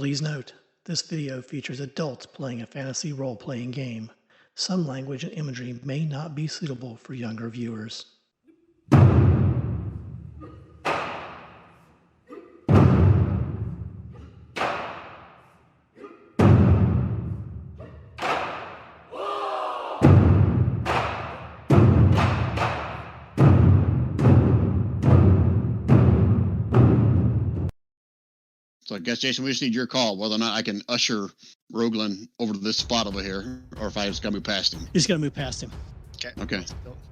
Please note, this video features adults playing a fantasy role-playing game. Some language and imagery may not be suitable for younger viewers. So I guess, Jason, we just need your call whether or not I can usher Roglin over to this spot over here, or if I just gotta move past him. You just gotta move past him. Okay.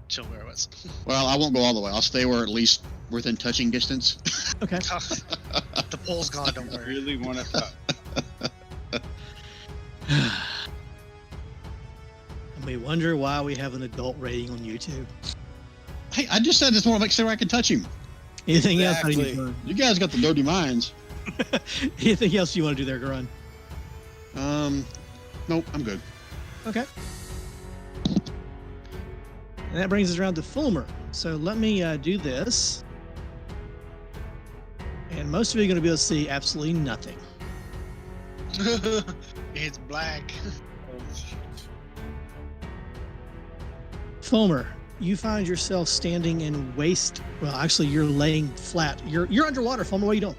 Chill where it was. Well, I won't go all the way. I'll stay where at least within touching distance. Okay. The pole's gone, don't I worry. really want to. And we wonder why we have an adult rating on YouTube. Hey, I just said this want to make sure I can touch him. Anything Exactly. else? You guys got the dirty minds. Anything else you want to do there, Grun? Nope, I'm good. Okay. And that brings us around to Fulmer. So let me do this. And most of you are going to be able to see absolutely nothing. It's black. Fulmer, you find yourself standing in waist. Well, actually, you're laying flat. You're underwater, Fulmer. What are you doing?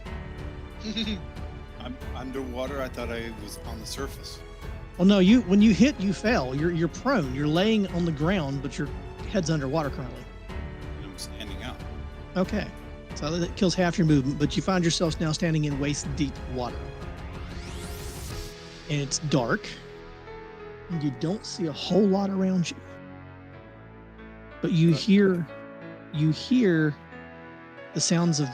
I'm underwater. I thought I was on the surface. Well, no. When you hit, you fell. You're prone. You're laying on the ground, but your head's underwater currently. And I'm standing up. Okay. So that kills half your movement, but you find yourself now standing in waist-deep water. And it's dark. And you don't see a whole lot around you. But you hear the sounds of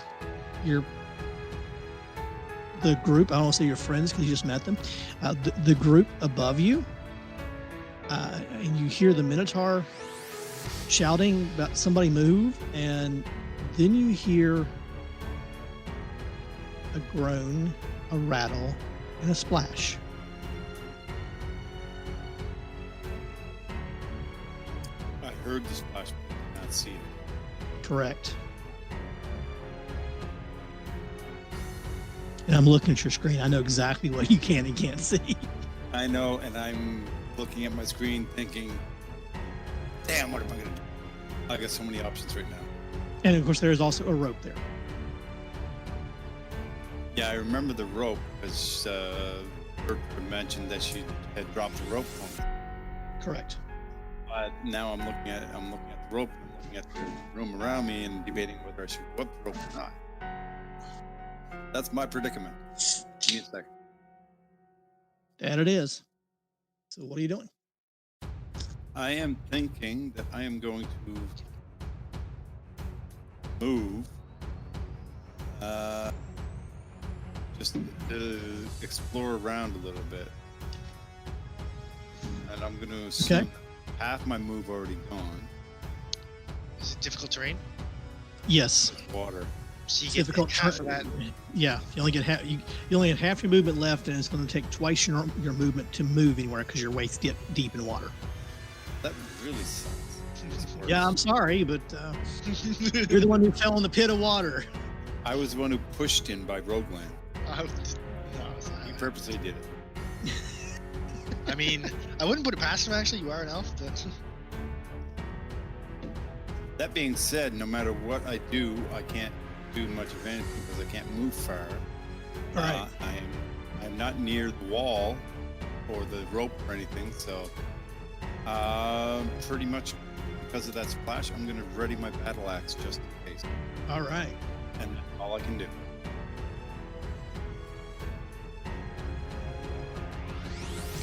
the group. I don't want to say your friends because you just met them. The group above you. And you hear the Minotaur shouting about somebody move, and then you hear a groan, a rattle, and a splash. I heard the splash, but did not see it. Correct. And I'm looking at your screen. I know exactly what you can and can't see. I know, and I'm looking at my screen thinking, damn, what am I going to do? I got so many options right now. And of course, there is also a rope there. Yeah, I remember the rope because Bertram mentioned that she had dropped the rope on me. Correct. But now I'm looking at the rope, and I'm looking at the room around me and debating whether I should go up the rope or not. That's my predicament. Give me a second. That it is. So what are you doing? I am thinking that I am going to move just to explore around a little bit. And I'm going to assume half my move already gone. Is it difficult terrain? Yes. Water. So you get Difficult half of that. Yeah. You only get half. You only have half your movement left, and it's going to take twice your movement to move anywhere because you're waist deep in water. That really sucks. Yeah, I'm sorry, but you're the one who fell in the pit of water. I was the one who pushed in by Rogueland. He No, purposely did it. I mean, I wouldn't put it past him, actually. You are an elf, but... That being said, no matter what I do, I can't do much of anything because I can't move far. Right. I'm not near the wall or the rope or anything, so pretty much because of that splash, I'm going to ready my battle axe just in case. All right. And that's all I can do.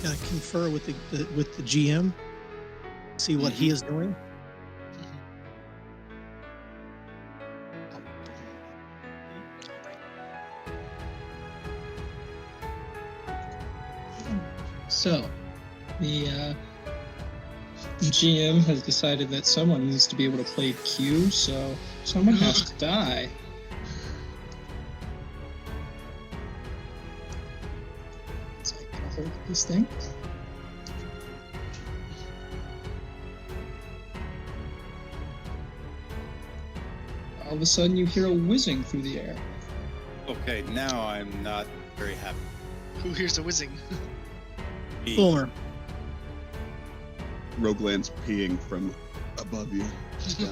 Gotta confer with the GM. See what he is doing. So, the GM has decided that someone needs to be able to play Q, so someone has to die. So I can hold this thing. All of a sudden, you hear a whizzing through the air. Okay, now I'm not very happy. Who hears the whizzing? Me. Fulmer. Rogueland's peeing from above you.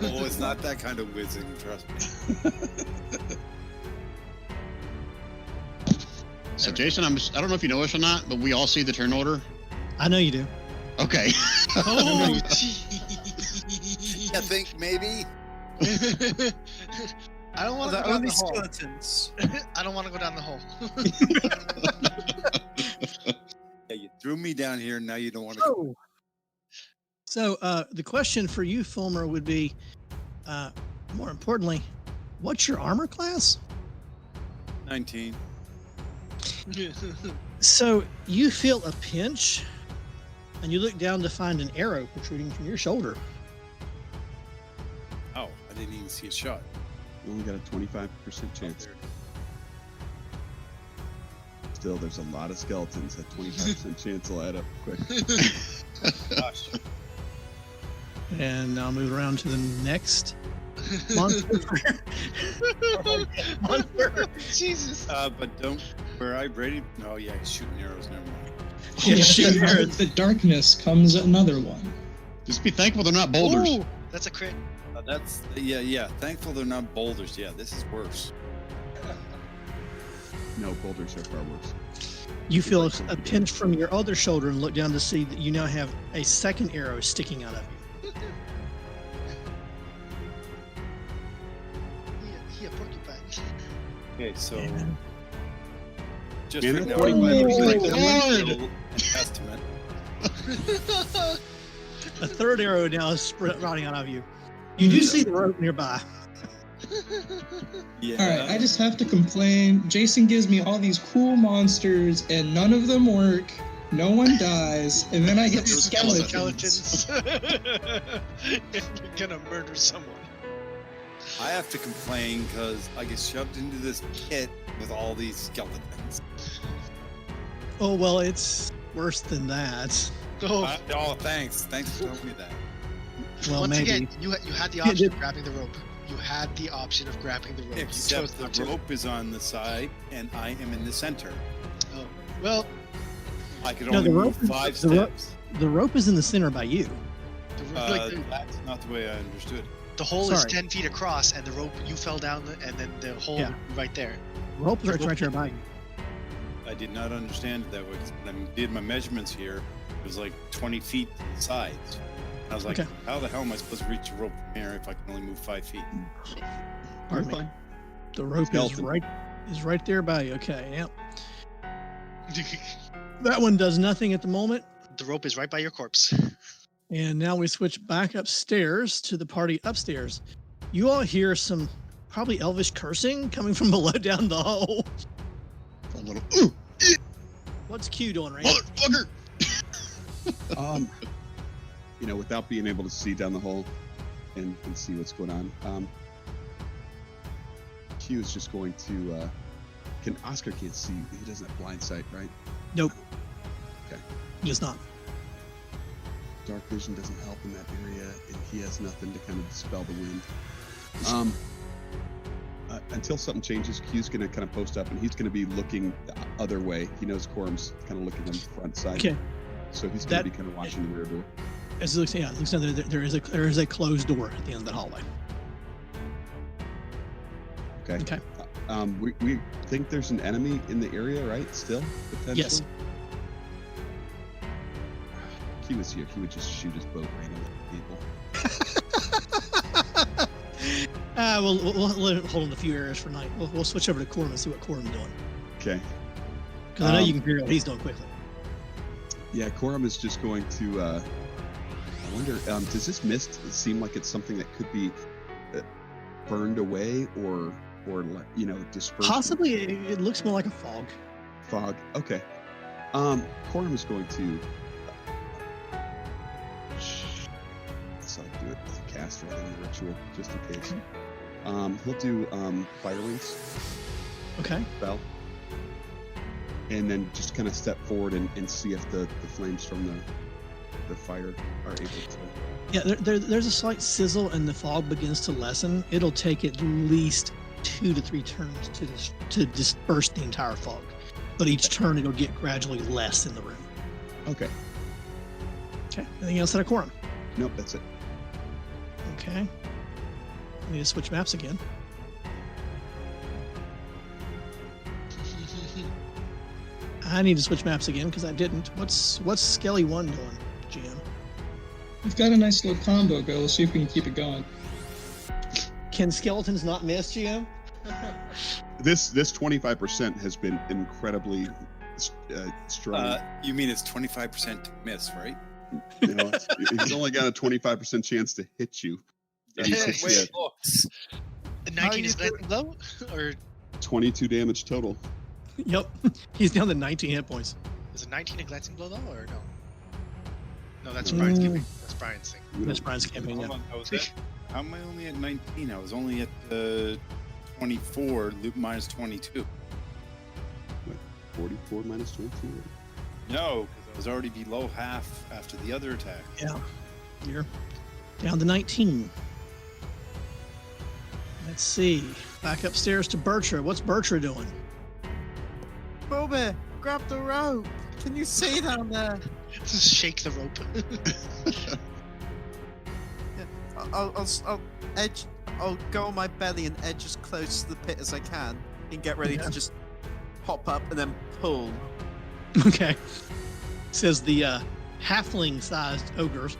Oh, it's not that kind of whizzing, trust me. So Jason, I don't know if you know us or not, but we all see the turn order. I know you do. Okay. Oh, I think maybe. I don't want to The go down only the hole. skeletons. I don't want to go down the hole. Yeah, you threw me down here. Now you don't want to. Go. So the question for you, Fulmer, would be, more importantly, what's your armor class? 19. So you feel a pinch, and you look down to find an arrow protruding from your shoulder. Oh, I didn't even see a shot. You only got a 25% chance. Still, there's a lot of skeletons. That 25% chance will add up quick. Gosh. And I'll move around to the next monster. Monster. Jesus. But don't. Where I ready? No, yeah, he's shooting arrows. Never mind. Yeah, shoot out arrows. of the darkness comes another one. Just be thankful they're not boulders. Ooh, that's a crit. That's yeah. Thankful they're not boulders. Yeah, this is worse. No, boulders are far worse. You feel a pinch from your other shoulder and look down to see that you now have a second arrow sticking out of you. He a porcupine. Okay, so Yeah. just Yeah, right now, that's I'm right. Lord. Old Testament. A third arrow now is sprouting out of you. You do see the rope nearby. Yeah. All right, I just have to complain. Jason gives me all these cool monsters, and none of them work. No one dies, and then I get skeletons. Skeletons. You're gonna murder someone. I have to complain because I get shoved into this pit with all these skeletons. Oh, well, it's worse than that. Oh, Oh, thanks. Thanks for telling me that. Well, once maybe. again, you had the option of grabbing the rope. You had the option of grabbing the rope. You chose Except not the to. rope is on the side and I am in the center. Oh, well, I could No, only the rope move is- 5 the rope- steps. The rope is in the center by you. That's not the way I understood. the hole is sorry. 10 feet across, and the rope, you fell down, and then the hole Yeah. would be right there. The rope is right there by you. I did not understand it that way. 'Cause when I did my measurements here, it was like 20 feet to the sides. I was like, Okay. how the hell am I supposed to reach the rope from here if I can only move 5 feet? Pardon me. fine. The rope Skeleton. is right there by you. Okay, yep. That one does nothing at the moment. The rope is right by your corpse. And now we switch back upstairs to the party upstairs. You all hear some probably elvish cursing coming from below down the hole. A little. Ooh, What's Q doing right motherfucker! Without being able to see down the hole and see what's going on, Q is just going to. Oscar can't see. He doesn't have blind sight, right? Nope. Okay. Just not. Dark vision doesn't help in that area, and he has nothing to kind of dispel the wind. Until something changes, Q's going to kind of post up, and he's going to be looking the other way. He knows Quorum's kind of looking on the front side. Okay. So he's going to be kind of watching the rear door. As it looks, yeah, it looks like there is a closed door at the end of the hallway. Okay. Okay. We think there's an enemy in the area, right? Still, potentially? Yes. Q was here. He would just shoot his boat randomly at people. We'll let it hold in a few areas for night. We'll switch over to Corum and see what Corum's doing. Okay. Because I know you can figure out what he's doing quickly. Yeah, Quorum is just going to. I wonder, does this mist seem like it's something that could be burned away or dispersed? Possibly, it looks more like a fog. Fog. Okay. Quorum is going to. So I'll do it as a cast rather than a ritual, just in case. He'll do Firelings Okay. spell, and then just kind of step forward and see if the flames from the fire are able to. Yeah, there's a slight sizzle and the fog begins to lessen. It'll take at least 2 to 3 turns to disperse the entire fog. but each turn it'll get gradually less in the room. Okay. Okay. Anything else out of quorum? Nope, that's it. Okay. I need to switch maps again. I need to switch maps again because I didn't. What's Skelly 1 doing, GM? We've got a nice little combo go. Let's see if we can keep it going. Can skeletons not miss, GM? This 25% has been incredibly strong. You mean it's 25% to miss, right? You know, he's only got a 25% chance to hit you. And he Hey, succeeded. wait. 19 is glancing blow, or 22 damage total. Yep. He's down to 19 hit points. is it 19 a glancing blow though, or no? No, that's Brian's giving. That's Brian's thing. That's Brian's campaign. Hold Yeah. on, how am I only at 19? I was only at 24, minus 22. 44 minus 22. No, because I was already below half after the other attack. Yeah. You're down to 19. Let's see. Back upstairs to Bertra. What's Bertra doing? Bobby, grab the rope. Can you see down there? Just shake the rope. I'll go on my belly and edge as close to the pit as I can and get ready Yeah. to just hop up and then pull. Okay. Says the halfling-sized ogress.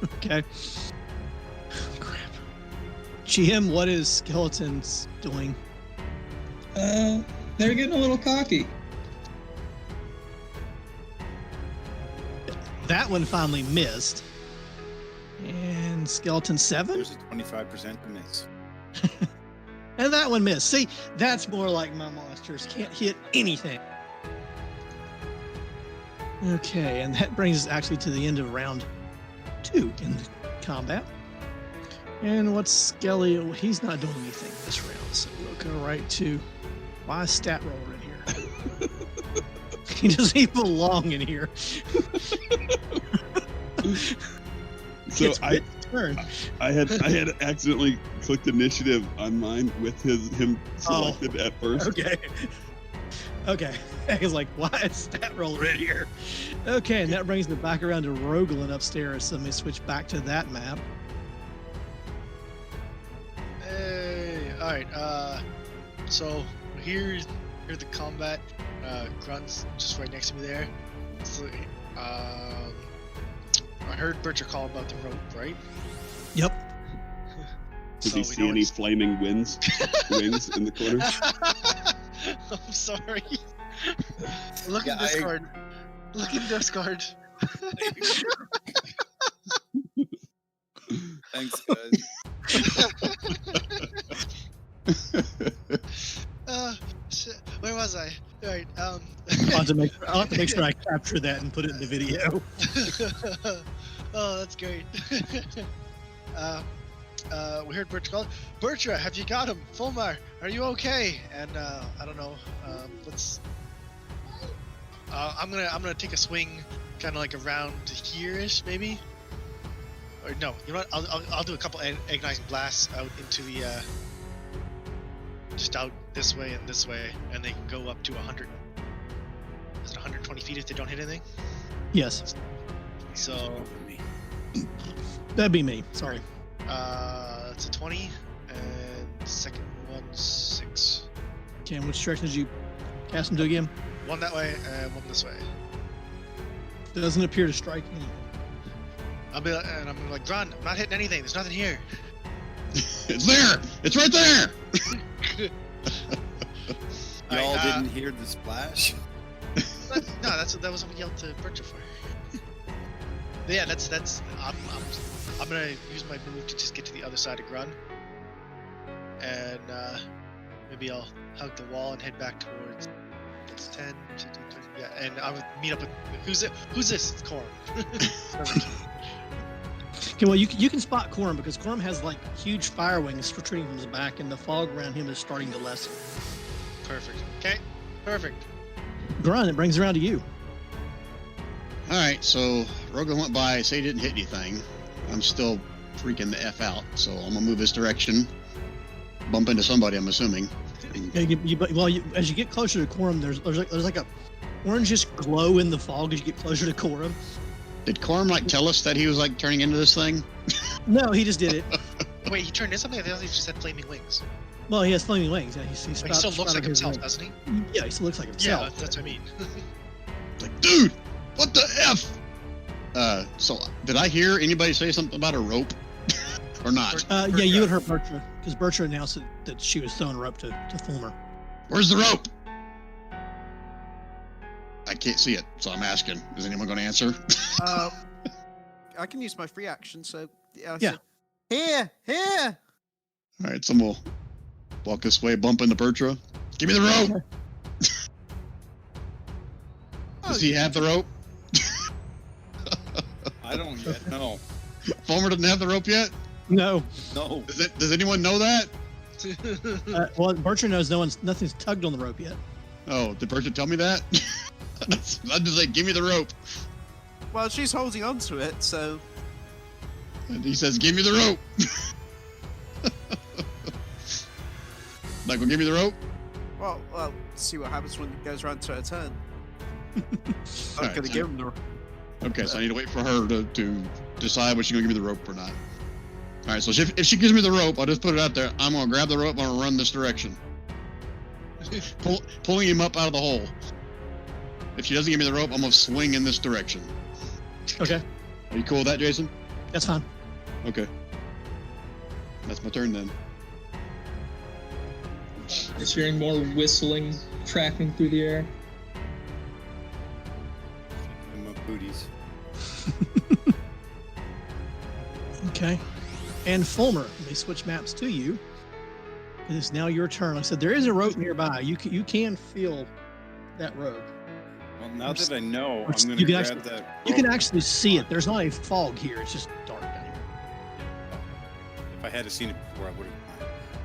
Okay. Crap. GM, what is Skeletons doing? They're getting a little cocky. That one finally missed. And Skeleton 7? There's a 25% to miss. And that one missed. See, that's more like my monsters. Can't hit anything. Okay, and that brings us actually to the end of round 2 in combat. And what's Skelly? Oh, he's not doing anything this round, so we'll go right to why is Stat Roller in here? He doesn't even belong in here. So It's his turn. I had accidentally clicked initiative on mine with him selected at first. Okay. Okay. I was like, why is Stat Roller in here? Okay, and that brings me back around to Roglin upstairs. So let me switch back to that map. Hey, all right. So here's the combat. Grunt's just right next to me there. So, I heard Butcher call about the rope, right? Yep. Did So you we see know any it's- flaming wings in the corner? I'm sorry. Look in Yeah, Discord. Look in Discord. Thanks, guys. Shit. Where was I? All right. I'll have to make sure I capture that and put it in the video. Oh, that's great. We heard Bertra call. Bertra, have you got him? Fulmar, are you okay? And I don't know. Let's. I'm gonna take a swing, kind of like around here-ish, maybe. Or no, you know what? I'll do a couple agonizing blasts out into the. Just out this way, and they can go up to 100. Is it 120 feet if they don't hit anything? Yes, So. that'd be me. Sorry. It's a 20, and second one's 6. Okay, and which direction did you cast him to again? One that way, and one this way. Doesn't appear to strike anything. I'm like, Gron, I'm not hitting anything. There's nothing here. It's there. It's right there. Y'all Alright, didn't hear the splash? No, that was what we yelled to Bertra for. But yeah, that's. I'm gonna use my move to just get to the other side of Grun, and maybe I'll hug the wall and head back towards. It's 10, 15, 20, yeah, and I would meet up with who's this? It's Corn. Perfect. Okay, well, you can spot Corum because Corum has like huge fire wings protruding from his back, and the fog around him is starting to lessen. Perfect. Okay. Perfect. Grun, it brings around to you. All right, so Rogan went by. Say he didn't hit anything. I'm still freaking the F out, so I'm gonna move this direction. Bump into somebody, I'm assuming. As you get closer to Quorum, there's like a orangish glow in the fog as you get closer to Quorum. Did Quorum like tell us that he was like turning into this thing? No, he just did it. Wait, he turned into something? I thought he just had flaming wings. Well, he has flaming wings. Yeah, he Still looks like himself, doesn't he? Yeah, he still looks like Yeah, himself. that's what I mean. Like, dude, what the F? So did I hear anybody say something about a rope? Or not? Yeah, you had heard Bertra, because Bertra announced that she was throwing a rope to Fulmer. Where's the rope? I can't see it, so I'm asking. Is anyone going to answer? I can use my free action, so yeah. Yeah. Here. All right, someone will walk this way, bump into Bertra. Give me the rope. Does he have the rope? I don't yet. No. Fulmer doesn't have the rope yet? No. No. Does anyone know that? Well, Bertra knows nothing's tugged on the rope yet. Oh, did Bertra tell me that? I'd just say, give me the rope. Well, she's holding on to it, so And he says, give me the rope. Not gonna give me the rope? well, see what happens when it goes around to her turn. I'm Alright, gonna so- give him the. Okay, so I need to wait for her to decide whether she's gonna give me the rope or not. All right, so if she gives me the rope, I'll just put it out there. I'm gonna grab the rope. I'm gonna run this direction, pulling him up out of the hole. If she doesn't give me the rope, I'm gonna swing in this direction. Okay, Are you cool with that, Jason? that's fine. Okay. That's my turn then. Just hearing more whistling, cracking through the air. And my booties. Okay. And Fulmer, let me switch maps to you. It is now your turn. Like I said, there is a rope nearby. You can feel that rope. Well, now that I know, or I'm going you to can grab actually- that. You can rope. actually see it. There's not a fog here. It's just dark down here. If I had seen it before, I would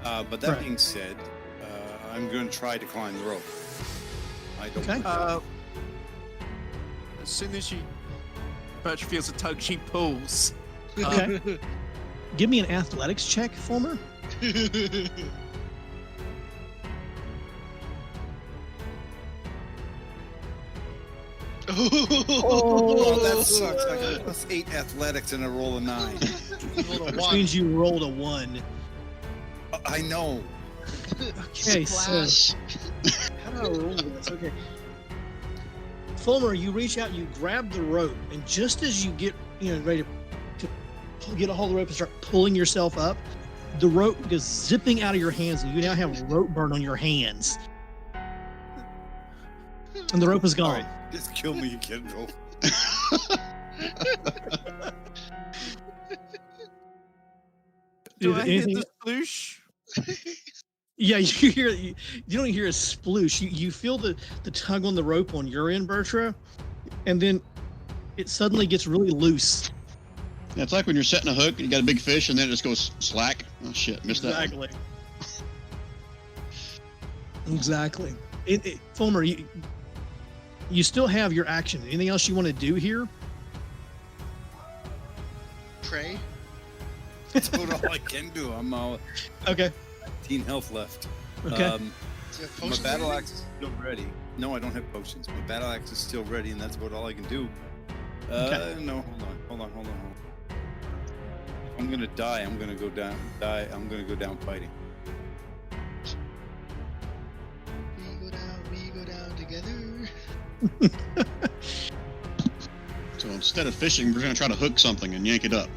have. But that Right. being said, I'm going to try to climb the rope. I don't. Okay. As soon as Birch feels a tug, she pulls. Okay. Give me an athletics check, Fulmer. Oh, that sucks. I got +8 athletics and I roll a 9. Which means you rolled a 1. I know. Okay, so how do I roll this? Okay. Fulmer, you reach out, you grab the rope, and just as you get ready to get a hold of the rope and start pulling yourself up, the rope goes zipping out of your hands, and you now have rope burn on your hands. And the rope is gone. All right, just kill me, you kid. Rope. Do I hear Anything- the sploosh? Yeah, you don't hear a sploosh. You feel the tug on the rope on your end, Bertra, and then it suddenly gets really loose. Yeah, it's like when you're setting a hook and you got a big fish and then it just goes slack. Oh shit, missed that one. Exactly. Fulmer, you still have your action. Anything else you want to do here? Pray. That's about all I can do. I'm 18 health left. Okay. Do you have My potions or battle anything? axe is still ready. No, I don't have potions. My battle axe is still ready, and that's about all I can do. Okay. No, hold on. If I'm gonna die, I'm gonna go down. I'm gonna go down fighting. We go down together. So instead of fishing, we're gonna try to hook something and yank it up.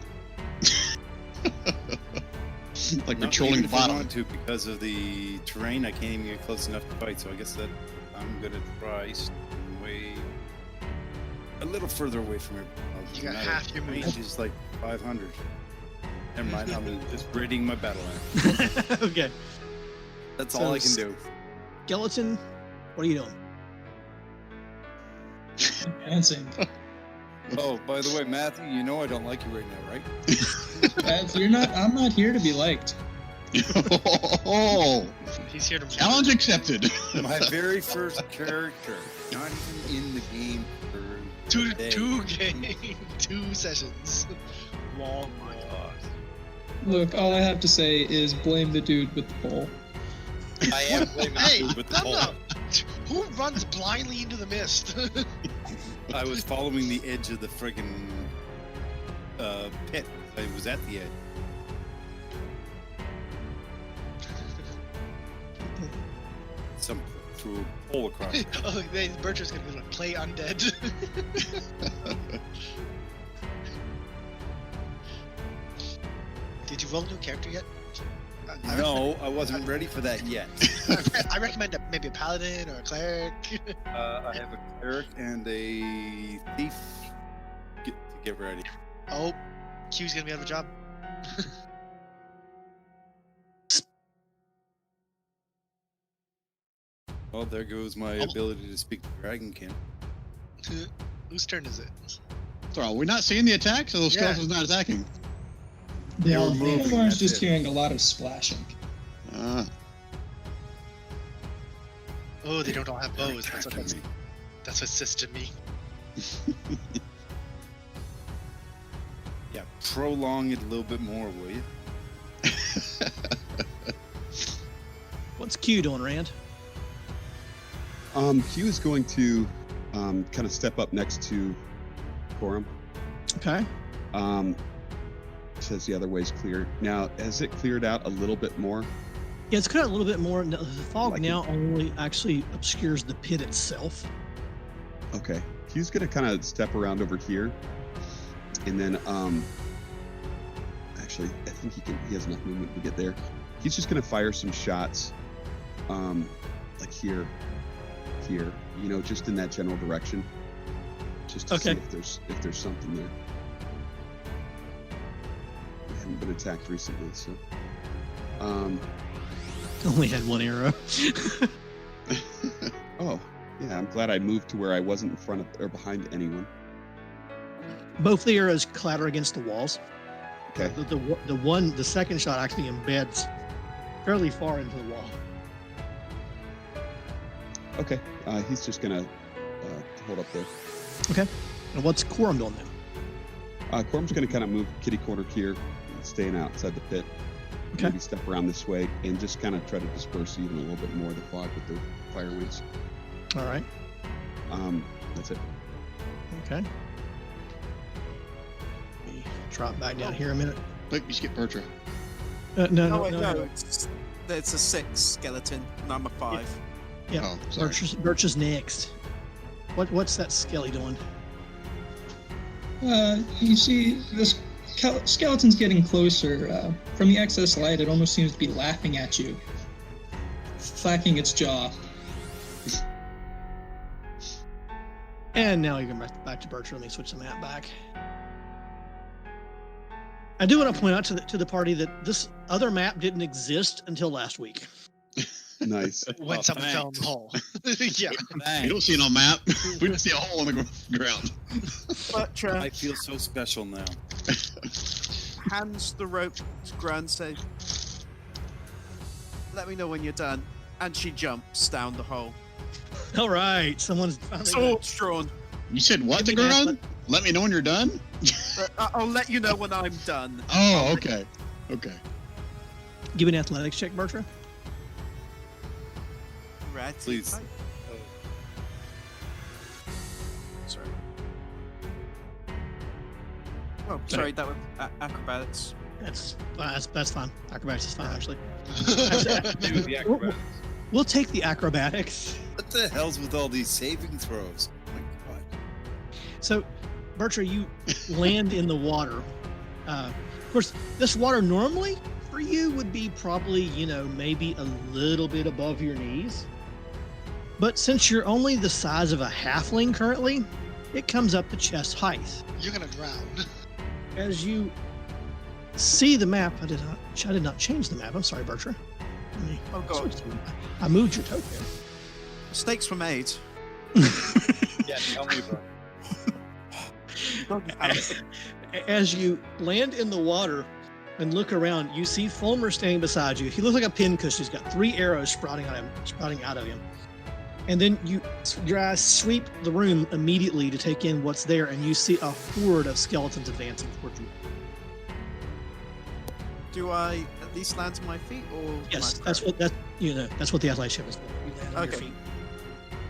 Like Not patrolling even the if I bottom. want to, because of the terrain, I can't even get close enough to fight. So I guess that I'm gonna try staying way a little further away from it. You got half your range move. is like 500. Never mind. I'm just raiding my battle axe. Okay. That's So all I can do. Skeleton, what are you doing? Dancing. Oh, by the way, Matthew, you know I don't like you right now, right? I'm not here to be liked. Oh, He's here to challenge accepted. My very first character, not even in the game for a day. two sessions. Long Look, all I have to say is blame the dude with the pole. I am blaming Hey, you with the no, pole. no. Who runs blindly into the mist? I was following the edge of the friggin' pit. I was at the edge. Some threw a pole across. Oh, Bertra's gonna be like, play undead. Did you roll a new character yet? No, I wasn't ready for that yet. I recommend maybe a paladin or a cleric. I have a cleric and a thief to get ready. Oh, Q's gonna be out of a job. Well, there goes my ability to speak to Dragonkin. Whose turn is it? So are we not seeing the attacks? Or those Yeah. skeletons not attacking? They were No, moving, Theodore's that's just it. hearing a lot of splashing. Oh, they don't all have bows. That's what Attacking me. that's what assisted me. Yeah, prolong it a little bit more, will you? What's Q doing, Rand? Q is going to kind of step up next to Corum. Okay. Says the other way's clear. Now, has it cleared out a little bit more? Yeah, it's cut out a little bit more. The fog Like now only actually obscures the pit itself. Okay. Q's going to kind of step around over here. And then, actually, I think he has enough movement to get there. He's just going to fire some shots, like here, just in that general direction. Just to see Okay. if there's something there. We haven't been attacked recently, so. Only had one arrow. Oh, yeah, I'm glad I moved to where I wasn't in front of or behind anyone. Both the arrows clatter against the walls. Okay. The second shot actually embeds fairly far into the wall. Okay. He's just gonna hold up there. Okay. And what's Corum doing then? Corum's gonna kind of move kitty corner here, staying outside the pit. Okay. Maybe step around this way and just kind of try to disperse even a little bit more of the fog with the fire wings. All right. That's it. Okay. Let me drop back down here a minute. Look, you skip Bertra. No. Wait, no. It's a 6 skeleton, and I'm a 5. Yeah. Oh, sorry. Birch is next. What's that skelly doing? You see, this skeleton's getting closer. From the excess light, it almost seems to be laughing at you, flacking its jaw. And now you go back to Birch. Let me switch the map back. I do want to point out to the party that this other map didn't exist until last week. Nice. When Oh, someone fell in thanks. the hole. Yeah. You don't see no map. We just see a hole in the ground. But I feel so special now. hands the rope to Gran, say, "Let me know when you're done." And she jumps down the hole. All right, someone's finally Sword's drawn. You said what to Give me that, ground? Let me know when you're done? I'll let you know when I'm done. Oh, okay. Okay. Give me an athletics check, Bertra. Right. Please. Sorry. Oh, sorry, that was acrobatics. That's fine. Acrobatics is fine, actually. Do the acrobatics. We'll take the acrobatics. What the hell's with all these saving throws? Oh my god. So, Bertra, you land in the water. Of course, this water normally for you would be probably, maybe a little bit above your knees. But since you're only the size of a halfling currently, it comes up to chest height. You're gonna drown. As you see the map, I did not change the map. I'm sorry, Bertra. Let me Oh, God. switch the map. I moved your token. Mistakes were made. Yeah, tell me about As you land in the water and look around, you see Fulmer standing beside you. He looks like a pincushion. He's got 3 arrows sprouting out of him. And then your eyes sweep the room immediately to take in what's there, and you see a horde of skeletons advancing towards you. Do I at least land on my feet, or am Yes, I that's crouched? that's what the athlete ship is for. You land on your Okay. feet.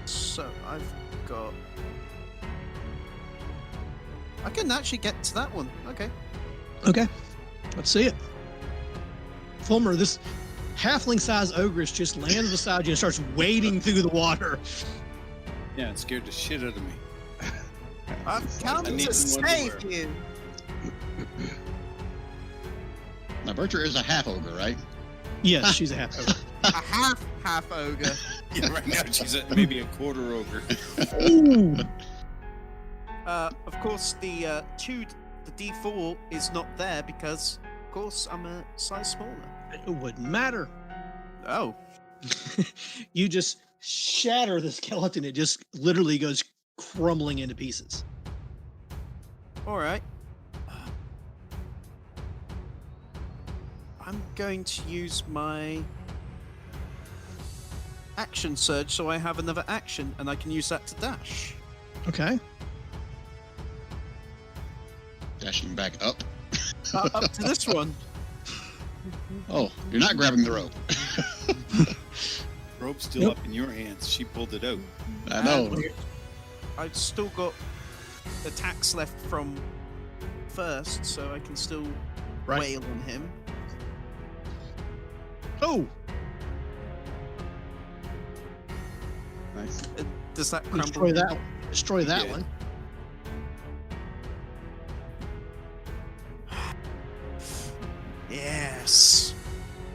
So I've got. I can actually get to that one. Okay. Okay, let's see it. Fulmer, this halfling-sized ogress just lands beside you and starts wading through the water. Yeah, it scared the shit out of me. I'm I coming need to some save underwear. you. Now, Bertha is a half ogre, right? Yes, she's a half ogre. A half ogre. Yeah, right now she's maybe a quarter ogre. Ooh. Of course, the D4 is not there because, of course, I'm a size smaller. It wouldn't matter. Oh. You just shatter the skeleton. It just literally goes crumbling into pieces. All right. I'm going to use my action surge so I have another action and I can use that to dash. Okay. Dashing back up. Up to this one. Oh, you're not grabbing the rope. Rope's still Nope. up in your hands. She pulled it out. I know. And I've still got attacks left from first, so I can still Right. wail on him. Oh, Nice. Does that crumble? destroy him? that one. Destroy that Yeah. one. Yes.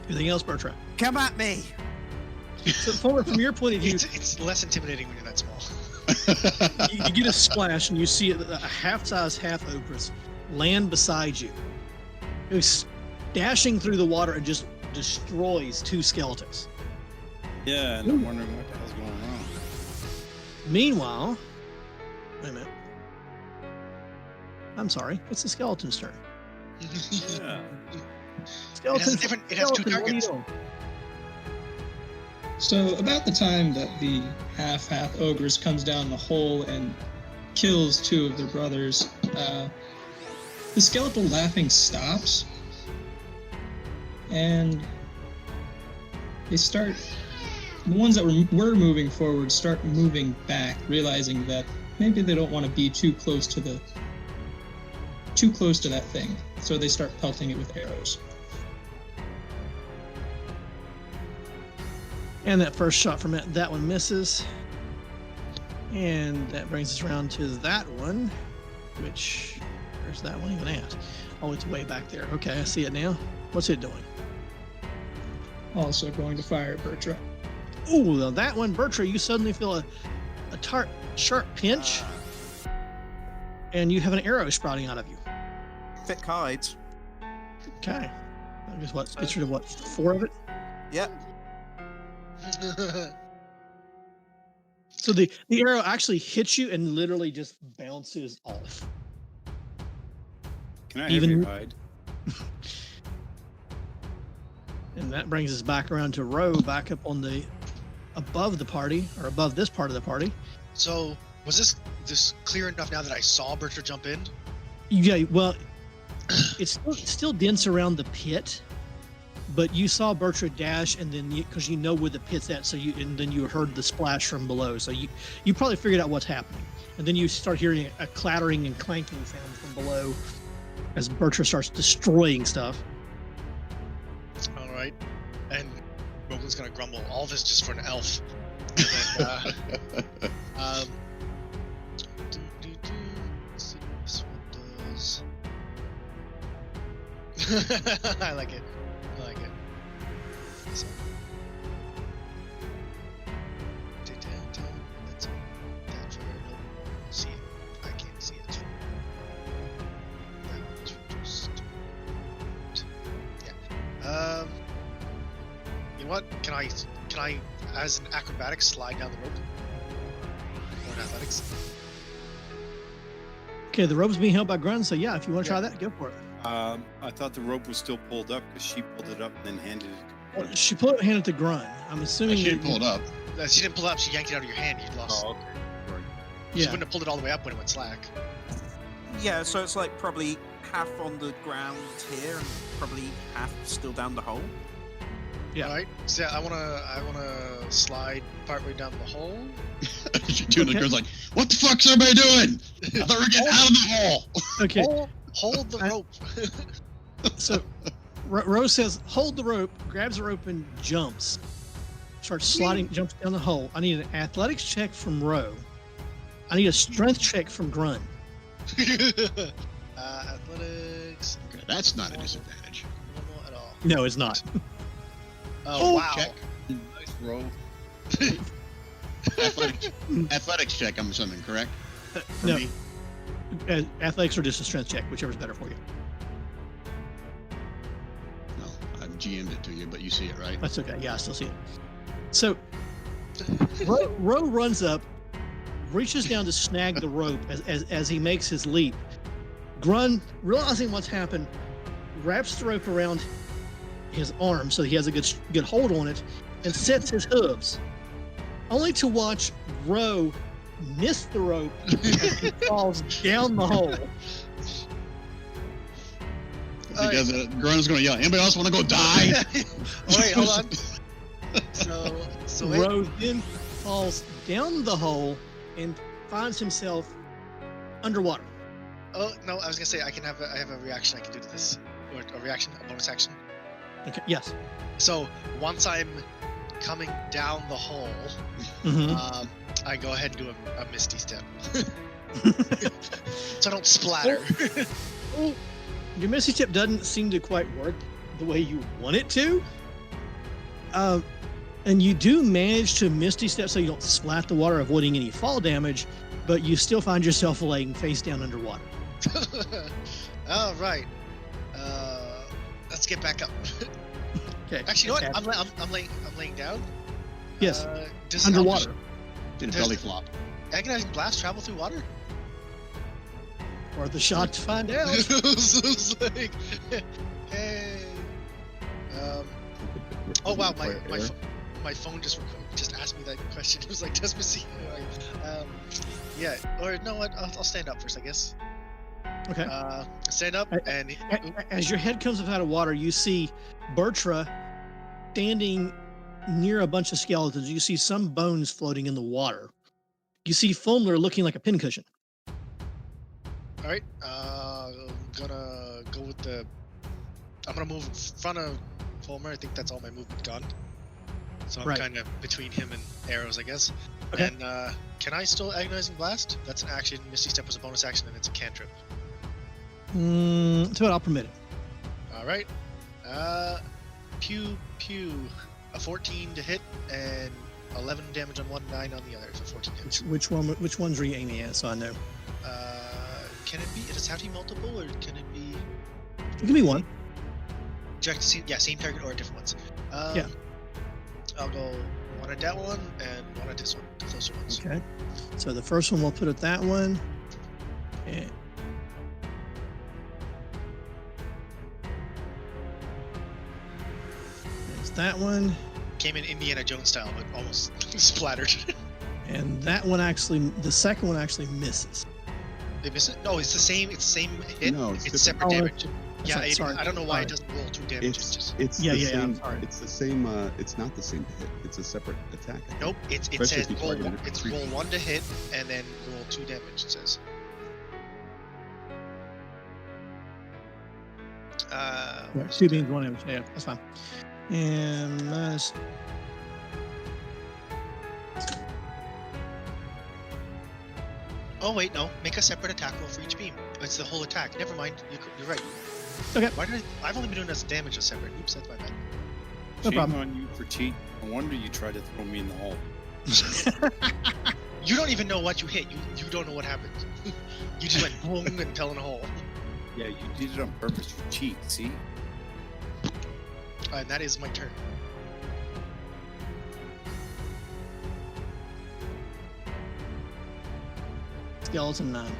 Anything else, Bertrand? Come at me. So, Fulmer, from your point of view, It's less intimidating when you're that small. you get a splash and you see a half-size half-ogress land beside you. It was dashing through the water and just destroys two skeletons. Yeah, and I'm wondering what the hell's going on. Meanwhile, wait a minute. I'm sorry, it's the skeleton's turn. Yeah. Skeleton, it has two skeleton, what are you targets. doing? So about the time that the half ogress comes down the hole and kills two of their brothers, the skeletal laughing stops, and they start. The ones that were moving forward start moving back, realizing that maybe they don't want to be too close to that thing. So they start pelting it with arrows. And that first shot from it, that one misses. And that brings us around to that one, which, where's that one even at? Oh, it's way back there. Okay, I see it now. What's it doing? Also going to fire at Bertra. Ooh, now that one, Bertra, you suddenly feel a sharp pinch, and you have an arrow sprouting out of you. Thick hides. Okay. I guess what? Gets rid of what? 4 of it? Yep. So the arrow actually hits you and literally just bounces off. Can I have Even- your hide? And that brings us back around to Roe, back up on the above the party, or above this part of the party. So was this clear enough now that I saw Bertha jump in? Yeah, well, it's still dense around the pit, but you saw Bertrand dash, and then because you know where the pit's at, and then you heard the splash from below, so you probably figured out what's happening, and then you start hearing a clattering and clanking sound from below as Bertrand starts destroying stuff. All right, and Rogan's gonna grumble. All this just for an elf. And, let's see what this one does. I like it. I like it. So. That's that for no. See it. I can't see it. That one's just. Yeah. You know what? Can I, as an acrobatic, slide down the rope? Or in athletics? Okay, the rope's being held by Grun, so yeah, if you want to try that, go for it. I thought the rope was still pulled up because she pulled it up and then handed it. Well, she put it handed to Grun. I'm assuming She didn't pull it up. She didn't pull it up. She yanked it out of your hand. You'd lost. Oh, okay. Right. She Yeah. wouldn't have pulled it all the way up when it went slack. Yeah, so it's like probably half on the ground here and probably half still down the hole. Yeah. All right. So I wanna slide partway down the hole. Two of the girls like, what the fuck's everybody doing? I thought we were getting out of the hole. Okay. Hold the rope. So Rose says, hold the rope, grabs the rope and jumps. Starts sliding, jumps down the hole. I need an athletics check from Ro. I need a strength check from Grun. Athletics. Okay, that's not a disadvantage. No at all. No, it's not. Oh, wow. Check. Nice roll. Athletics check, I'm assuming, correct? For No. me? Athletics or just a strength check, whichever's better for you. No, I've GM'd it to you, but you see it, right? That's okay. Yeah, I still see it. So Ro runs up, reaches down to snag the rope as he makes his leap. Grun, realizing what's happened, wraps the rope around his arm so he has a good hold on it, and sets his hooves, only to watch Ro miss the rope as he falls down the hole. Because Grun's going to yell, anybody else want to go die? Oh, wait, hold on. So wait. Ro then falls down the hole and finds himself underwater. Oh no, I was gonna say I have a reaction I can do to this, or a reaction, a bonus action. Okay. Yes. So once I'm coming down the hole, Mm-hmm. I go ahead and do a misty step, so I don't splatter. Oh, your Misty Step doesn't seem to quite work the way you want it to. And you do manage to Misty Step so you don't splat the water, avoiding any fall damage, but you still find yourself laying face down underwater. All right, let's get back up. Okay. Actually, you know what? I'm laying down. Yes. Does Underwater. Did a belly flop. Agonizing blast travel through water? Or the shot to find out. It's like, hey. Oh wow, my phone just asked me that question. It was like, does Missy? Yeah. Or no, what? I'll stand up first, I guess. Okay. Stand up and As your head comes up out of water, you see Bertra standing near a bunch of skeletons. You see some bones floating in the water. You see Fulmer looking like a pincushion. all right. I'm gonna go with the. I'm gonna move in front of Fulmer. I think that's all my movement gone. So I'm Right. kind of between him and arrows, I guess. Okay. And can I still agonizing blast? That's an action. Misty Step was a bonus action, and it's a cantrip. So I'll permit it. All right. Pew pew. A 14 to hit and 11 damage on one, 9 on the other. So 14 damage. Which ones are you aiming at? So I know. Can it be? Does it have to be multiple, or can it be? It can be one. Same target or different ones. Yeah. I'll go one at that one and one at this one, the closer ones. Okay. So the first one we'll put at that one. And there's that one. Came in Indiana Jones style, but almost splattered. And that one the second one actually misses. They miss it? No, it's the same. It's the same hit. No, it's it's separate damage. That's Yeah, right, sorry. I don't know why Sorry. it doesn't roll 2 damage. It's just It's Yeah, the yeah, same. I'm sorry. It's the same. It's not the same to hit. It's a separate attack. I think. nope. It Especially says if you roll. target it It's for roll free. 1 to hit and then roll 2 damage. It says. Right, 2 beams, 1 damage. Yeah, that's fine. And minus. Oh wait, no. Make a separate attack roll for each beam. It's the whole attack. Never mind. You're right. Okay. Why did I've only been doing this damage as separate. Oops, that's my bad. No Shame problem. on you for cheating. No wonder you tried to throw me in the hole. You don't even know what you hit. You don't know what happened. You just went boom and fell in a hole. Yeah, you did it on purpose. You cheat. See? And that is my turn. Skeleton 9.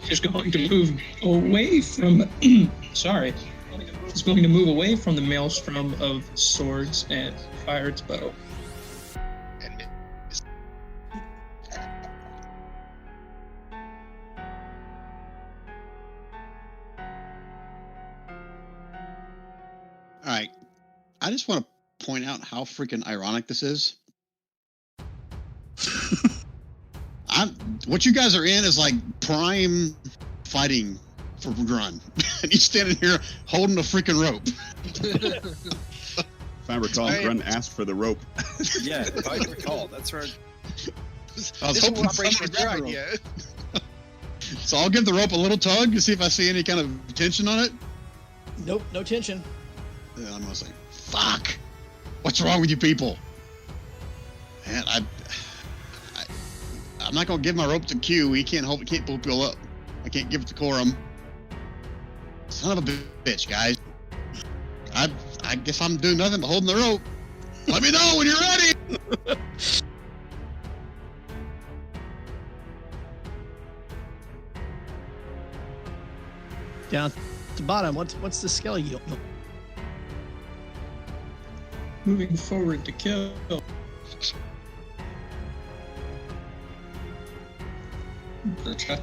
He's going to move away from. Sorry. He's going to move away from the maelstrom of swords and fire its bow. And All right. I just want to point out how freaking ironic this is. What you guys are in is like prime fighting for Grun. And he's standing here holding a freaking rope. If I recall, Right. Grun asked for the rope. Yeah, if I recall, that's right. I was This hoping whole operation someone is your would grab the idea. So I'll give the rope a little tug to see if I see any kind of tension on it. Nope, no tension. And I'm gonna say, "Fuck! What's wrong with you people?" And I'm not gonna give my rope to Q. He can't pull people up. I can't give it to Corum. Son of a bitch, guys. I guess I'm doing nothing but holding the rope. Let me know when you're ready. Down at the bottom, what's the skelly? You don't know. Moving forward to kill. Bertra.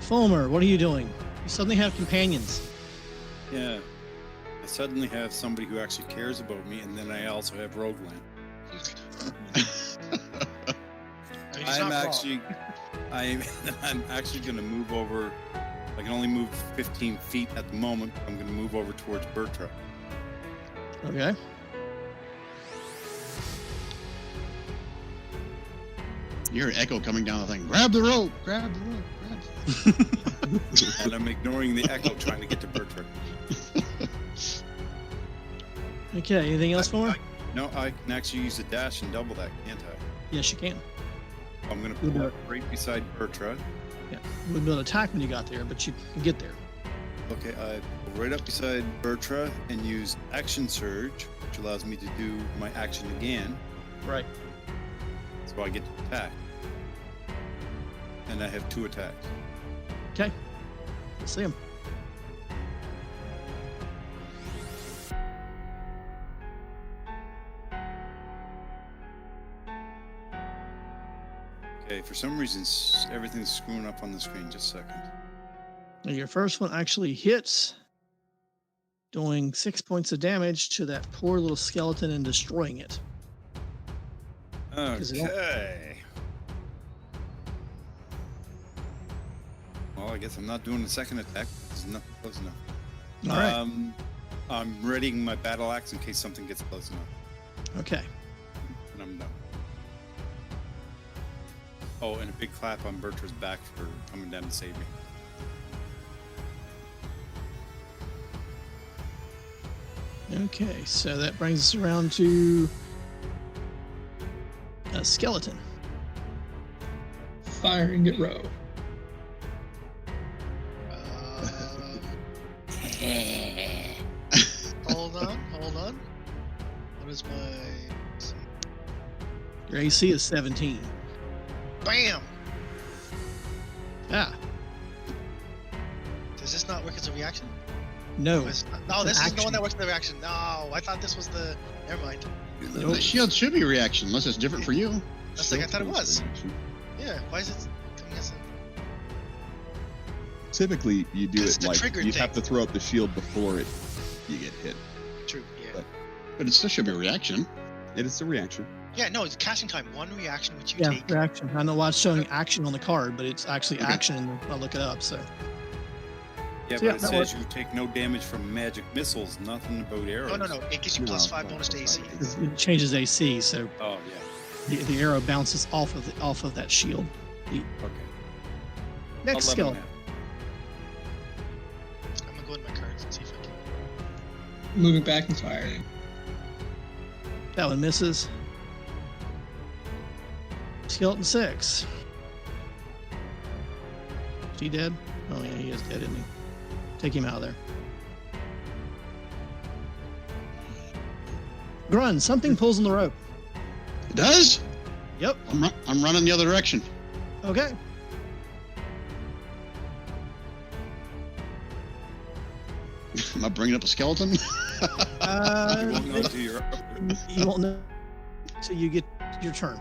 Fulmer, what are you doing? You suddenly have companions. Yeah. I suddenly have somebody who actually cares about me, and then I also have Rogueland. I mean, he's not wrong. I'm actually going to move over. I can only move 15 feet at the moment. I'm going to move over towards Bertra. Okay. You hear echo coming down the thing. Grab the rope. Grab the rope. Grab. And I'm ignoring the echo trying to get to Bertra. Okay, anything else, Fulmer? No, I can actually use a dash and double that, can't I? Yes, you can. I'm going to You'll pull do up right beside Bertra. Yeah, you wouldn't be able to attack when you got there, but you can get there. Okay, I go right up beside Bertra and use Action Surge, which allows me to do my action again, Right. so I get to attack. And I have 2 attacks. Okay. Let's see him. Okay, for some reason, everything's screwing up on the screen. Just a second. Now, your first one actually hits, doing 6 points of damage to that poor little skeleton and destroying it. Is it all- Okay. Well, I guess I'm not doing the second attack. It's not close enough. All right. I'm readying my battle axe in case something gets close enough. Okay. And I'm done. Oh, and a big clap on Bertra's back for coming down to save me. Okay, so that brings us around to a skeleton. Firing at Row. Hold on. What is my... let's see. Your AC is 17. Bam! Ah, Does this not work as a reaction? no. No, this is the action. one that works as a reaction. No, I thought this was the... Never mind. The shield should be a reaction, unless it's different for you. That's like I thought it was. Reaction. Yeah, why is it coming as a... Typically, you do It's it the like trigger you thing. have to throw up the shield before you get hit. True, yeah. But- But it still should be a reaction. It is a reaction. Yeah, no, it's casting time. One reaction which you Yeah, take. reaction. I know why it's showing action on the card, but it's actually Okay. action. I'll look it up. So Yeah, So, yeah, but it that says you take no damage from magic missiles, nothing about arrows. No. It gives you No, +5 no, bonus to plus AC. 5. it changes AC. So Oh, yeah. the arrow bounces off of that shield. Okay. Next 11 skill. now. I'm gonna go in my cards and see if I can. Moving back and firing. That one misses. Skeleton 6. Is he dead? Oh yeah, he is dead, isn't he? Take him out of there. Grun, something pulls on the rope. It does? Yep. I'm running the other direction. Okay. Am I bringing up a skeleton? You won't know until you're up there. You won't know until you get your turn.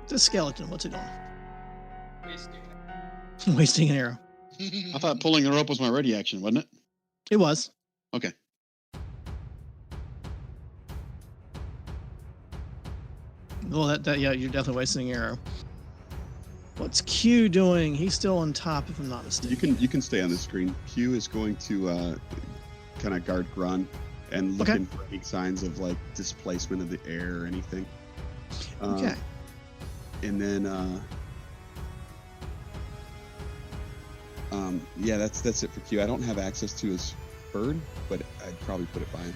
This skeleton, what's it doing? Wasting an arrow. I thought pulling the rope was my ready action, wasn't it? It was. Okay. Well, yeah, you're definitely wasting an arrow. What's Q doing? He's still on top, if I'm not mistaken. You can stay on the screen. Q is going to kind of guard Grun and looking for any signs of like displacement of the air or anything. Okay. And then yeah, that's it for Q. I don't have access to his bird, but I'd probably put it by him.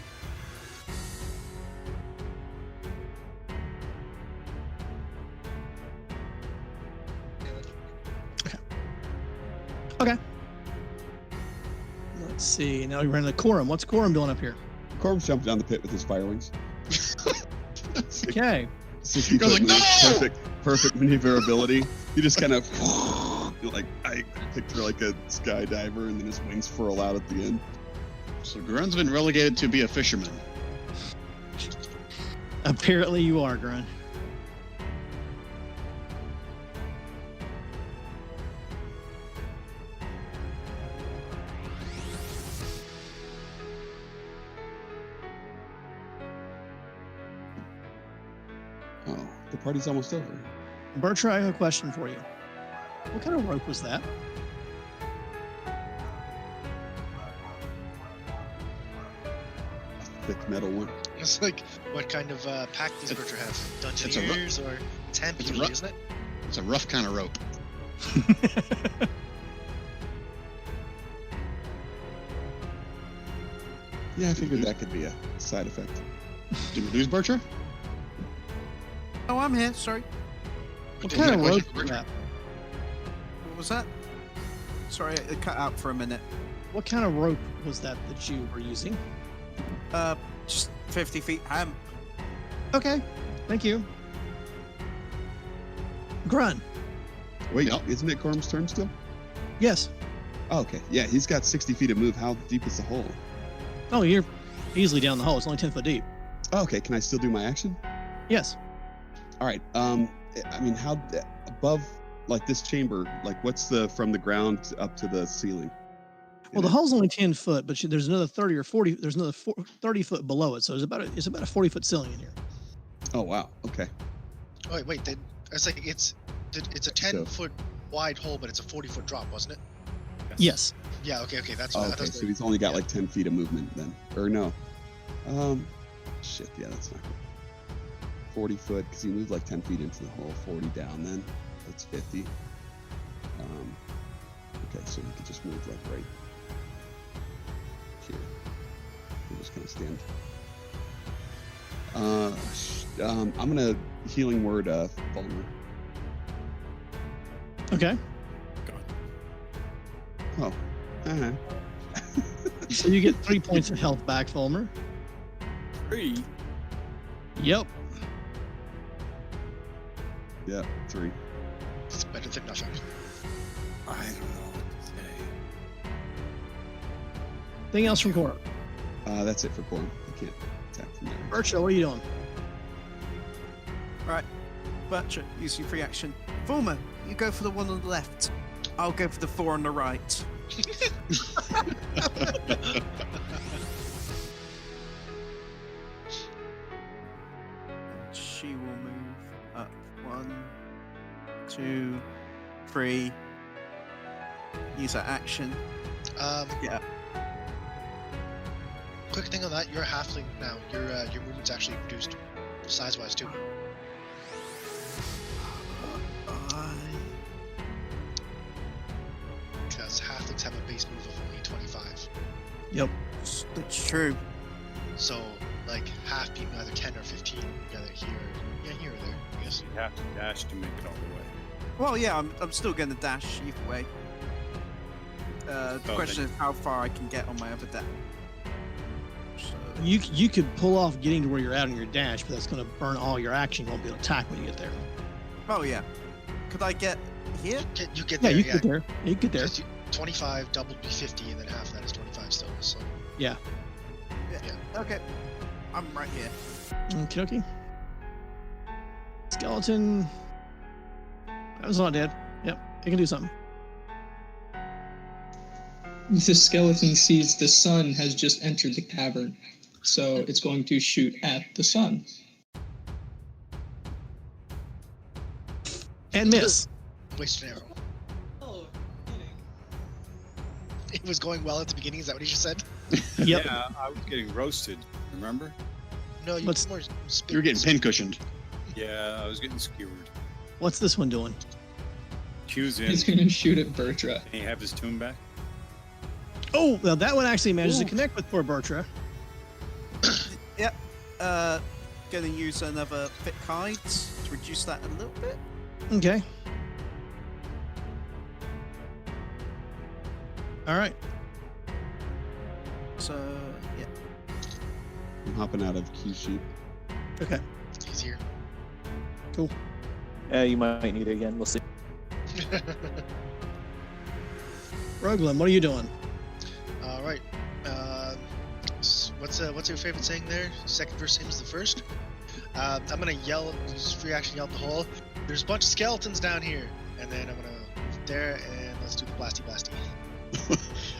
Okay. Let's see. Now we run into Corum. What's Corum doing up here? Corum's jumped down the pit with his fire wings. Okay. 60 Goes foot like, move, "No!" perfect maneuverability. He just kind of like I picture like a skydiver, and then his wings furl out at the end. So Grun's been relegated to be a fisherman. Apparently you are, Grun. Oh, the party's almost over. Bertra, I have a question for you. What kind of rope was that? Thick metal one. It's like, what kind of pack does Bertra have? It's a ru- Dungeoneers or Temp it's a usually, ru- isn't it? It's a rough kind of rope. Yeah, I figured that could be a side effect. Did we lose Bertra? Oh, I'm here. Sorry. What Did kind you of have a rope question for was Bertra? that? What was that? Sorry, it cut out for a minute. What kind of rope was that you were using? Just 50 feet hemp. Okay. Thank you. Grun. Wait, Yep. isn't it Corum's turn still? Yes. Oh, okay. Yeah, he's got 60 feet of move. How deep is the hole? Oh, you're easily down the hole. It's only 10 foot deep. Oh, okay. Can I still do my action? Yes. All right. I mean, how above like this chamber? Like, what's the from the ground up to the ceiling? Well, the hole's only 10 foot, but there's another 30 or 40. There's another 30 foot below it, so it's about a 40-foot ceiling in here. Oh wow. Okay. Oh, wait, then it's like it's a 10-foot wide hole, but it's a 40-foot drop, wasn't it? Yes. Yeah. Okay. That's Oh, what I okay. thought. So he's only got yeah. like 10 feet of movement then, or no? Shit. Yeah, that's not good. 40 foot because he moved like 10 feet into the hole. 40 down then. That's 50. Okay, so he could just move like right here. We'll just kind of stand. I'm gonna healing word Fulmer. Okay. Oh. Uh-huh. So you get 3 points of health back, Fulmer. 3. Yep. Yeah, 3. It's better than nothing. I don't know what to say. Anything else from Cora? That's it for Corum. I can't attack from there. Bertra, what are you doing? Right. Butcher, use your free action. Fulmer, you go for the one on the left. I'll go for the 4 on the right. She will move up 1, 2, 3. Use her action. Yeah. Quick thing on that, you're a halfling now. Your movement's actually reduced size-wise too. Because halflings have a base move of only 25. Yep. That's true. So, like, half being either 10 or 15, either here or there, I guess. You have to dash to make it all the way. Well, yeah, I'm still going to dash either way. The question is how far I can get on my other dash. So, You could pull off getting to where you're at on your dash, but that's going to burn all your action. You won't be able to attack when you get there. oh yeah. Could I get here? You get Yeah, there, you can get there. You can get there. 25 double would be 50, and then half of that is 25 still. So, Yeah. Okay. I'm right here. Okie dokie. Skeleton It's not dead. Yep, it can do something. The skeleton sees the sun has just entered the cavern, so it's going to shoot at the sun. And miss. Waste an arrow. It was going well at the beginning. Is that what he just said? Yep. Yeah, I was getting roasted. Remember? No, you What's- more. You're getting pincushioned. Yeah, I was getting skewered. What's this one doing? Q's in. He's going to shoot at Bertra. Can you have his tune back? Oh, well, that one actually manages to Ooh. connect with poor Bertra. Yep. Gonna use another Fit Hides to reduce that a little bit. Okay. All right. So, yeah. I'm hopping out of key sheep. Okay. It's easier. You might need it again. We'll see. Roglin, what are you doing? All right. What's your favorite saying there? Second verse same as the first. I'm gonna yell. Use free action. Yell at the hole. There's a bunch of skeletons down here, and then I'm gonna there and let's do the blasty blasty.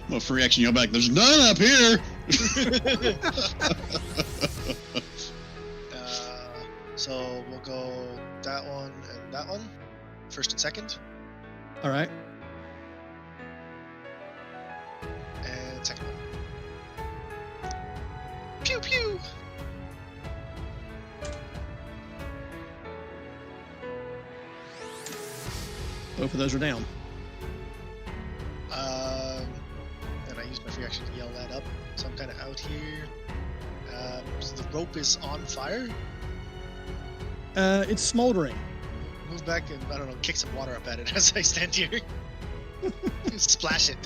Well, free action, yell back. There's none up here. So we'll go that one and that one, first and second, All right. and second one. Pew pew. Both of those are down. And I use my free action to yell that up. So I'm kind of out here. So the rope is on fire. It's smoldering. Move back and I don't know, kick some water up at it as I stand here. Splash it.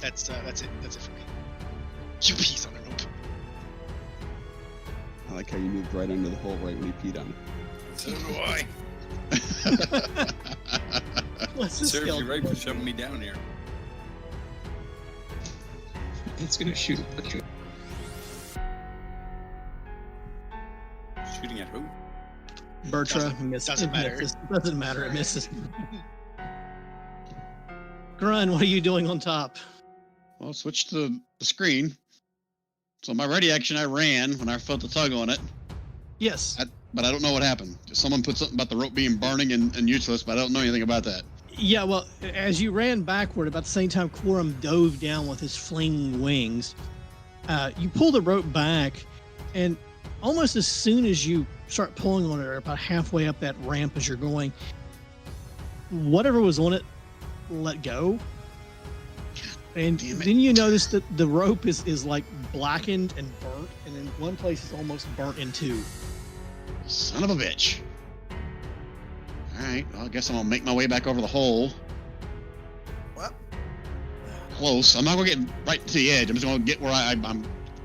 That's it. That's it for me. You peace on the rope. I like how you moved right under the hole right when he peed on it. So do I. What's this Serves you skeleton? right for shoving me down here. It's going to shoot at Bertra. Shooting at who? Bertra misses. doesn't matter. Misses. Doesn't matter. It misses. Grun, what are you doing on top? Well, switch to the screen. So my ready action, I ran when I felt the tug on it, Yes. but I don't know what happened. Someone put something about the rope being burning and useless, but I don't know anything about that. Yeah, well, as you ran backward, about the same time Quorum dove down with his flinging wings, you pull the rope back, and almost as soon as you start pulling on it, or about halfway up that ramp as you're going, whatever was on it let go. And Damn it. then you notice that the rope is like blackened and burnt, and in one place is almost burnt in two. Son of a bitch. All right, well, I guess I'm gonna make my way back over the hole. Well, Close. I'm not gonna get right to the edge. I'm just gonna get where I'm,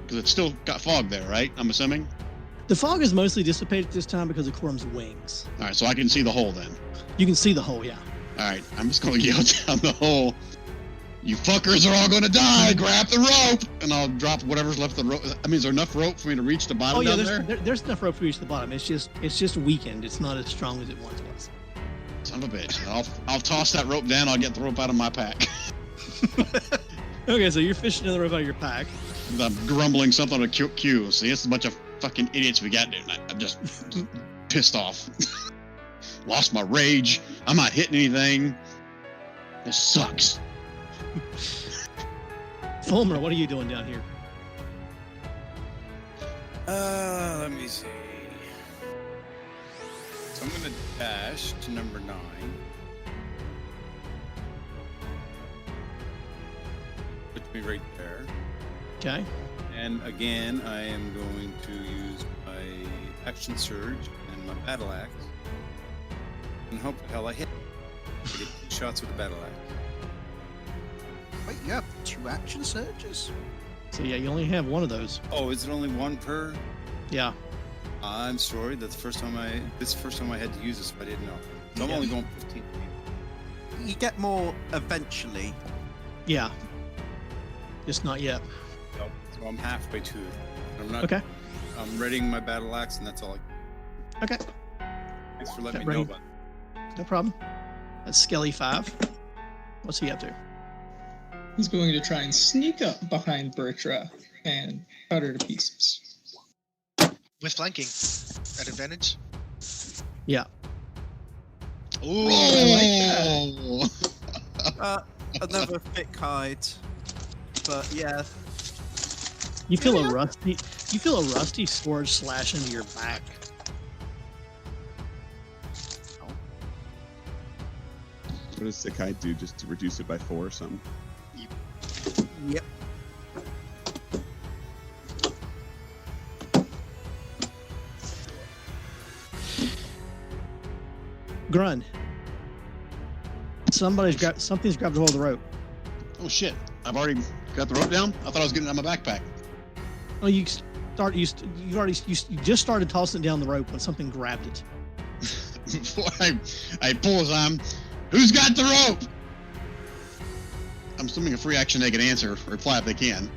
because it's still got fog there, right? I'm assuming. The fog is mostly dissipated this time because of Quorum's wings. All right, so I can see the hole then. You can see the hole, yeah. All right, I'm just gonna yell down the hole. You fuckers are all gonna die! Grab the rope, and I'll drop whatever's left of the rope. I mean, is there enough rope for me to reach the bottom Oh yeah, down there? there's enough rope to reach the bottom. It's just weakened. It's not as strong as it once was. Son of a bitch! I'll toss that rope down. I'll get the rope out of my pack. Okay, so you're fishing another rope out of your pack. I'm grumbling something on a Q. See, it's a bunch of fucking idiots we got, dude. I'm just pissed off. Lost my rage. I'm not hitting anything. This sucks. Fulmer, what are you doing down here? Let me see. So I'm gonna dash to number 9. Put me right there. Okay. And again, I am going to use my action surge and my battle axe. And hope the hell I hit. I get 2 shots with the battle axe. wait, you have 2 action surges? So yeah, you only have one of those. Oh, is it only 1 per? Yeah. I'm sorry. That's the first time this is the first time I had to use this, but I didn't know. So I'm Yeah. only going 15. You get more eventually. Yeah. Just not yet. So I'm halfway to it. I'm not. Okay. I'm readying my battle axe, and that's all. Okay, Thanks for letting Okay, me know, ready? bud. no problem. That's Skelly 5. What's he up to? He's going to try and sneak up behind Bertra and cut her to pieces. With flanking at advantage. Yeah. Ooh. Oh, Another thick hide. But yeah, You feel a rusty sword slash into your back. What does Sakai do just to reduce it by 4 or something? yep. Grun. Something's grabbed a hold of the rope. oh shit! I've already got the rope down. I thought I was getting it out of my backpack. Oh, you just started tossing it down the rope when something grabbed it. Before I pull his arm, who's got the rope? I'm assuming a free action they can answer, reply if they can.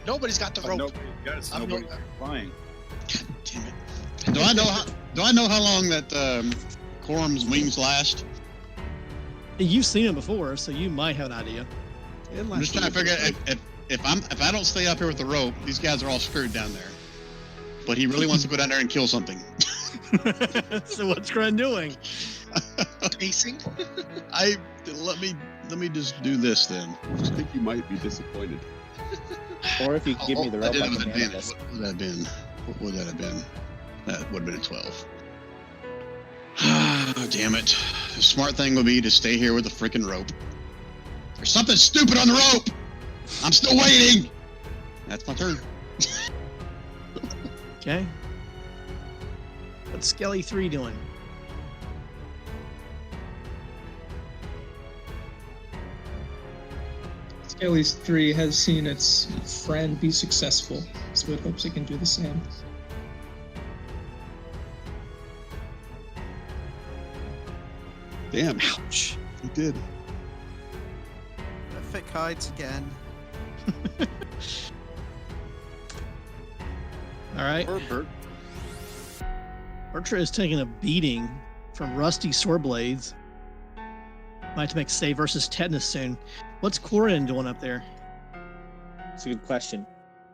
Nobody's got the rope. Nobody got it, so I'm nobody's no- flying. God damn it! Do I know how long that Quorum's wings last? You've seen it before, so you might have an idea. I'm just trying to figure out if I don't stay up here with the rope, these guys are all screwed down there. But he really wants to go down there and kill something. So what's Grun doing? Pacing. Let me just do this then. I think you might be disappointed. Or if you could give me the I rope, did I have an can handle advantage. this. What would that have been? What would that have been? That would have been a 12. Damn it. The smart thing would be to stay here with the freaking rope. There's something stupid on the rope! I'm still waiting! That's my turn. Okay. What's Skelly 3 doing? Skelly's 3 has seen its friend be successful, so it hopes it can do the same. Damn, Ouch. he did. Thick hides again. All right. Poor Bert. Bertra is taking a beating from rusty sword blades. Might have to make save versus tetanus soon. What's Corin doing up there? It's a good question.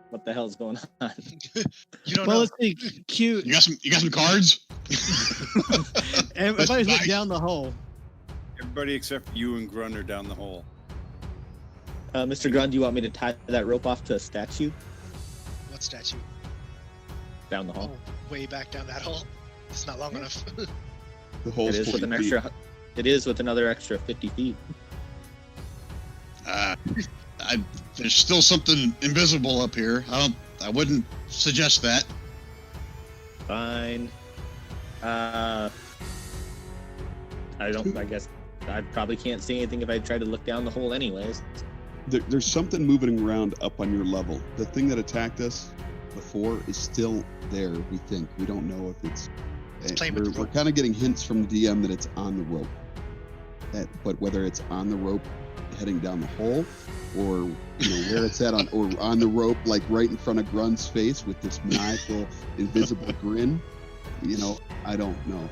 What the hell's going on? You don't Well, know. let's see. Cute. You got some cards? Everybody's Nice. looked down the hole. Everybody except you and Grun are down the hole. Mr. Grun, do you want me to tie that rope off to a statue What statue? down the hall? Oh, way back down that hole. It's not long enough. The hole's It is with 40 an feet. extra. It is with another extra 50 feet. There's still something invisible up here. I wouldn't suggest that. Fine. I guess I probably can't see anything if I try to look down the hole, anyways. There's something moving around up on your level. The thing that attacked us before is still there, we think. We don't know if it's... playing with the We're rope. kind of getting hints from the DM that it's on the rope. But whether it's on the rope heading down the hole, or where it's at or on the rope, like right in front of Grun's face with this maniacal, invisible grin, I don't know.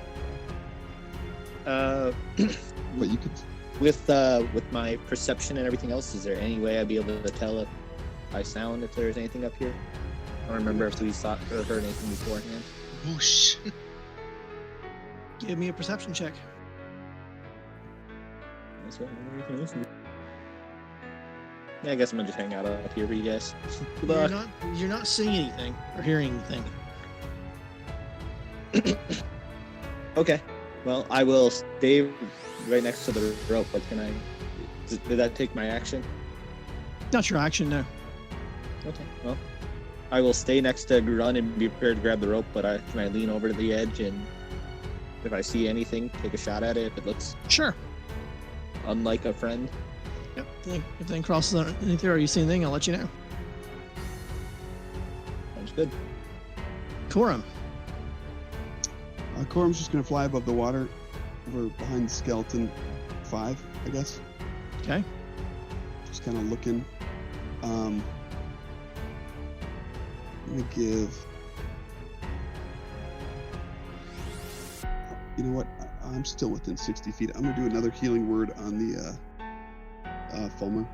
But you could... With my perception and everything else, is there any way I'd be able to tell if by sound if there's anything up here? I don't remember if we saw or heard anything beforehand. Whoosh. Give me a perception check. That's what everything else. Yeah, I guess I'm gonna just hang out up here for you guys. Good luck. You're not seeing anything or hearing anything. Okay. Well, I will stay right next to the rope. What can I? Did that take my action? Not your action, no. Okay. Well, I will stay next to Grun and be prepared to grab the rope. But can I lean over to the edge and if I see anything, take a shot at it? If it looks Sure. unlike a friend. Yep. If anything crosses anything or you see anything, I'll let you know. Sounds good. Corum. Corum's just going to fly above the water over behind Skeleton 5, I guess. Okay. Just kind of looking. I'm going to give You know what? I'm still within 60 feet. I'm gonna do another healing word on the Fulmer.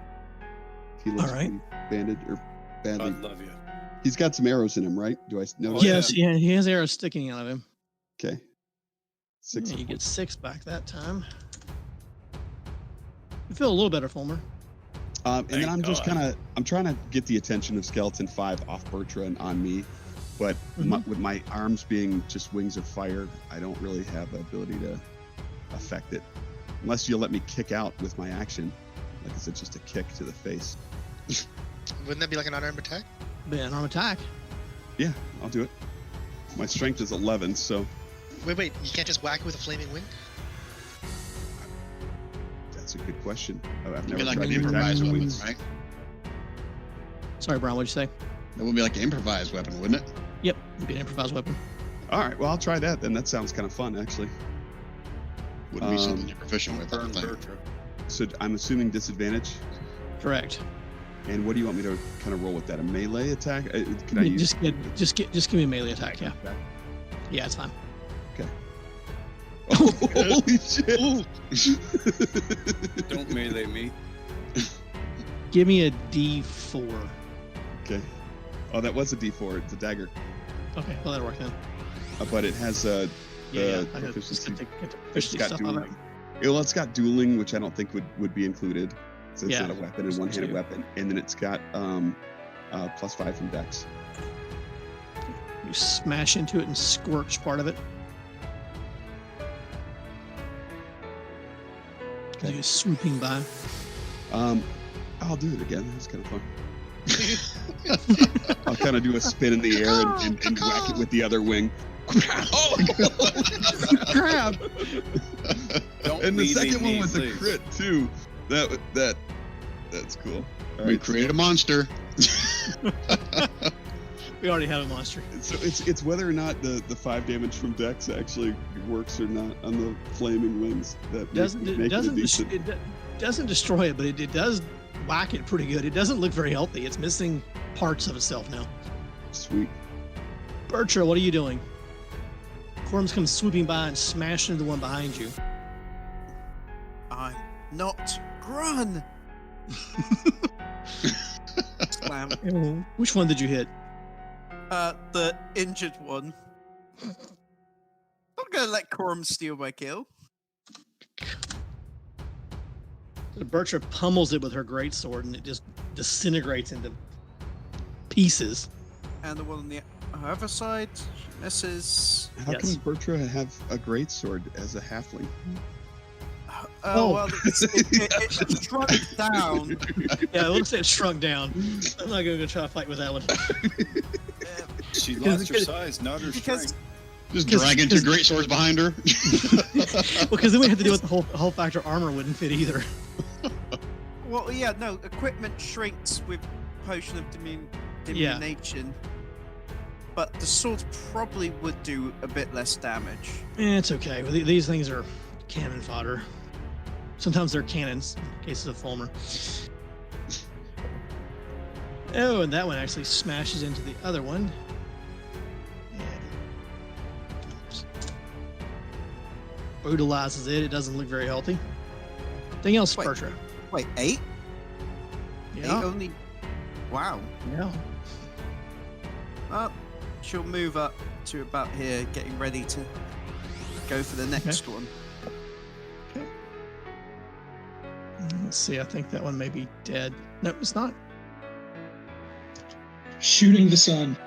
He looks All right. pretty banded or badly. God love you. He's got some arrows in him, right? Do I notice? Yes, yeah, he has arrows sticking out of him. Okay. 6. Yeah, you get 6 back that time. You feel a little better, Fulmer. And then Thank I'm just God. I'm trying to get the attention of Skeleton 5 off Bertra and on me, but with my arms being just wings of fire, I don't really have the ability to affect it, unless you'll let me kick out with my action. Like I said, just a kick to the face. Wouldn't that be like an unarmed attack? Be an arm attack. Yeah, I'll do it. My strength is 11, so Wait, you can't just whack it with a flaming wing? that's a good question. I've It'd never be like tried an to attack improvised with weapon, wings. right? Sorry, Brian, what'd you say? That would be like an improvised weapon, wouldn't it? Yep, it'd be an improvised weapon. All right, well I'll try that then. That sounds kind of fun, actually. Wouldn't be something you're proficient with. I Burn don't think. Bertra. So I'm assuming disadvantage. Correct. And what do you want me to kind of roll with that? A melee attack? Can I use? Just give me a melee attack. Yeah, yeah, it's fine. Oh, holy shit! Don't melee me. Give me a D4. Okay. Oh, that was a D4. It's a dagger, Okay, well that'll work then. but it has a. Yeah, The I got proficiency. get the It's proficiency got stuff on it. dueling. Well, it's got dueling, which I don't think would be included. So it's Yeah. not a weapon, and one-handed weapon, and then it's got +5 from Dex. You smash into it and scorch part of it. As you're swooping by. I'll do it again. That's kind of fun. I'll kind of do a spin in the air and whack it with the other wing. Crap! Don't And the melee second one me, was a please. crit too. That's cool. All We right, create a monster. We already have a monster. so it's whether or not the 5 damage from Dex actually works or not on the flaming wings. That Doesn't destroy it, but it does whack it pretty good. It doesn't look very healthy. It's missing parts of itself now. Sweet. Bertra, what are you doing? Corms comes swooping by and smashing into the one behind you. I'm not Grun. Slam. Which one did you hit? The injured one. I'm gonna let Corum steal my kill. Bertra pummels it with her greatsword and it just disintegrates into pieces. And the one on the other side misses. How Yes. can Bertra have a great sword as a halfling? Oh. Well, it shrunk down. Yeah, it looks like it shrunk down. I'm not going to try to fight with that one. She lost her size, not her Because strength. Just Because- dragging two great swords behind her. Because then we have to deal with the whole factor armor wouldn't fit either. well, yeah, no, equipment shrinks with potion of diminution. But the sword probably would do a bit less damage. It's okay. These things are cannon fodder. Sometimes they're cannons, in cases of Fulmer. Oh, and that one actually smashes into the other one. And brutalizes it. It doesn't look very healthy. Anything else, Wait. Bertra? Wait, 8? 8 Yeah. only? Wow. Yeah. She'll move up to about here, getting ready to go for the next one. Let's see. I think that one may be dead. No, it's not. Shooting the sun.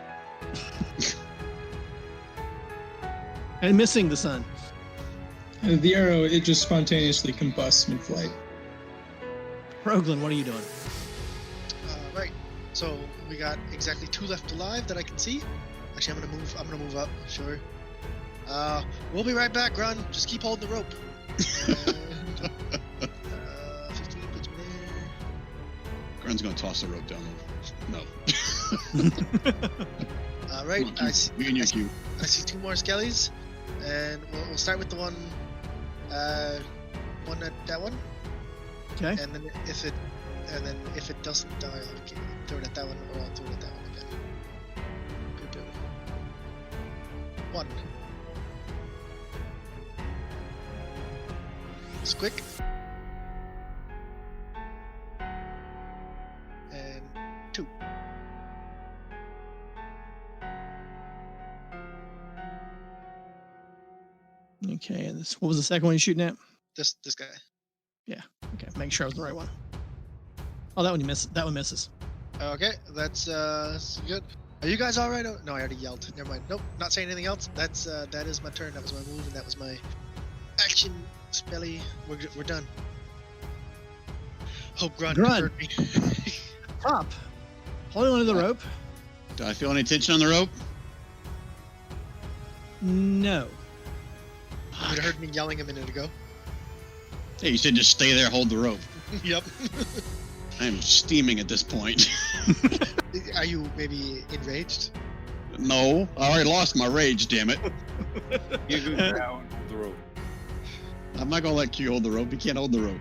And missing the sun. The arrow, it just spontaneously combusts mid-flight. Roglin, what are you doing? Right. So we got exactly 2 left alive that I can see. Actually, I'm gonna move up. Sure. We'll be right back, Grun. Just keep holding the rope. And, 15 puts me there. Grun's gonna toss the rope down. No. Right. Come on, Q. Me and you, Q. I see 2 more skellies, and we'll start with the one at that one, Okay. and then if it doesn't die, I'll throw it at that one, or I'll throw it at that one again. Good. 1. It's quick. And 2. Okay, and what was the second one you're shooting at? This guy. Okay, make sure I was the right one. Oh, that one you missed. That one misses. Okay, that's good. Are you guys all right? Oh, no, I already yelled. Never mind. Nope, not saying anything else. That is my turn. That was my move, and that was my action. Spelly. We're done. Hope Grunt hurt me. Top. Holding onto the rope. Do I feel any tension on the rope? No. You heard me yelling a minute ago. Hey, you said just stay there, hold the rope. Yep. I'm steaming at this point. Are you maybe enraged? No, I already lost my rage, damn it. You go down the rope. I'm not gonna let Q hold the rope. He can't hold the rope.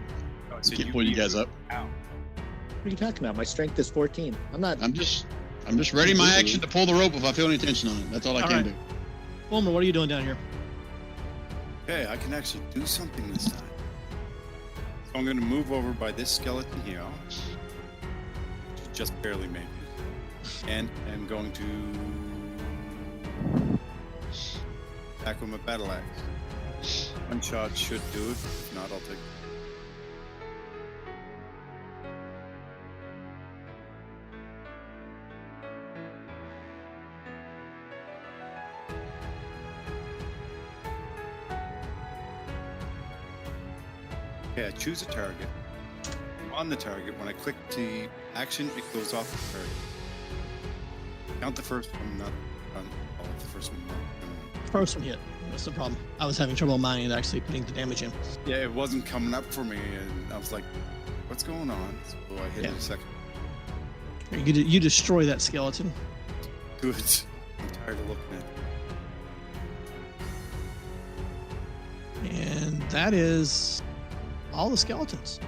No, I He said can't pull you guys up. What are you talking about? My strength is 14. I'm not. I'm just ready my action to pull the rope if I feel any tension on it. That's all I All can right. do. Fulmer, what are you doing down here? Okay, I can actually do something this time. So I'm going to move over by this skeleton here, just barely maybe, and I'm going to attack with my battle axe. One shot should do it. If not, I'll take. Okay, I choose a target. I'm on the target. When I click the action, it goes off the target. Count the first one, not the first one. First one hit. That's the problem. I was having trouble minding actually putting the damage in. Yeah, it wasn't coming up for me, and I was like, "What's going on?" So I hit it a second. You destroy that skeleton. Good. I'm tired of looking at it. And that is all the skeletons.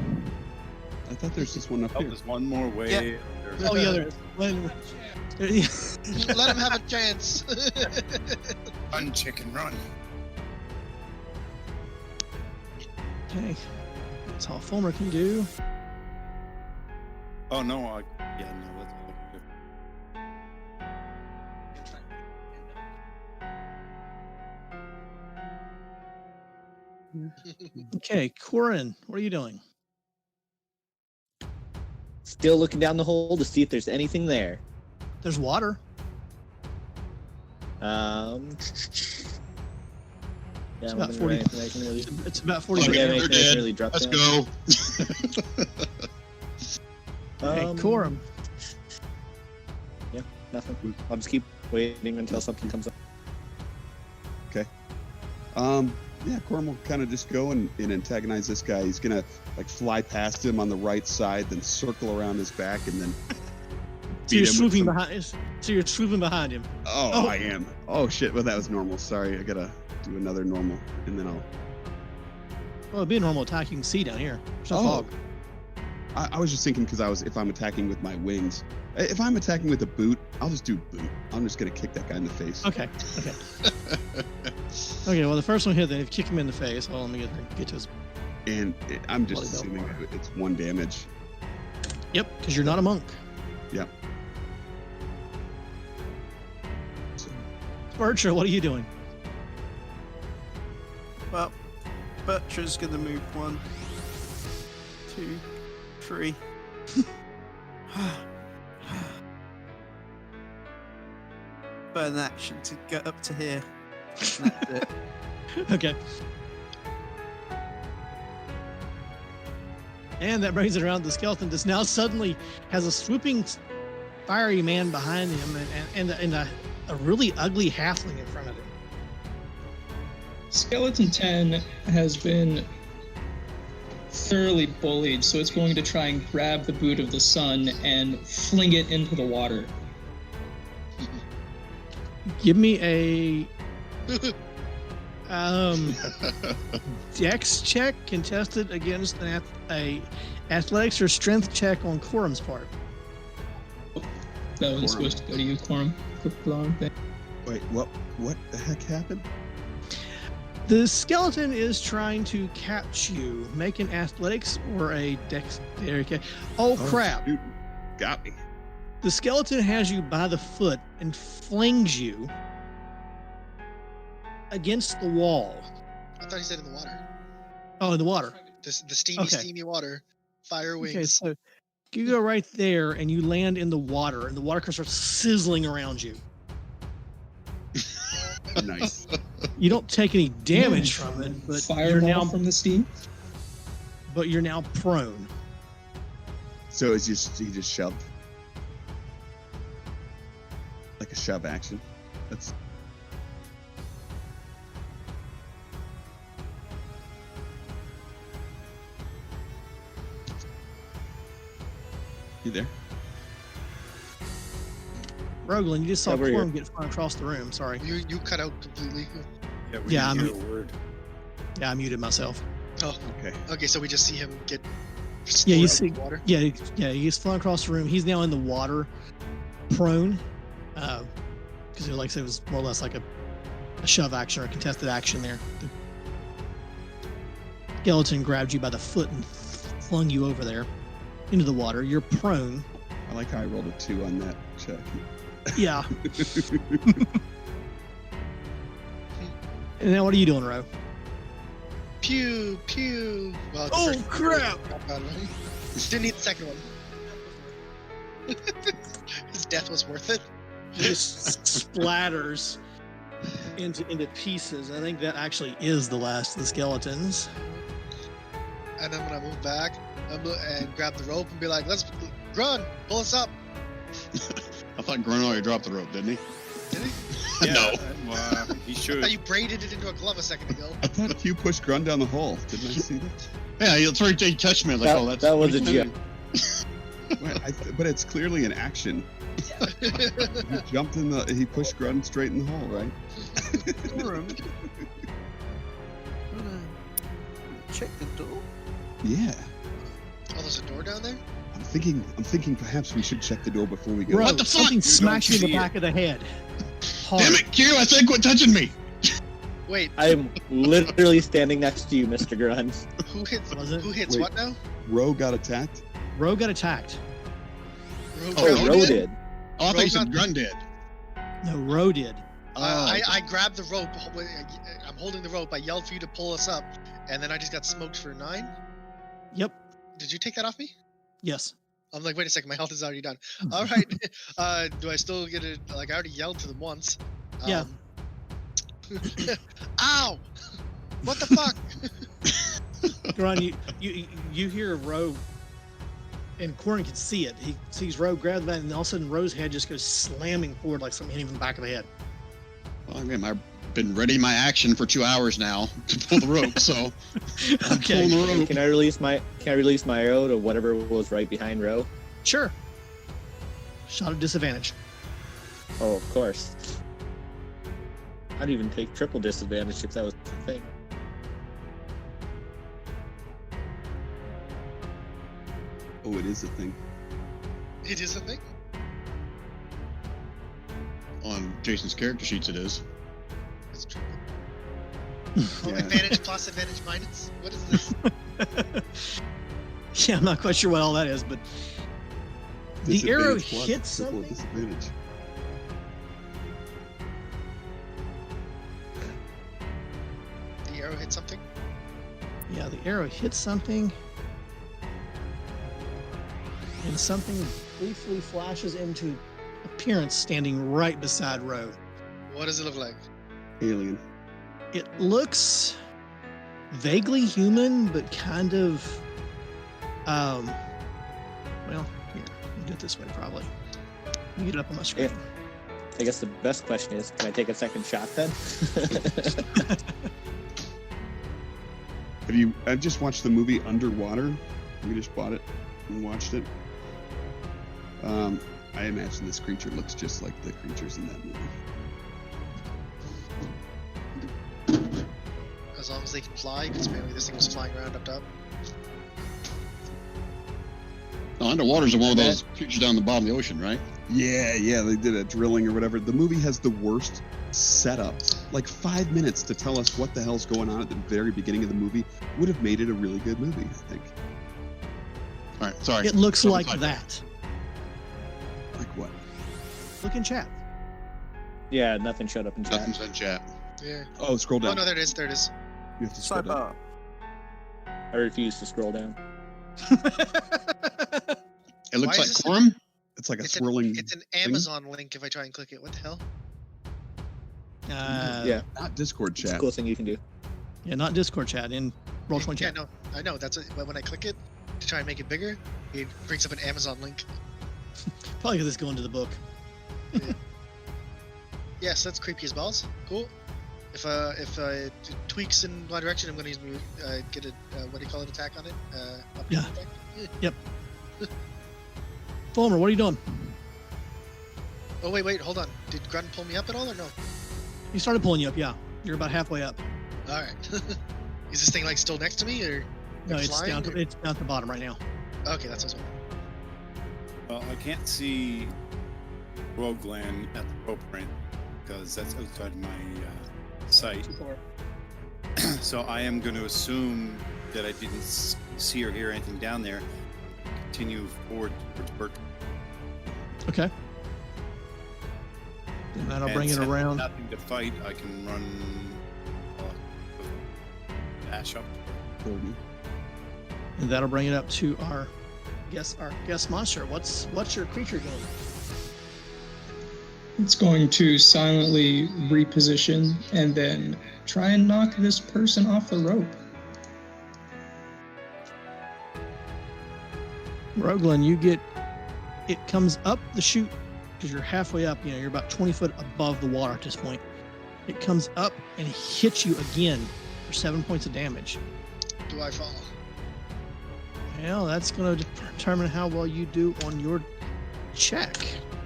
I thought there's just one up Oh, here. there's one more way. Yeah. There's- Oh, yeah, there is. Let him have a chance. Run, chicken, run. Okay. That's all Fulmer can do. Oh no! No, that's good. Okay, Corin, what are you doing? Still looking down the hole to see if there's anything there. There's water. Yeah, It's I'm about gonna 40. write anything really- It's about 40 Okay, Yeah, feet. we're anything dead. really drop Let's down. go. Okay, Corum. Nothing. I'll just keep waiting until something comes up. Yeah, Corum will kind of just go and antagonize this guy. He's gonna like fly past him on the right side, then circle around his back, and then So beat you're him with swooping some- behind. So you're swooping behind him. Oh, I am. Oh shit! Well, that was normal. Sorry, I gotta do another normal, and then I'll. Well, it'd be a normal attack. You can see down here. There's no Oh. fog. I was just thinking because if I'm attacking with my wings, if I'm attacking with a boot, I'll just do boot. I'm just gonna kick that guy in the face. Okay. Okay. Well, the first one hit. Then if you kick him in the face, well, let me get to his. And I'm just Bloody assuming hell. it's 1 damage. Yep, because you're not a monk. Yep. So, Bertra, what are you doing? Well, Butcher's gonna move 1, 2, 3. Burn action to get up to here. And that's it. Okay. And that brings it around. The skeleton just now suddenly has a swooping, fiery man behind him and a really ugly halfling in front of him. Skeleton 10 has been thoroughly bullied, so it's going to try and grab the boot of the sun and fling it into the water. Give me a dex check contested against a athletics or strength check on Corum's part. That was Quorum. supposed to go to you, Quorum. Click the wrong thing. wait, what the heck happened? The skeleton is trying to catch you. Make an athletics or a dexterity. Oh crap! Shoot. Got me. The skeleton has you by the foot and flings you against the wall. I thought he said in the water. Oh, in the water. The steamy, Okay. steamy water. Fire wings. Okay, so you go right there and you land in the water, and the water starts sizzling around you. Nice. You don't take any damage from it, but you're Fireball now from the steam. but you're now prone. So he just shoved. Like a shove action. That's you there? Roglin, you just saw Over here. Quorum get flung across the room. Sorry. You cut out completely. Yeah, we Yeah, didn't hear a word. Yeah, I muted myself. Oh, Okay. okay. So we just see him get. Yeah, you explode out see- of the water. Yeah, he gets flung across the room. He's now in the water, prone, because like I said, it was more or less like a shove action or a contested action there. The skeleton grabbed you by the foot and flung you over there into the water. You're prone. I like how I rolled a 2 on that check. Yeah. And now what are you doing, Ro? Pew pew. Well, the Oh, first- crap! Out of him. Didn't need the second one. His death was worth it. He just splatters into pieces. I think that actually is the last of the skeletons. And I'm gonna move back and grab the rope and be like, "Let's run, pull us up." I thought Grunt already dropped the rope, didn't he? Did he? Yeah, No. Well, he I should. thought you braided it into a glove a second ago. I thought Q pushed Grun down the hole. Didn't I see that? Yeah, it's where he touched me. I was like, That- oh, that's that was what a he's joke. doing. But it's clearly an action. He jumped in the. He pushed Grun straight in the hole, right? Check the door. Yeah. Oh, there's a door down there? I'm thinking perhaps we should check the door before we go. Ro, What the fuck? something You smacks you in the see back of the head. Hard. Damn it, Q! I said quit touching me. Wait, I am literally standing next to you, Mr. Gruns. who hits Was it? who hits Wait. what now? Ro got attacked. Ro got attacked. Oh, Ro Ro did? did. Oh, I thought Ro you said got- Grunt did. No, Ro did. I grabbed the rope. I'm holding the rope. I yelled for you to pull us up, and then I just got smoked for 9. Yep. Did you take that off me? Yes. I'm like, wait a second, my health is already done. All right. Do I still get it? Like, I already yelled to them once. Yeah. Ow! What the fuck? Ron, you hear Ro, and Corrin can see it. He sees Ro grab that, and all of a sudden Ro's head just goes slamming forward like something hit him in the back of the head. Well, again, I've been ready my action for 2 hours now to pull the rope, so I'm Okay. pulling the rope. Can I release my arrow to whatever was right behind Ro? Sure. Shot of disadvantage. Oh, of course. I'd even take triple disadvantage if that was the thing. Oh, it is a thing. It is a thing? On Jason's character sheets, it is. It's true. Oh, Yeah. advantage plus advantage minus? What is this? Yeah, I'm not quite sure what all that is, but the arrow Disadvantage plus hits triple something. disadvantage. The arrow hit something? Yeah, the arrow hits something, and something briefly flashes into appearance standing right beside Ro. What does it look like? Alien. It looks vaguely human, but kind of, well, here, I'll do it this way probably. Let me get it up on my screen. I guess the best question is, can I take a second shot then? Have you? I just watched the movie Underwater. We just bought it and watched it. I imagine this creature looks just like the creatures in that movie. As long as they can fly, because apparently this thing was flying around up top. No, underwater's one of those creatures down the bottom of the ocean, right? Yeah, they did a drilling or whatever. The movie has the worst setup like 5 minutes to tell us what the hell's going on at the very beginning of the movie would have made it a really good movie, I think. All right, sorry. It looks Something like like that. Like what? Look in chat. Yeah, nothing showed up in chat. Nothing's in chat. Yeah. Oh, scroll Oh down. no, there it is. There it is. You have to scroll down. Sidebar. I refuse to scroll down. It looks Why like is this quorum. It's like a It's swirling. It's an Amazon link. If I try and click it, what the hell? Yeah, Not Discord it's a chat. cool thing you can do. Yeah, not Discord chat, in Roll20 Yeah, chat. no, I know. That's but when I click it to try and make it bigger, it brings up an Amazon link. Probably because it's going to the book. Yes, that's creepy as balls. Cool. If it tweaks in my direction, I'm gonna use get a what do you call it, attack on it? Yeah. Attack? Yep. Fulmer, what are you doing? Oh wait, hold on. Did Grun pull me up at all or no? He started pulling you up, yeah. You're about halfway up. All right. Is this thing like still next to me or? No, like, it's flying, down. or- It's down at the bottom right now. Okay, that's what's. Well, I can't see Rogueland at the rope right because that's outside my sight. So I am going to assume that I didn't see or hear anything down there. Continue forward towards Bert. Okay. And that'll And bring it since around. Nothing to fight. I can run. Dash up. 30. And that'll bring it up to our guest monster. What's your creature doing? It's going to silently reposition and then try and knock this person off the rope. Roglin, it comes up the chute because you're halfway up. You're about 20 foot above the water at this point. It comes up and hits you again for 7 points of damage. Do I fall? Well, that's going to determine how well you do on your check.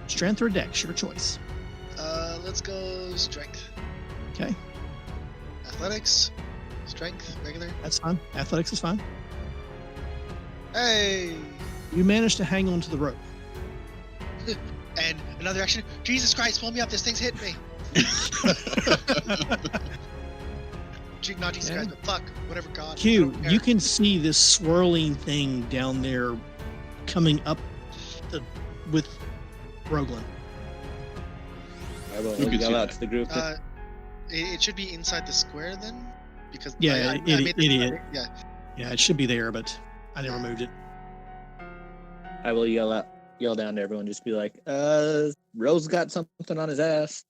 Strength or dex, your choice. Let's go strength. Okay, Athletics, strength, regular. that's fine. Athletics is fine. Hey! You managed to hang on to the rope. And another action. Jesus Christ, pull me up. This thing's hitting me. Not Jesus Yeah. Christ, but fuck. Whatever, God. I Q, don't care. you can see this swirling thing down there coming up with Roglin. I will You can see yell out that. to the group. It should be inside the square then? Because Yeah, I made the- idiot. Yeah. Yeah, it should be there, but I never moved it. I will yell down to everyone, just be like, Rose got something on his ass.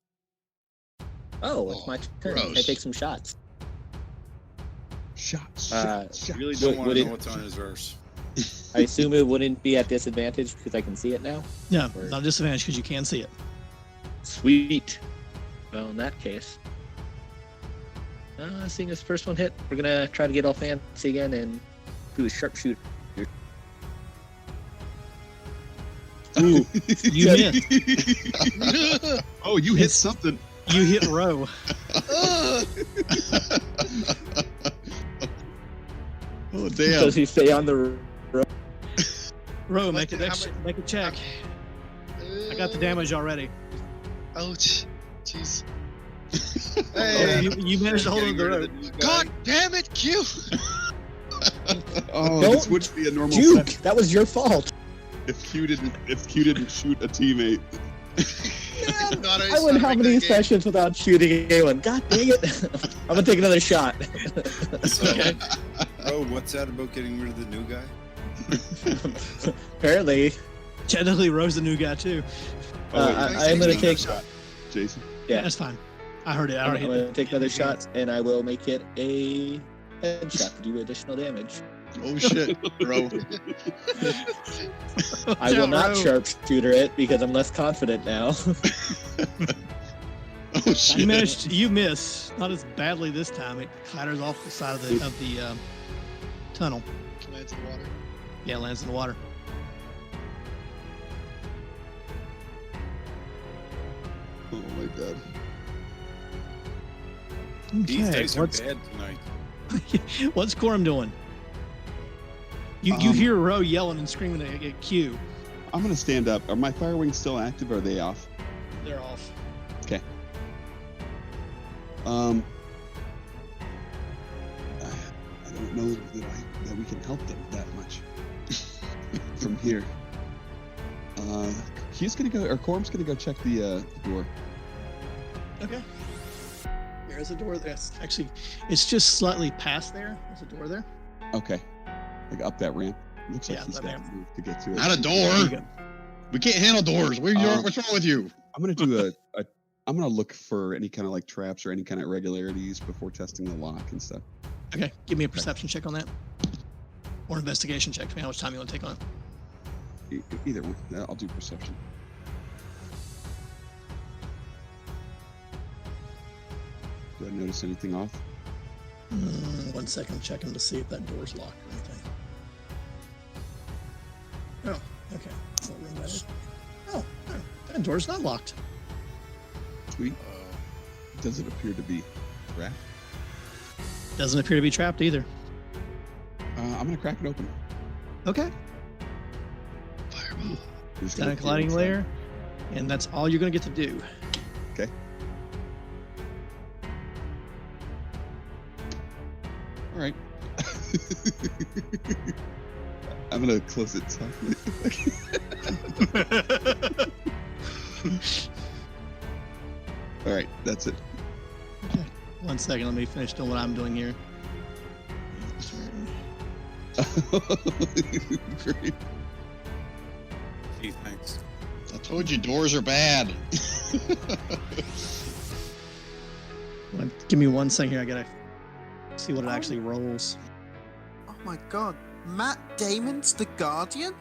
Oh, it's my turn. Can I Rose. take some shots? Shots. Uh, shots. I really don't want would to it- know what's on his verse. I assume it wouldn't be at disadvantage because I can see it now. No, Or- not a disadvantage because you can see it. Sweet. Well, in that case, seeing this first one hit, we're gonna try to get all fancy again and do a sharpshooter. Ooh, you missed. Oh, you hit It's- something. You hit row. Oh damn! Does he stay on the? Row, What make a the- how make a check. I got the damage already. Ouch. Jeez. Oh, Hey. you managed to hold on Getting to the rid of rope. the new guy. God damn it, Q! Oh, Don't this would be a normal Juke, set that was your fault. if Q didn't shoot a teammate. Not a- I wouldn't not a have regular any game. sessions without shooting anyone. God dang it! I'm gonna take another shot. So, oh, what's that about getting rid of the new guy? Apparently, Technically, Row's the new guy too. Oh, wait, I am gonna take. Jason. Yeah, That's fine. I heard it. I I'm already gonna hit take another shot, and I will make it a headshot to do additional damage. Oh shit, bro! I will not sharpshooter it because I'm less confident now. Oh shit! You miss. Not as badly this time. It clatters off the side of the tunnel. Lands in the water. Yeah, lands in the water. Oh my god. These Okay, dice are what's bad tonight. what's Corum doing? You hear Row yelling and screaming at Q. I'm gonna stand up. Are my fire wings still active or are they off? They're off. I don't know that we can help them that much from here. He's gonna go, or Corm's gonna go check the door. Okay. There's a door there. Actually, it's just slightly past there. There's a door there. Okay. Like up that ramp. Looks like Yeah, he's that got ramp. to move to get to it. Not a There you door. go. We can't handle doors. What's wrong with you? I'm gonna do I'm gonna look for any kind of like traps or any kind of irregularities before testing the lock and stuff. Okay, give me a perception check on that. Or investigation check, depending on how much time you want to take on it. Either one. I'll do perception. Do I notice anything off? 1 second, checking to see if that door's locked or anything. Oh, okay. What room that is? Oh, no, that door's not locked. Sweet. Doesn't appear to be wrapped. Doesn't appear to be trapped either. I'm gonna crack it open. Okay. Fireball. Just Got a gonna peer colliding inside. layer, and that's all you're going to get to do. Okay. All right. I'm gonna close it softly. All right, that's it. 1 second, let me finish doing what I'm doing here. Great. Gee, thanks. I told you doors are bad. Give me 1 second here. I gotta see what it actually rolls. Oh my god. Matt Damon's the Guardian?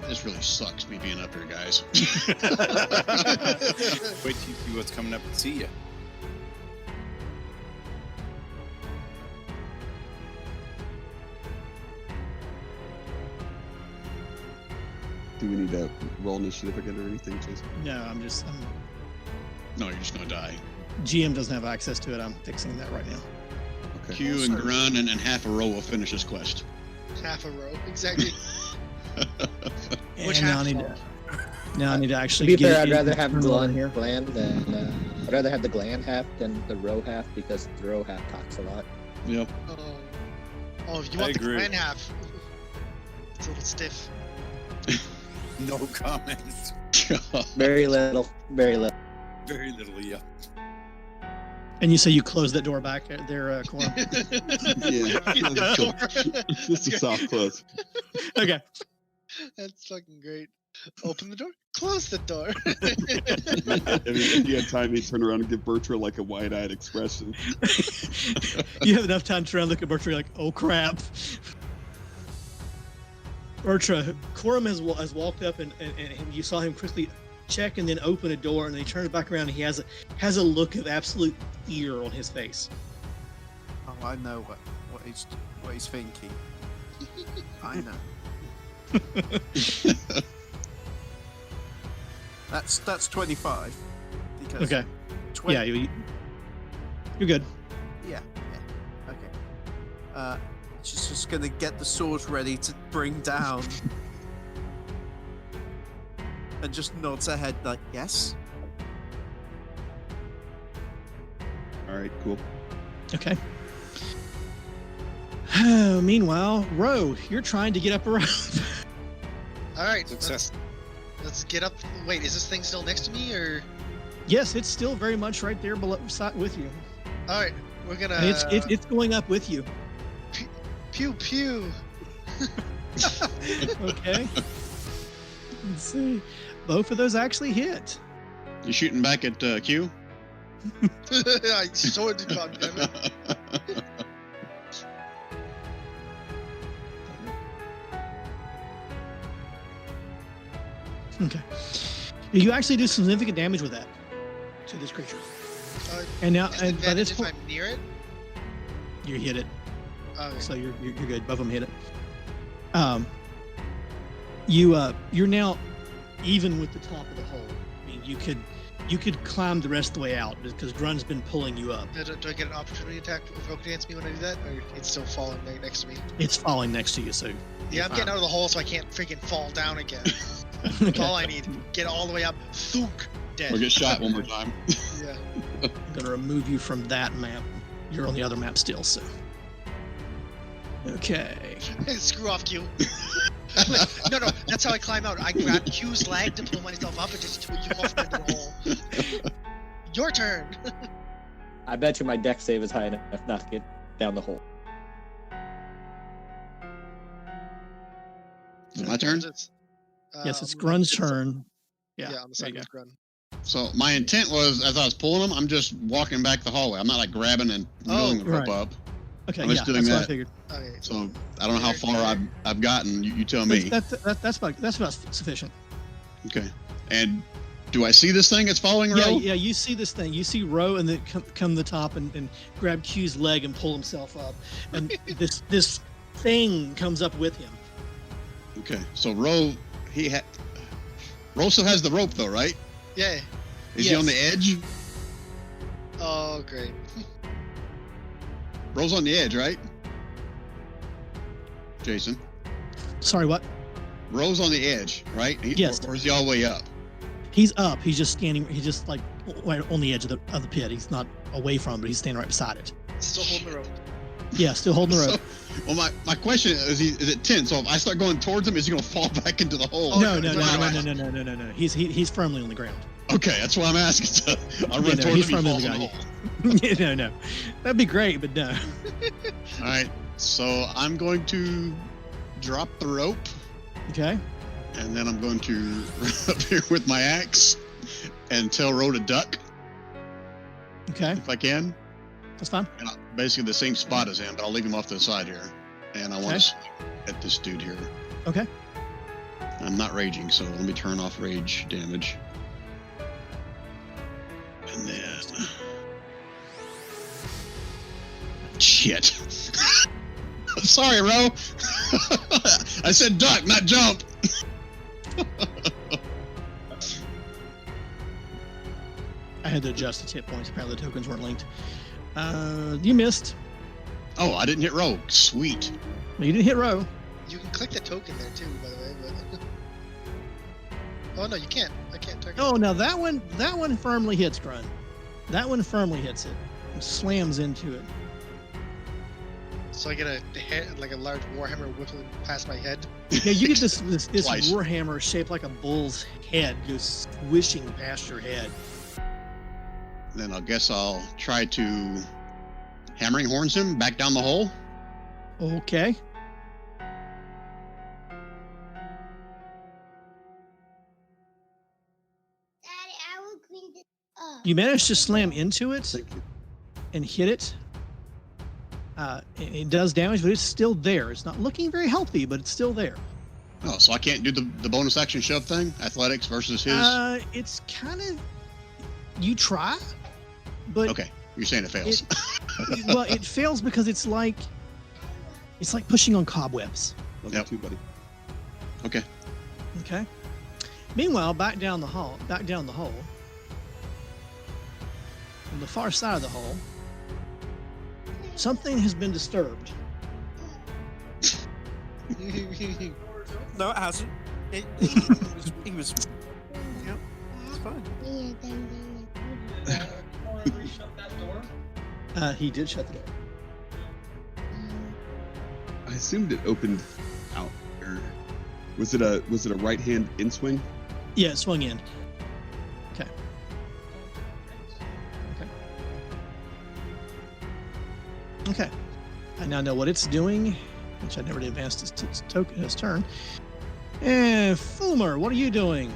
This really sucks, me being up here, guys. Wait till you see what's coming up and see you. Do we need to roll initiative again or anything, Jason? No, No, you're just gonna die. GM doesn't have access to it. I'm fixing that right now. Okay. Q and Grun and half a row will finish this quest. Half a row, exactly. And Which now half? I need to To actually be get fair, it I'd rather have turned on here. gland than I'd rather have the gland half than the row half because the row half talks a lot. Yep. Oh, if you I want the agree. grand half, it's a little stiff. No comments. Very little, very little. Very little, yeah. And you say you closed that door back there, Cora? Yeah. Just a soft close. Okay. That's fucking great. Open the door, close the door. I mean, if you had time, he'd turn around and give Bertra like a wide-eyed expression. You have enough time to turn around and look at Bertra, you're like, oh crap. Bertra, Corum has walked up and you saw him quickly check and then open a door, and then he turns back around and he has a look of absolute fear on his face. Oh, I know what he's thinking. I know. That's 25. Because Okay. 20, Yeah, you're good. Yeah. Okay. She's just gonna get the sword ready to bring down. And just nods her head like, yes. All right, cool. Okay. Meanwhile, Ro, you're trying to get up a rope. All right, Success. let's get up. Wait, is this thing still next to me, or? Yes, it's still very much right there below, with you. All right, we're gonna. And it's going up with you. Pew pew. Okay. Let's see. Both of those actually hit. You shooting back at Q? I sword to goddammit. Okay. You actually do significant damage with that to this creature. And now, and by this if point, I'm near it. you hit it. Okay. So you're good. Both of them hit it. You're now even with the top of the hole. I mean, you could climb the rest of the way out because Grun's been pulling you up. Do I get an opportunity attack broken against me when I do that, or it's still falling right next to me? It's falling next to you, so Yeah, I'm getting out of the hole so I can't freaking fall down again. That's okay. all I need. Get all the way up. Thunk. Dead. Or get shot one more time. Yeah. I'm gonna remove you from that map. You're on the other map still, so. Okay. Screw off, Q. No, that's how I climb out. I grab Q's leg to pull myself up and just put you off into the hole. Your turn. I bet you my deck save is high enough not to get down the hole. Is it my turn? Yes, it's Grun's turn. Yeah, Yeah, on the there side you of Grun. So my intent was, as I was pulling them, I'm just walking back the hallway. I'm not like grabbing and rolling the rope right. up. Okay, I'm just doing that's what I that. figured. Okay, So I don't know how far I've gotten. You tell me. That's about sufficient. Okay. And do I see this thing that's following Yeah, Ro? yeah. You see this thing. You see Ro, and then come to the top and grab Q's leg and pull himself up, and this thing comes up with him. Okay. So Ro still has the rope though, right? Yeah. Is he on the edge? Oh, great. Ro's on the edge, right? Jason. Sorry, what? Ro's on the edge, right? Yes. Or is he all the way up? He's up. He's just standing. He's just like right on the edge of the pit. He's not away from it, but he's standing right beside it. Still holding the rope. Yeah, still holding the rope. So, well, my question is it 10? So if I start going towards him, is he going to fall back into the hole? No. He's firmly on the ground. Okay, that's why I'm asking. So I run no, towards he's him, he firmly falls on in the the ground. hole. No. That'd be great, but no. All right, so I'm going to drop the rope, Okay. and then I'm going to run up here with my axe and tell Ro to duck Okay. if I can. That's fine. And basically the same spot as him, but I'll leave him off to the side here. And I want Okay. to swing at this dude here. Okay. I'm not raging, so let me turn off rage damage. And then... Shit. Sorry, Ro. I said duck, not jump. I had to adjust the hit points. Apparently the tokens weren't linked. You missed. Oh, I didn't hit Ro. Sweet. Well, you didn't hit Ro. You can click the token there too, by the way. But oh no, you can't. I can't target. Oh, now that one firmly hits Grun. That one firmly hits it. And slams into it. So I get a head, like a large warhammer whipping past my head. Yeah, you get this Twice. warhammer shaped like a bull's head goes swishing past your head. Then I guess I'll try to hammering horns him back down the hole. Okay. Daddy, I will clean this up. You managed to slam into it Thank you. and hit it. It does damage, but it's still there. It's not looking very healthy, but it's still there. Oh, so I can't do the bonus action shove thing? Athletics versus his? It's kind of... You try, but... Okay, you're saying it fails. Well, it fails because it's like pushing on cobwebs. Love Yep. you too, buddy. Okay. Okay. Meanwhile, back down the hole, on the far side of the hole, something has been disturbed. No, it hasn't. He was. Yep, it's fine. He did shut the door. I assumed it opened out. Or was it a right hand in swing? Yeah, it swung in. Okay. Okay. I now know what it's doing, which I never did advance its turn. And Fulmer, what are you doing?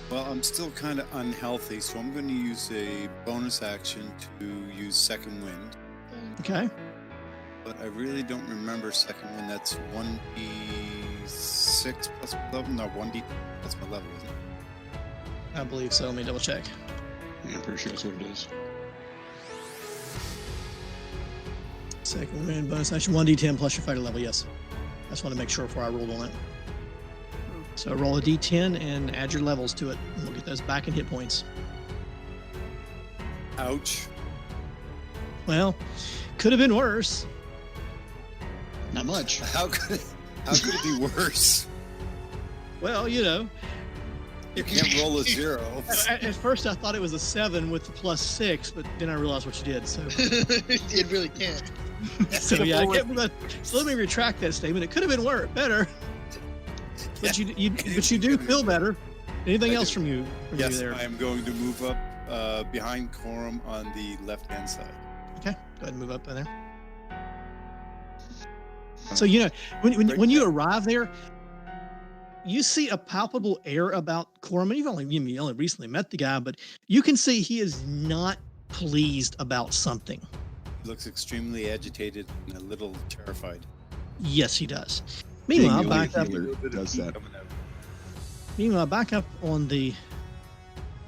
Well, I'm still kind of unhealthy, so I'm going to use a bonus action to use Second Wind. Okay. But I really don't remember Second Wind. That's 1d6 plus my level? No, 1d. That's my level, isn't it? I believe so. Let me double check. Yeah, I'm pretty sure that's what it is. Second wind bonus action 1d10 plus your fighter level. Yes. I just want to make sure before I rolled on it. So roll a d10 and add your levels to it. And we'll get those back in hit points. Ouch. Well, could have been worse. Not much. How could it be worse? Well, you know. You can't roll a 0. At first, I thought it was a 7 with the +6, but then I realized what you did. So, It really can't. so yeah, I can't. So let me retract that statement. It could have been worse, better. But you do feel better. Anything else from you Yes, there? I am going to move up behind Corum on the left-hand side. Okay, go ahead and move up in there. So you know when you arrive there, you see a palpable air about Corum. And you only recently met the guy, but you can see he is not pleased about something. He looks extremely agitated and a little terrified. Yes, he does. Being Meanwhile, the only back up. healer does that. Coming out. Meanwhile, back up on the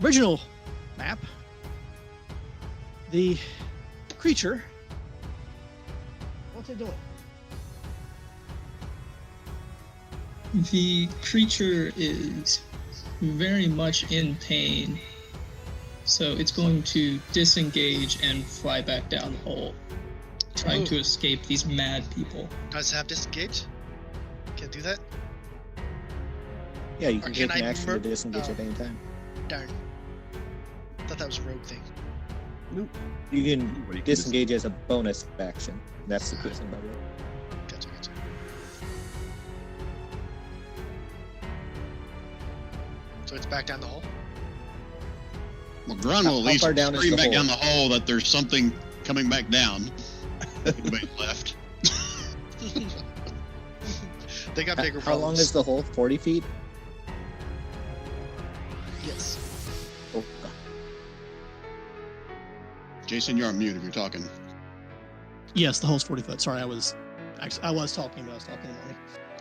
original map, the creature. What's it doing? The creature is very much in pain, so it's going to disengage and fly back down the hole, trying to escape these mad people. Does it have disengage? Can't do that? Yeah, you Or can can take an I action mer- to disengage oh. at any time. Darn. Thought that was a rogue thing. You can Anybody can disengage as a bonus action. That's the cool thing about it. Gotcha. So it's back down the hole? Well, Grun will at How least far down is scream the back hole? down the hole that there's something coming back down. Anybody left? They got bigger How long problems. is the hole? 40 feet? Yes. Oh, God. Jason, you're on mute if you're talking. Yes, the hole's 40 foot. Sorry, I was talking, but I was talking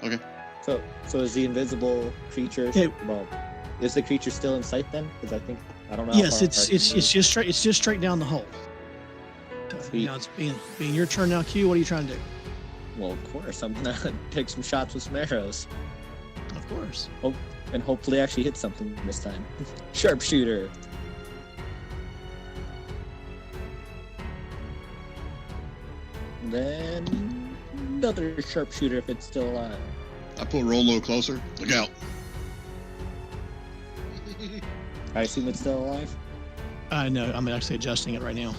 to Monty. So is the invisible creature? Okay. Well, is the creature still in sight then? Because I don't know. Yes, how it's far it just straight down the hole. So, Sweet. now it's being your turn now, Q. What are you trying to do? Well, of course, I'm gonna take some shots with some arrows, Of course. and hopefully actually hit something this time. Sharpshooter. Then another sharpshooter if it's still alive. I pull Rolo closer. Look out. I assume it's still alive. No, I'm actually adjusting it right now.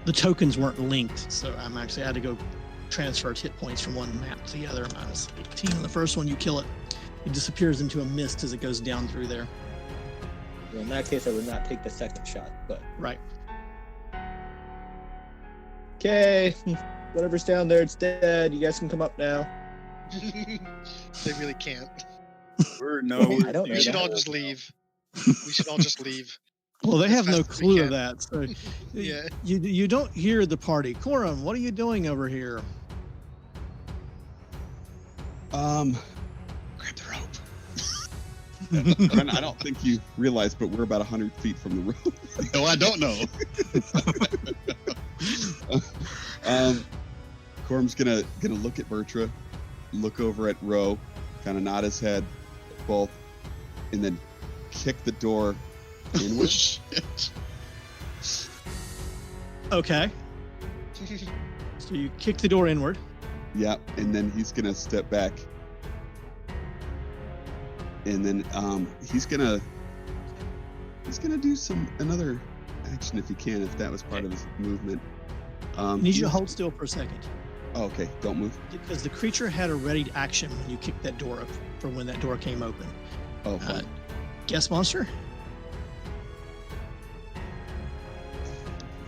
The tokens weren't linked, so I had to go transfer its hit points from one map to the other. Minus 18 on the first one, you kill it. It disappears into a mist as it goes down through there. Well, in that case, I would not take the second shot, but Right. okay. Whatever's down there, it's dead. You guys can come up now. They really can't. We're no. I don't know. We should that. all just leave. We should all just leave. Well, they As have no fast as we clue of can. that. So Yeah. you don't hear the party. Corum, what are you doing over here? Grab the rope. And I don't think you realize, but we're about 100 feet from the rope. No, I don't know. Corum's gonna look at Bertra, look over at Ro, kind of nod his head, both, and then kick the door inward. Shit. Okay. So you kick the door inward. Yeah, and then he's gonna step back, and then he's gonna do another action if he can, if that was part of his movement. I need you to hold still for a second. Oh, okay, don't move. Because the creature had a ready action when you kicked that door up for when that door came open. Oh, fine. Guest monster?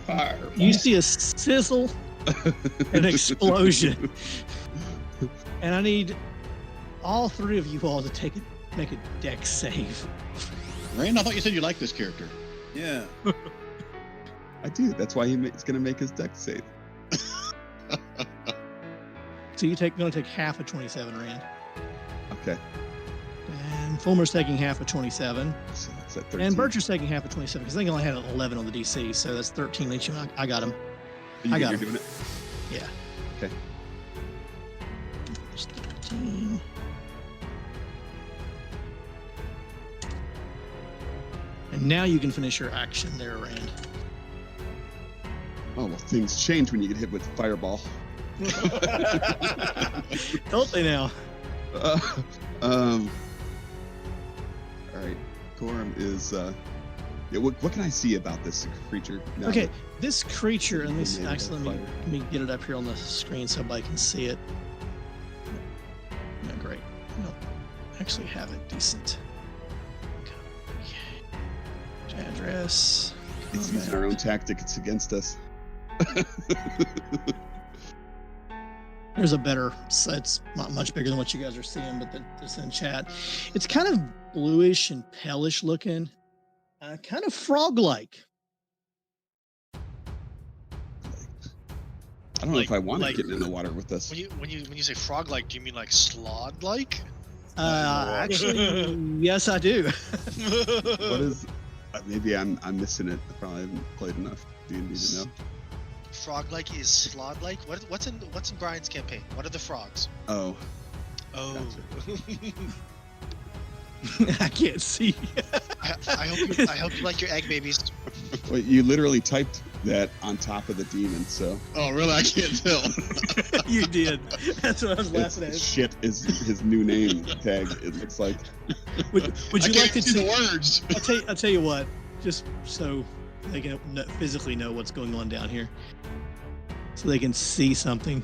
Fire. You see a sizzle, an explosion. And I need all three of you all to make a dex save. Rand, I thought you said you liked this character. Yeah. I do. That's why he's gonna make his dex save. So you're going to take half of 27, Rand. Okay, And Fulmer's taking half of 27. so that's at 13. And Bircher's taking half of 27 because they only had an 11 on the DC, so that's 13 each. I got him. I got You're him. doing it. Yeah. Okay. There's 13. Now you can finish your action there, Rand. Oh well, things change when you get hit with fireball. Don't they now? All right, Corum is. Yeah, what can I see about this creature? Now Okay, that- this creature, and this Made of actually let fire. me get it up here on the screen so everybody can see it. No, great. No, actually have it decent. Okay. Address. It's using our own tactic. It's against us. There's a better. It's not much bigger than what you guys are seeing, but it's in chat. It's kind of bluish and palish looking, kind of frog-like. I don't know if I want like- to get in the water with this. When you say frog like, do you mean like slod like? Actually, yes, I do. What is? Maybe I'm missing it. I probably haven't played enough D&D to know. Frog like is slod like. What's in Brian's campaign? What are the frogs? Oh, Oh, I can't see. I hope you like your egg babies. well, you literally typed that on top of the demon, so Oh, really? I can't tell. You did. That's what I was laughing it's, at. shit is his new name tag. It looks like. Would I you can't like to see see? the words. I'll tell you what. Just so they can physically know what's going on down here, so they can see something.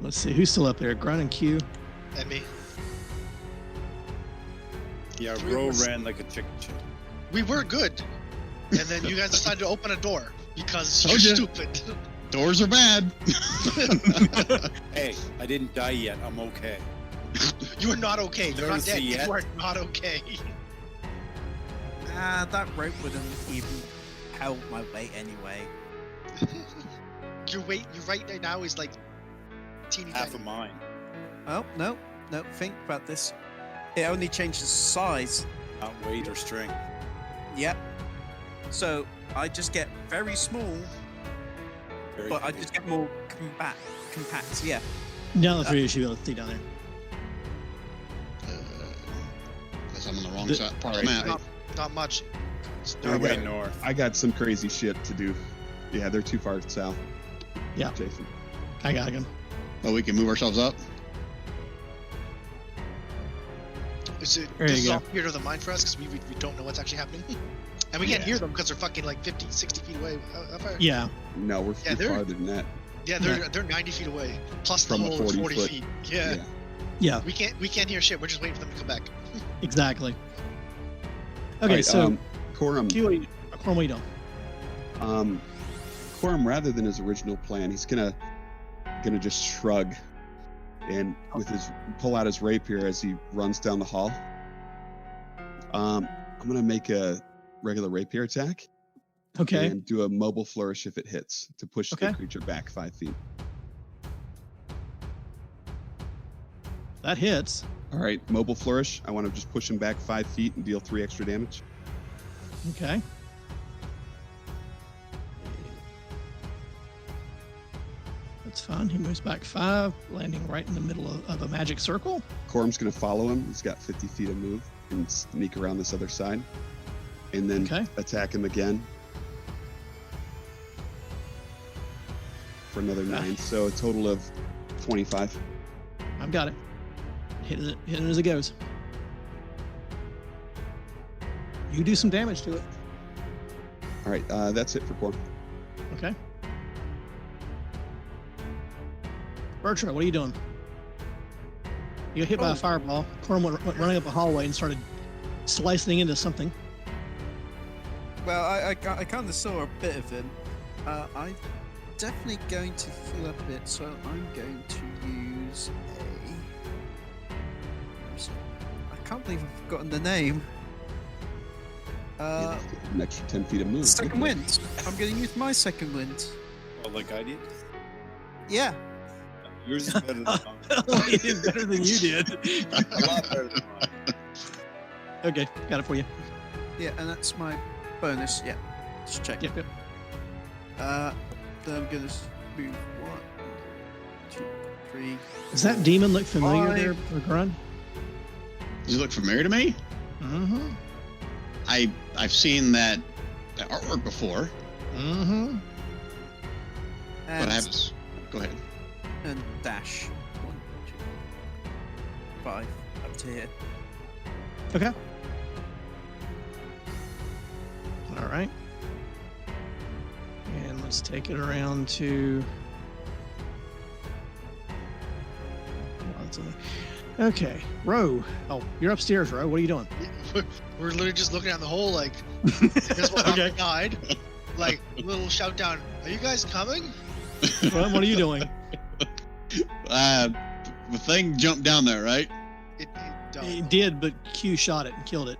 Let's see who's still up there. Grunt and Q. And me. Yeah, Three Ro of us. ran like a chicken shit. We were good, and then you guys decided to open a door because you're Told ya. stupid. Doors are bad. Hey, I didn't die yet. I'm okay. You are not okay. You're not Don't dead. see yet. You are not okay. That rope wouldn't even held my weight anyway. Your weight, you right now is like teeny Half tiny. of mine. Oh, no. Think about this. It only changes size. Not weight or strength. Yep. So I just get very small, Very but I heavy. just get more compact. Yeah. Now the three of you should be able to see down there. Because I'm on the wrong The- side part of alright, the map. Not much. They're I way got- north. I got some crazy shit to do. Yeah, they're too far south. Yeah. Jason. I got him. Oh, we can move ourselves up. This There you is go. all theater of the mind for us because we don't know what's actually happening. And we can't hear them because they're fucking like 50, 60 feet away. How far? Yeah. No, we're Yeah, they're- farther than that. Yeah, they're 90 feet away. Plus From the a whole 40 40 foot. feet. Yeah. Yeah. We can't hear shit. We're just waiting for them to come back. Exactly. Okay, All right, so Corum. Q, what are you doing? Corum, rather than his original plan, he's gonna just shrug and with his pull out his rapier as he runs down the hall. I'm gonna make a regular rapier attack Okay. and do a mobile flourish if it hits to push Okay. the creature back 5 feet. That hits. All right, mobile flourish. I want to just push him back 5 feet and deal 3 extra damage. Okay. That's fine. He moves back 5, landing right in the middle of a magic circle. Corum's gonna follow him. He's got 50 feet of move and sneak around this other side, and then Okay. attack him again for another 9. So a total of 25. I've got it. Hitting it as it goes. You do some damage to it. All right, that's it for Corum. Okay. Bertrand, what are you doing? You got hit by a fireball. Corum went running up a hallway and started slicing into something. Well, I kind of saw a bit of him. I'm definitely going to fill up a bit, so I'm going to use I can't believe I've forgotten the name. An extra 10 feet of move. Second wind. I'm going to use my second wind. Oh, like I did? Yeah. Yours is better than mine. He did better than you did. A lot better than mine. Okay, got it for you. Yeah, and that's my bonus. Yeah. Just check. Yep, yep. Then I'm going to move 1, 2, 3. Does that demon look familiar Five. there, Grun? Does it look familiar to me? Mm-hmm. I've seen that artwork before, Mm-hmm. but I haven't. Go ahead. And dash 1, 2, 5 up to here. Okay. All right. And let's take it around to. Okay, Ro. Oh, you're upstairs, Ro. What are you doing? We're literally just looking at the hole like, guess what? Okay. I died. Like, little shout down, are you guys coming? What are you doing? The thing jumped down there, right? It died. It did, but Q shot it and killed it.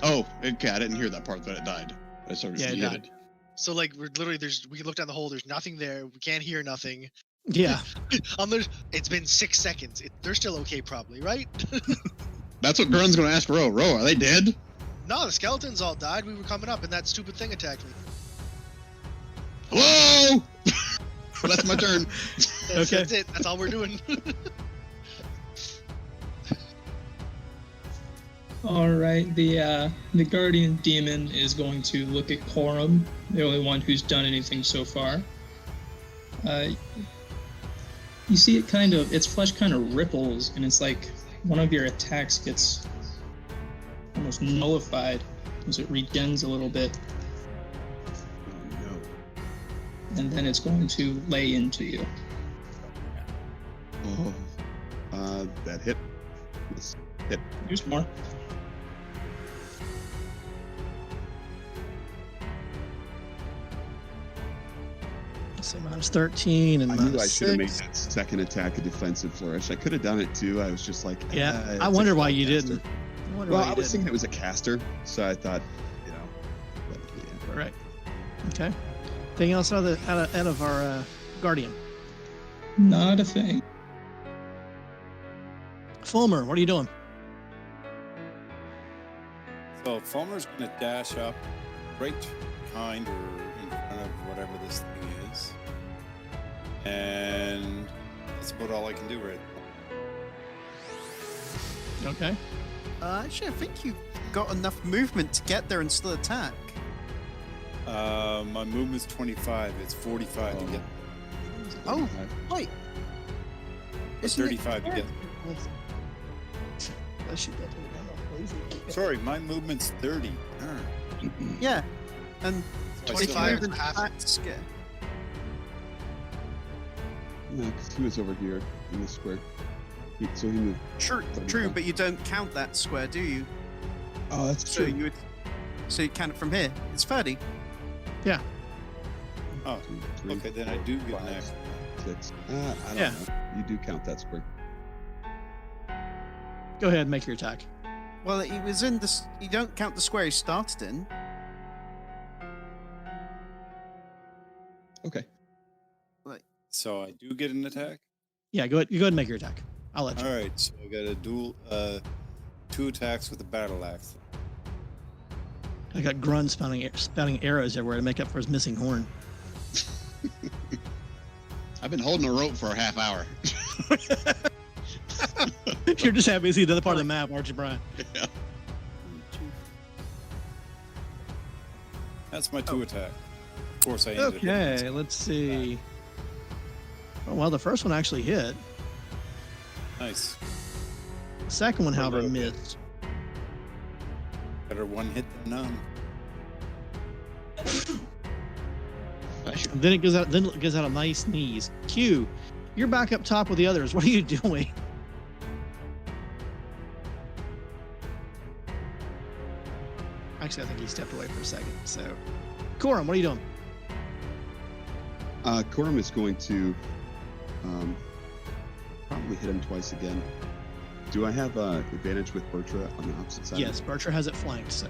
Oh, okay. I didn't hear that part, but it died. I sort of Yeah, it hit died. So like, we're literally, we can look down the hole, there's nothing there, we can't hear nothing. Yeah. It's been 6 seconds. They're still okay, probably, right? That's what Grun's going to ask Ro. Ro, are they dead? No, the skeletons all died. We were coming up, and that stupid thing attacked me. Hello? That's my turn. Okay. That's it. That's all we're doing. All right, the guardian demon is going to look at Corum, the only one who's done anything so far. You see it its flesh kind of ripples, and it's like one of your attacks gets almost nullified as it regens a little bit, Oh, no. and then it's going to lay into you. Oh, that hit. This hit. There's more. So minus 13 and I knew I minus should have made 6. that second attack a defensive flourish. I could have done it too. I was just like, Yeah, it's I a wonder why spellcaster. you didn't. I wonder Well, why I you was didn't. thinking it was a caster, so I thought, but yeah. Right. Okay. Anything else out of our guardian? Not a thing. Fulmer, what are you doing? So Fulmer's going to dash up right behind or in front of whatever this thing is. And that's about all I can do right now. Okay. Actually, I think you've got enough movement to get there and still attack. My movement's 25. It's 45 to get. Oh, wait. It's Isn't it 35 to get. I shoot that thing down all crazy. Sorry, my movement's 30. Darn. Yeah, and So I if you still 25 move and in half. back scare. No, because he was over here in the square. So he moved. True, 35. but you don't count that square, do you? Oh, that's So true. you count it from here. It's 30. Oh, 2, 3, okay, then I do get 5, an extra. 6. I don't Yeah. know. You do count that square. Go ahead and make your attack. Well, he was in this. You don't count the square he started in. Okay. So I do get an attack? Yeah, go ahead. You go ahead and make your attack. I'll let you. Alright, so I got a dual, 2 attacks with a battle axe. I got Grun spouting arrows everywhere to make up for his missing horn. I've been holding a rope for a half hour. You're just happy to see the other part of the map, aren't you, Brian? That's my 2 attack. Of course I ended up hitting Okay, let's see. Oh, well, the first one actually hit. it. Nice. The second one, however, little bit. missed. Better one hit than none. And then it goes out. Then it gives out a nice sneeze. Q, you're back up top with the others. What are you doing? Actually, I think he stepped away for a second. So, Corum, what are you doing? Corum is going to probably hit him twice again. Do I have advantage with Bertra on the opposite side? Yes, Bertra has it flanked. So,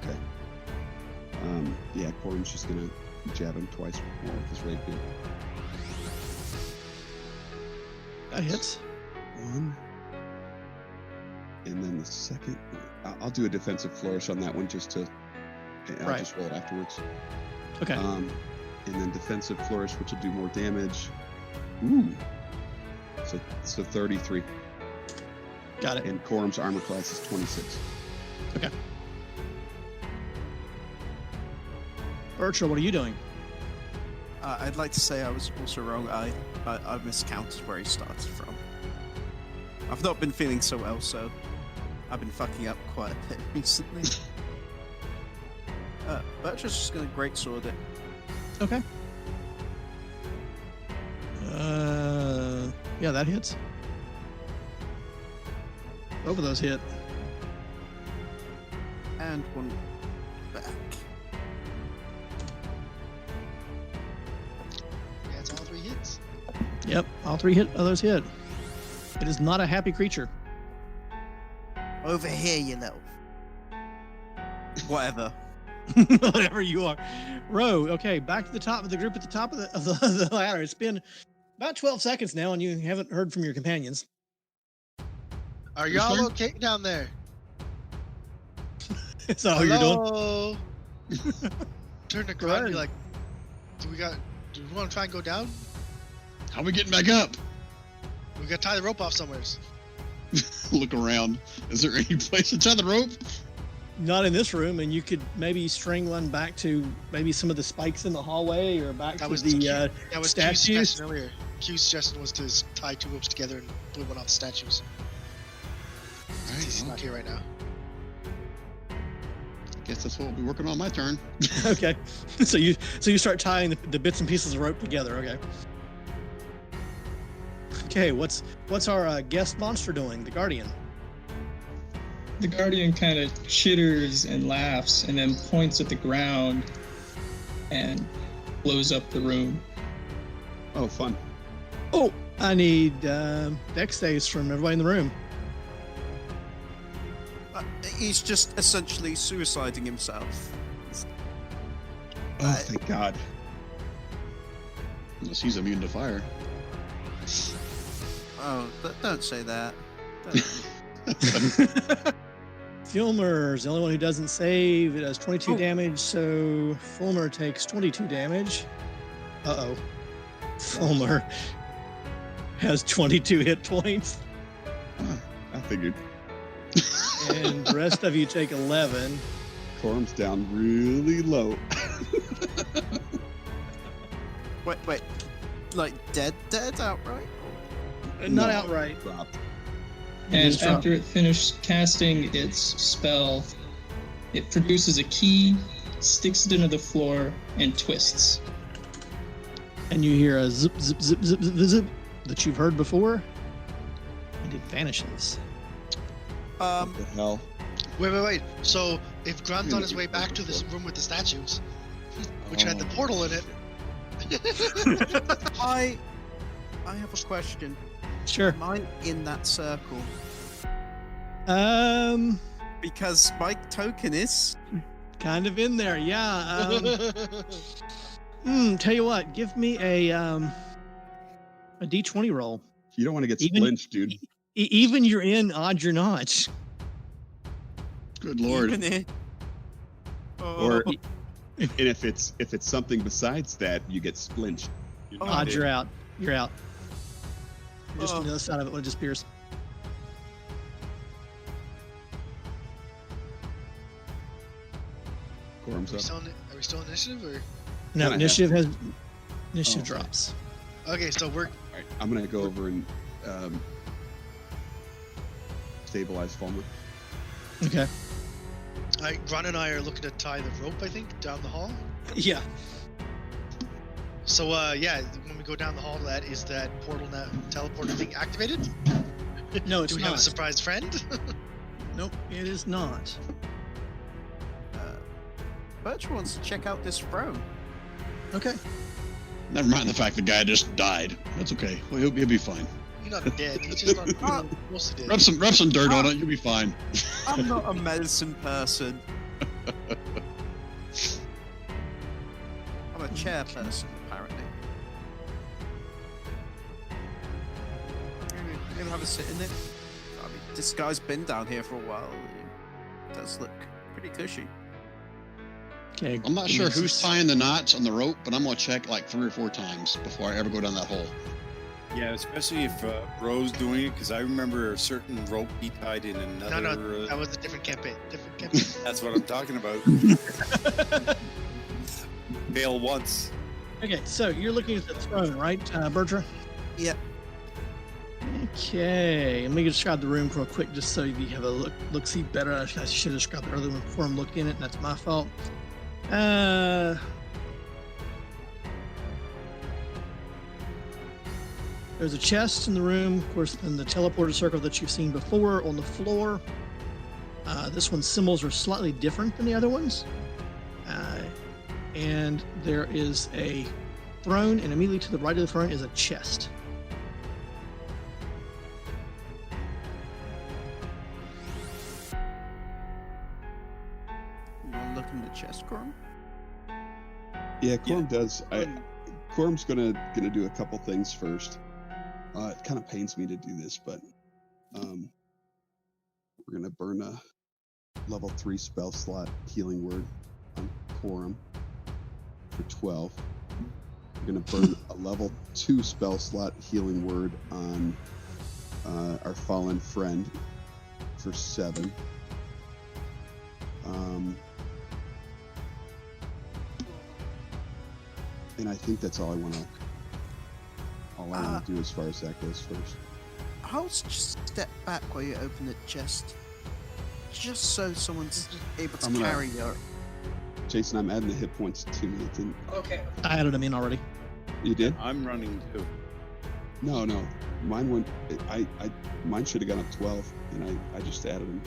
Okay. Yeah, Corum's just gonna jab him twice more with his rapier. that hits. One. And then the second, I'll do a defensive flourish on that one just to. I'll Right. just roll it afterwards. Okay. And then defensive flourish, which will do more damage. Ooh. So 33. Got it. And Corum's armor class is 26. Bertram, what are you doing? I'd like to say I was also wrong. I miscounted where he started from. I've not been feeling so well, so I've been fucking up quite a bit recently. Bertram's just gonna greatsword it. Okay. Yeah, that hits. Both of those hit. And one back. Yeah, it's all 3 hits. Yep, all 3 of those hit. It is not a happy creature. Over here, you little. Whatever. Whatever you are. Ro, okay, back to the top of the group at the top of the ladder. It's been about 12 seconds now, and you haven't heard from your companions. Are y'all okay down there? Is that all you're doing? Turn to Grunt and be like, do we want to try and go down? How are we getting back up? We got to tie the rope off somewhere. Look around. Is there any place to tie the rope? Not in this room, and you could maybe string one back to maybe some of the spikes in the hallway or back to the that was Q's statues. suggestion earlier. Q's suggestion was to tie 2 ropes together and pull one off the statues. He's not here right now. Guess that's what we'll be working on my turn. Okay, so you start tying the bits and pieces of rope together. Okay. Okay, what's our guest monster doing? The Guardian. The Guardian kind of chitters and laughs and then points at the ground and blows up the room. Oh, fun. Oh, I need dex saves from everybody in the room. He's just essentially suiciding himself. Oh, thank God. Unless he's immune to fire. Oh, don't say that. Fulmer's the only one who doesn't save. It does 22 damage, so Fulmer takes 22 damage. Uh-oh. Fulmer has 22 hit points. I figured. And the rest of you take 11. Quorum's down really low. Wait. Like dead outright? Not No, outright. Dropped. And after it finished casting its spell, it produces a key, sticks it into the floor, and twists. And you hear a zip, zip, zip, zip, zip, zip that you've heard before, and it vanishes. What the hell? Wait. So, if Grunt's on his way back to this room with the statues, which had the portal in it. I have a question. Sure. Am I in that circle? Because my token is Kind of in there, yeah. Tell you what, give me a D20 roll. You don't want to get Even- splinched, dude. Even you're in, odd you're not. Good lord. even in. Or and if it's something besides that, you get splinched. Odd, you're out. You're out. You're just Oh. on the other side of it when it disappears. Quorum's Are up. we still in initiative or? No, Kinda initiative Oh, drops. Okay, so we're All right, I'm gonna go over and stabilize Fulmer. Okay. Grunt and I are looking to tie the rope. I think down the hall. Yeah. So when we go down the hall, is that portal now teleporter thing activated? No, it's Do we not. have a surprise friend? Nope, it is not. Birch wants to check out this throne. Okay. Never mind the fact the guy just died. That's okay. Well, he'll be fine. He's not dead. He's just not close to dead. Rub some dirt on it. You'll be fine. I'm not a medicine person. I'm a chair person, apparently. Maybe have a sit in it. I mean, this guy's been down here for a while. It does look pretty cushy. Okay. I'm not sure who's tying the knots on the rope, but I'm gonna check like 3 or 4 times before I ever go down that hole. Yeah, especially if Ro's doing it, because I remember a certain rope he tied in another. No, that was a different campaign. Different campaign. That's what I'm talking about. fail once. Okay, so you're looking at the throne, right, Bertra? Yep. Okay, let me describe the room real quick just so you have a look see better. I should have described the earlier one before I'm looking at it, and that's my fault. There's a chest in the room, of course, in the teleporter circle that you've seen before on the floor. This one's symbols are slightly different than the other ones. And there is a throne, and immediately to the right of the throne is a chest. You want to look in the chest, Corum? Yeah, Quorum does. Quorum's gonna do a couple things first. It kind of pains me to do this, but we're gonna burn a level 3 spell slot healing word on Quorum for 12. We're gonna burn a level 2 spell slot healing word on our fallen friend for 7. And I think that's all I want to do as far as that goes first. I'll just step back while you open the chest, just so someone's able to carry your. Jason, I'm adding the hit points to me. Okay. I added them in already. You did? I'm running too. No. Mine went. Mine should have gone up 12, and I just added them.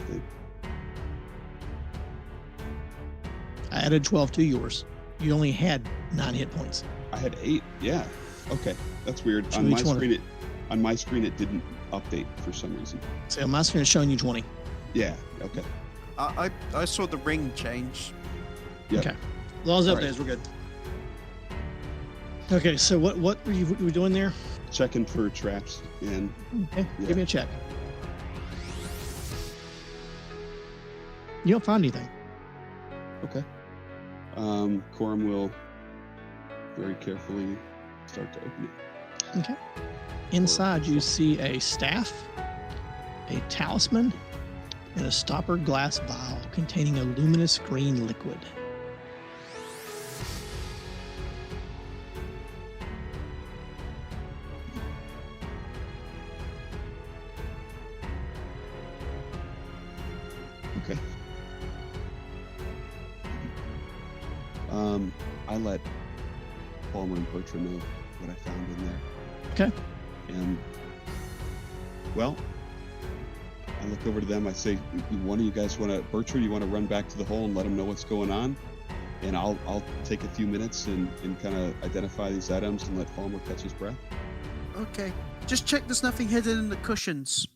I added 12 to yours. You only had 9 hit points. I had 8. Yeah. Okay, that's weird. So On each one my screen, it didn't update for some reason. So on my screen is showing you 20. Yeah. Okay. I saw the ring change. Yep. Okay. As long as it All updates, we're good. Okay, so what were you doing there? Checking for traps and. Okay, Yeah. give me a check. You don't find anything. Okay. Quorum will very carefully start to open it. Okay. Inside, you see a staff, a talisman, and a stoppered glass vial containing a luminous green liquid. Okay. I let Palmer and Bertrand know what I found in there. Okay. And, well, I look over to them. I say, one of you guys Bertrand, you want to run back to the hole and let them know what's going on? And I'll take a few minutes and kind of identify these items and let Palmer catch his breath. Okay. Just check there's nothing hidden in the cushions.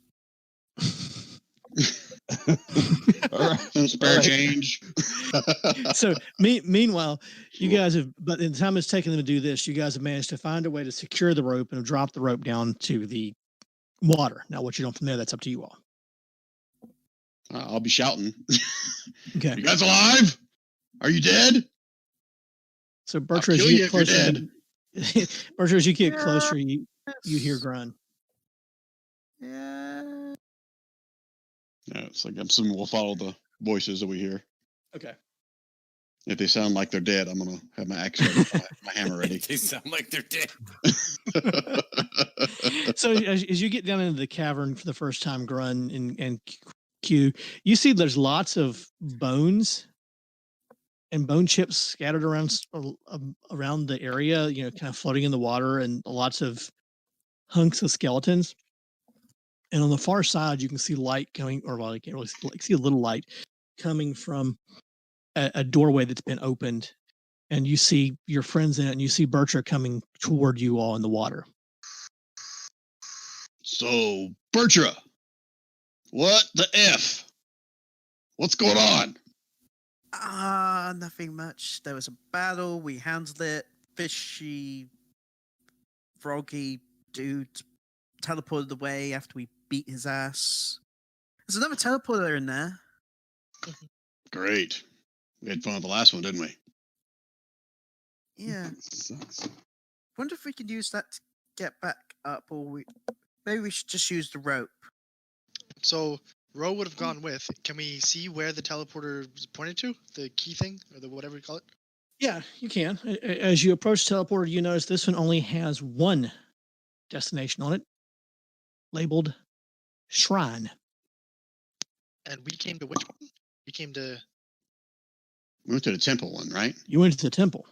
All right. Some spare change. So meanwhile, you guys have, but in the time it's taken them to do this, you guys have managed to find a way to secure the rope and have dropped the rope down to the water. Now, what you don't from there, that's up to you all. I'll be shouting. Okay. You guys alive? Are you dead? So I'll Bertrand, kill as you you get if you're closer, dead. Bertrand, as you get closer, you hear Grun. Yeah. Yeah, it's like I'm assuming we'll follow the voices that we hear. Okay. If they sound like they're dead, I'm gonna have my axe ready, my hammer ready. They sound like they're dead. So as you get down into the cavern for the first time, Grun and Q, you see there's lots of bones and bone chips scattered around the area, kind of floating in the water, and lots of hunks of skeletons. And on the far side, you can see light coming, or well, you can't really see a little light coming from a doorway that's been opened. And you see your friends in it, and you see Bertra coming toward you all in the water. So, Bertra, what the F? What's going on? Nothing much. There was a battle. We handled it. Fishy, froggy dude teleported away after we beat his ass. There's another teleporter in there. Great. We had fun with the last one, didn't we? Yeah. Sucks. Wonder if we can use that to get back up, or maybe we should just use the rope. So Ro would have gone with. Can we see where the teleporter is pointed to? The key thing, or the whatever you call it? Yeah, you can. As you approach the teleporter, you notice this one only has one destination on it, labeled Shrine. And we came to which one? We came to. We went to the temple one, right? You went to the temple.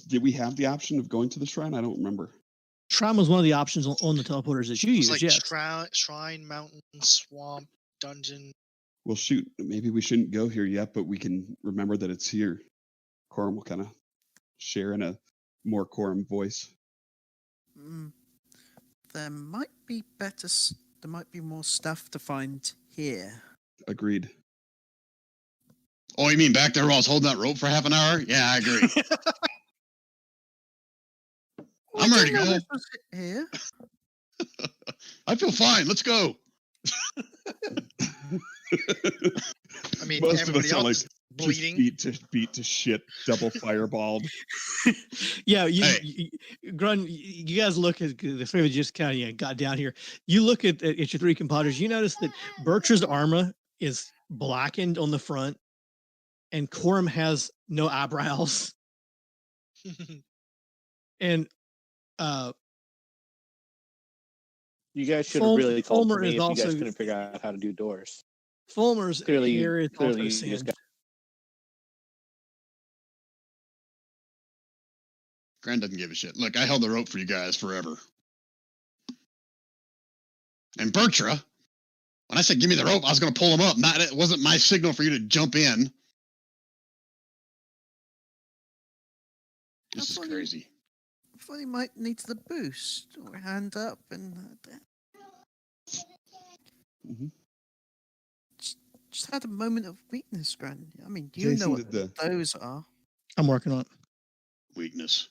Did we have the option of going to the shrine? I don't remember. Shrine was one of the options on the teleporters that you It was used. like Yes. shrine, mountain, swamp, dungeon. Well, shoot, maybe we shouldn't go here yet, but we can remember that it's here. Corum will kind of share in a more Corum voice. There might be better. There might be more stuff to find here. Agreed. Oh, you mean back there while I was holding that rope for half an hour? Yeah, I agree. I'm ready to go. Here. I feel fine. Let's go. I mean, Most of everybody us are else like is bleeding. beat to shit, double fireballed. Yeah, Hey. Grun, you guys look at the three of you just kind of got down here. You look at your three compadres. You notice that Bertra's armor is blackened on the front, and Corum has no eyebrows. And You guys should have really called for Fulmer me is if you guys also- couldn't figure out how to do doors. Fulmer's Clearly- hair is clearly also you just singed. Grand doesn't give a shit. Look, I held the rope for you guys forever. And Bertra, when I said give me the rope, I was going to pull him up. It wasn't my signal for you to jump in. This is funny. crazy. I thought he might need the boost or hand up and just had a moment of weakness, Gran. I mean, you know Jason, what those are. I'm working on it. Weakness.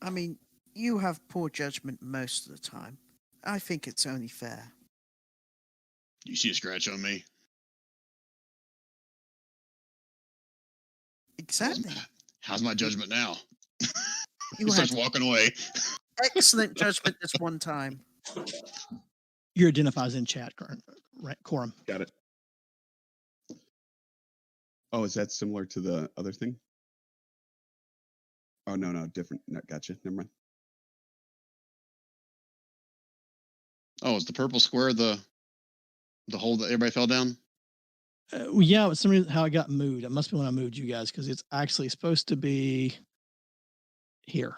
I mean, you have poor judgment most of the time. I think it's only fair. You see a scratch on me? Exactly. How's my judgment now? You He starts had walking away. excellent judgment this one time. Your identifies in chat, right, Corum. Got it. Oh, is that similar to the other thing? Oh, no, different. No, gotcha. Never mind. Oh, is the purple square the hole that everybody fell down? Yeah, it's some reason how it got moved. It must be when I moved you guys because it's actually supposed to be here.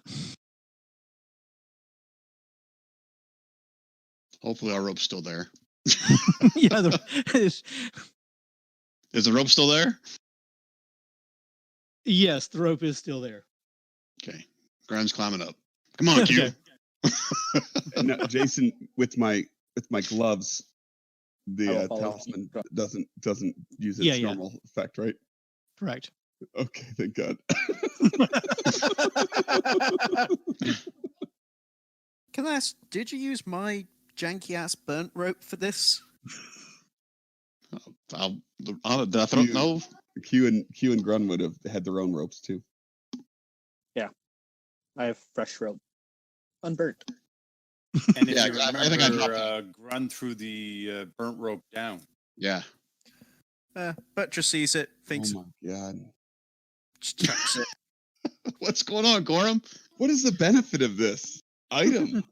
Hopefully our rope's still there. Yeah, Is the rope still there? yes, the rope is still there. Okay. Grime's climbing up. Come on, Q. No, Jason, with my gloves, I the will follow talisman you. doesn't use its Yeah. normal effect, right? Correct. Okay, thank God. Can I ask, did you use my janky ass burnt rope for this? Did I throw? No. Q and Grun would have had their own ropes too. I have fresh rope, unburnt. And if Yeah, you remember, I think I dropped run through the burnt rope down. Yeah. Butcher sees it, thinks, Oh my God. just chucks it. What's going on, Corum? What is the benefit of this item?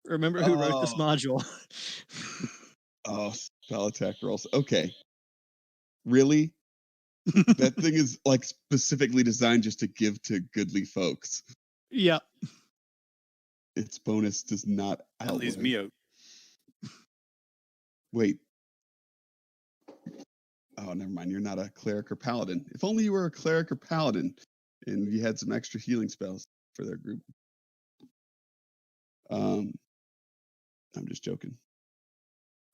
Remember who wrote this Oh. module? Oh, spell attack rolls. Okay. Really? That thing is like specifically designed just to give to goodly folks. Yeah. Its bonus does not That leaves me out. Wait. Oh, never mind. You're not a cleric or paladin. If only you were a cleric or paladin and you had some extra healing spells for their group. I'm just joking.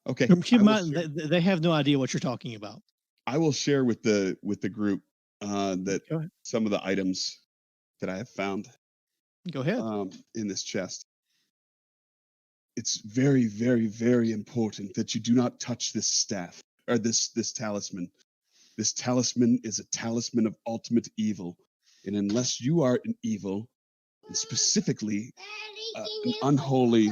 Okay. Keep in mind, they have no idea what you're talking about. I will share with the group that Go ahead. some of the items that I have found Go ahead. in this chest. It's very, very, very important that you do not touch this staff or this talisman. This talisman is a talisman of ultimate evil, and unless you are an evil, and specifically an unholy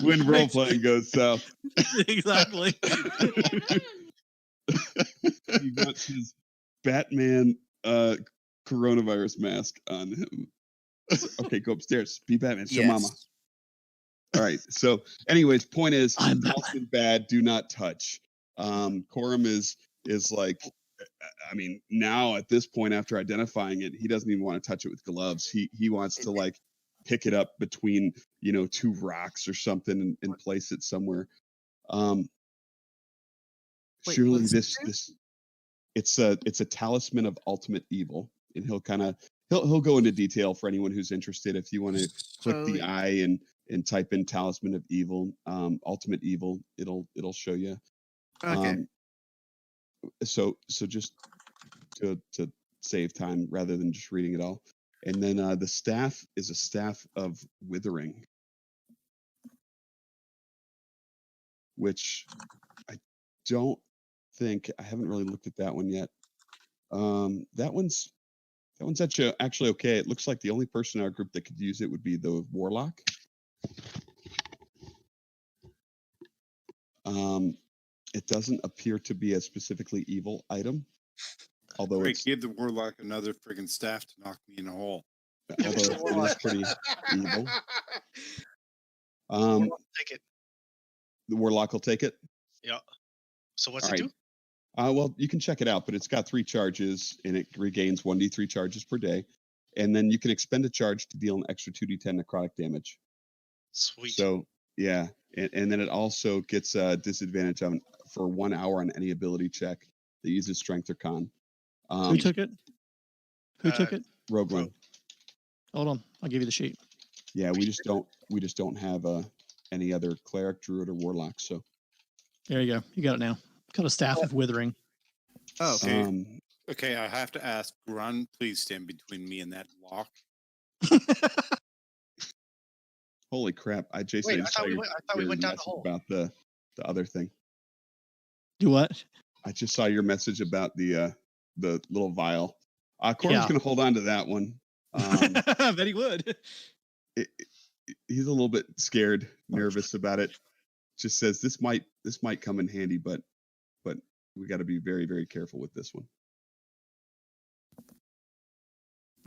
when role playing goes south. Exactly. He wants his Batman coronavirus mask on him. Okay, go upstairs. Be Batman. Show mama. All right. So, anyways, point is, I'm Batman bad. Do not touch. Corum is like, I mean, now at this point, after identifying it, he doesn't even want to touch it with gloves. He wants to like pick it up between two rocks or something and place it somewhere. Wait, Surely what's this it do? it's a talisman of ultimate evil, and he'll go into detail for anyone who's interested. If you want to click So, the eye and type in talisman of evil, ultimate evil, it'll show you. okay. So just to save time rather than just reading it all. And then the staff is a staff of withering, which I don't think, I haven't really looked at that one yet. That one's actually okay. It looks like the only person in our group that could use it would be the warlock. It doesn't appear to be a specifically evil item, although Great, give the warlock another friggin' staff to knock me in a hole. it is pretty evil. Take it. The warlock will take it. Yeah. So what's All it right. do? Well, you can check it out, but it's got 3 charges, and it regains 1d3 charges per day. And then you can expend a charge to deal an extra 2d10 necrotic damage. Sweet. So, yeah. And then it also gets a disadvantage for 1 hour on any ability check that uses strength or con. Who took it? Who took it? Rogue One. Hold on. I'll give you the sheet. Yeah, we just don't have any other cleric, druid, or warlock. So There you go. You got it now. Got a staff of withering. Oh, Okay, I have to ask, Grun, please stand between me and that lock. holy crap! Jason, Wait, I just saw I thought we your went down the message hole. about the other thing. Do what? I just saw your message about the little vial. Corum's Yeah. going to hold on to that one. I bet he would. He's a little bit scared, nervous about it. Just says this might come in handy, but we got to be very, very careful with this one.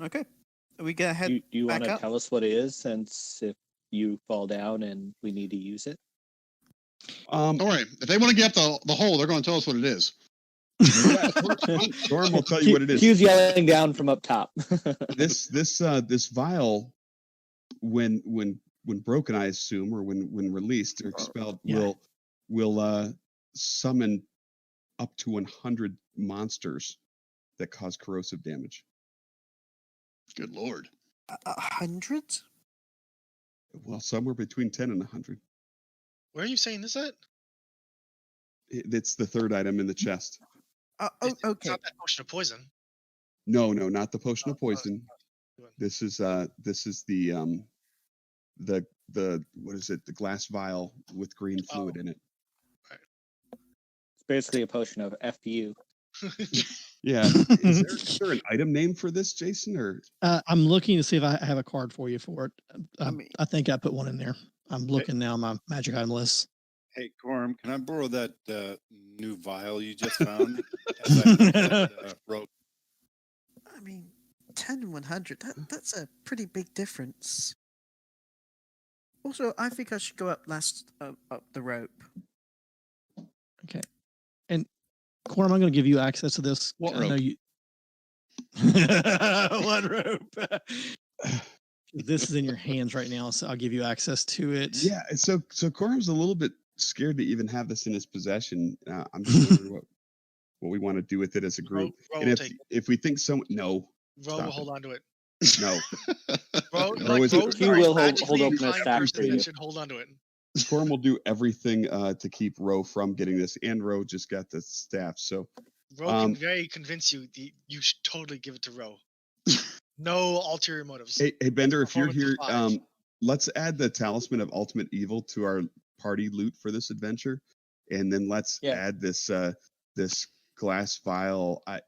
okay. We go ahead. Do you want back to up? tell us what it is, since if you fall down and we need to use it? Don't worry. If they want to get up the hole, they're going to tell us what it is. Corum will tell you what it is. Q's yelling down from up top. This vial, when broken, I assume, or when released or expelled, Yeah. will summon up to 100 monsters that cause corrosive damage. Good Lord. 100? Well, somewhere between 10 and 100. Where are you saying this at? It's the third item in the chest. It's Okay. not that potion of poison. No, not the potion of poison. Good one. This is the what is it? The glass vial with green fluid in it. It's basically a potion of FU. Yeah. Is there an item name for this, Jason? Or I'm looking to see if I have a card for you for it. I mean- I think I put one in there. I'm looking now on my magic item list. Hey, Corum, can I borrow that new vial you just found? As I put that, rope. I mean, 10 and 100, that's a pretty big difference. Also, I think I should go up up the rope. Okay. And Corum, I'm going to give you access to this. What I know rope? you. What rope? This is in your hands right now, so I'll give you access to it. yeah, so Corum's a little bit scared to even have this in his possession. I'm just wondering what we want to do with it as a group. Ro And will take it. if we think no, Ro stop will it. hold on to it. no, Ro, Ro like is- Ro's He the will magically hold open a inclined staff person for you. that should hold on to it. Corum will do everything to keep Ro from getting this, and Ro just got the staff. So Ro can very convince you you should totally give it to Ro. No ulterior motives. hey Bender, if you're Performance here, of 5. let's add the talisman of ultimate evil to our party loot for this adventure, and then let's add this this glass vial. I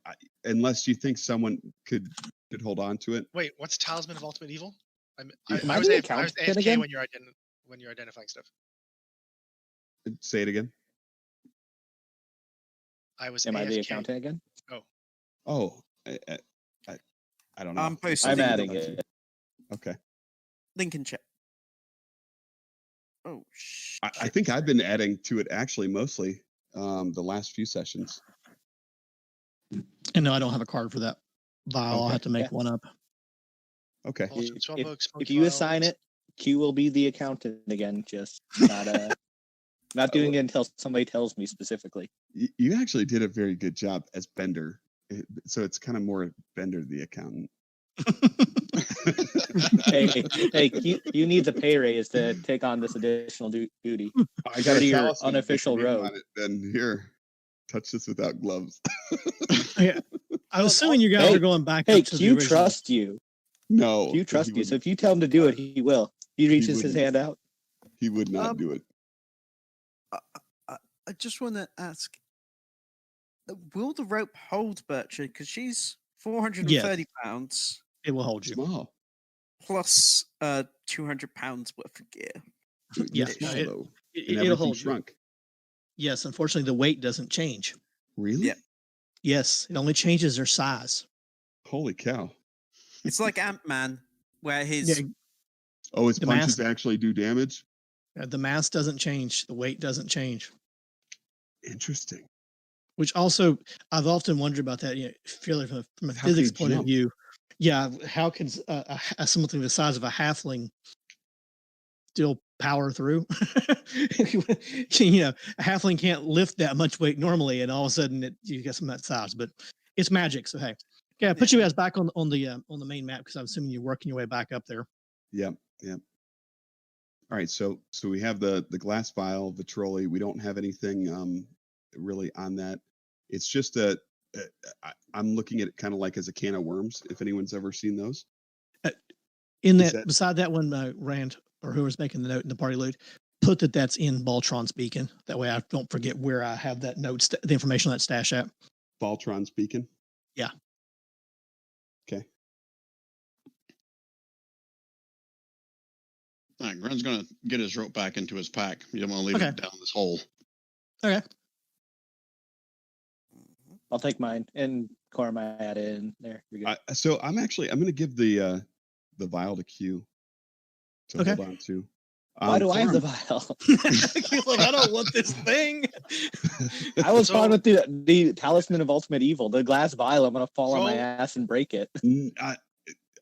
unless you think someone could Could hold on to it. Wait, what's Talisman of Ultimate Evil? Am I I was the AFK accountant again? when you're identifying stuff. Say it again. I was Am I the AFK. accountant again? Oh, I don't know. I'm posting I'm the adding link. it. Okay. Link in chat. Oh, shit. I think I've been adding to it actually mostly the last few sessions. And no, I don't have a card for that vial. I'll Okay. have to make Yeah. one up. Okay. Ultimate 12 If, books, if smoked you vials. assign it, Q will be the accountant again. Just not doing it until somebody tells me specifically. You actually did a very good job as Bender. So it's kind of more Bender the accountant. Hey, Q needs a pay raise to take on this additional duty. I got Go to a your talisman with unofficial your name road. on it. Then here, touch this without gloves. Yeah. I'm assuming you guys Hey, are going back Hey, up to the Q original. trusts you. No, Q he trusts you. So wouldn't. if you tell him to do it, he will. He reaches his wouldn't. hand out. He would not do it. I just want to ask, will the rope hold Bertram? Because she's 430 pounds It will hold you. Small. plus 200 pounds worth of gear. Yeah, Small, no, though. And It'll everything hold you. shrunk. Yes, unfortunately, the weight doesn't change. Really? Yeah. Yes, it only changes their size. Holy cow. It's like Ant-Man, where his Yeah, Oh, his The punches mask- actually do damage? the mass doesn't change. The weight doesn't change. Interesting. Which also, I've often wondered about that. You know, purely from a How can physics he point of jump? view. Yeah, how can something the size of a halfling still power through? You know, a halfling can't lift that much weight normally, and all of a sudden you get some of that size. But it's magic. So hey, yeah, put you guys back on the main map because I'm assuming you're working your way back up there. Yep. All right, so we have the glass vial, the trolley. We don't have anything really on that. It's just I'm looking at it kind of like as a can of worms. If anyone's ever seen those, In Is that, that- beside that one, Rand or whoever's making the note in the party loot, put that's in Baltron's beacon. That way, I don't forget where I have that note, the information on that stash at. Baltron's beacon. Yeah. Okay. All right, Grun's gonna get his rope back into his pack. You don't want to leave Okay. it down this hole. Okay. I'll take mine and Corm, I add it in there. You're good. So I'm going to give the vial to Q to Okay. hold on to. Why do I have the Corm, vial? He's like, I don't want this thing. I was So- fine with the Talisman of Ultimate Evil. The glass vial, I'm gonna fall on my Roll. ass and break it.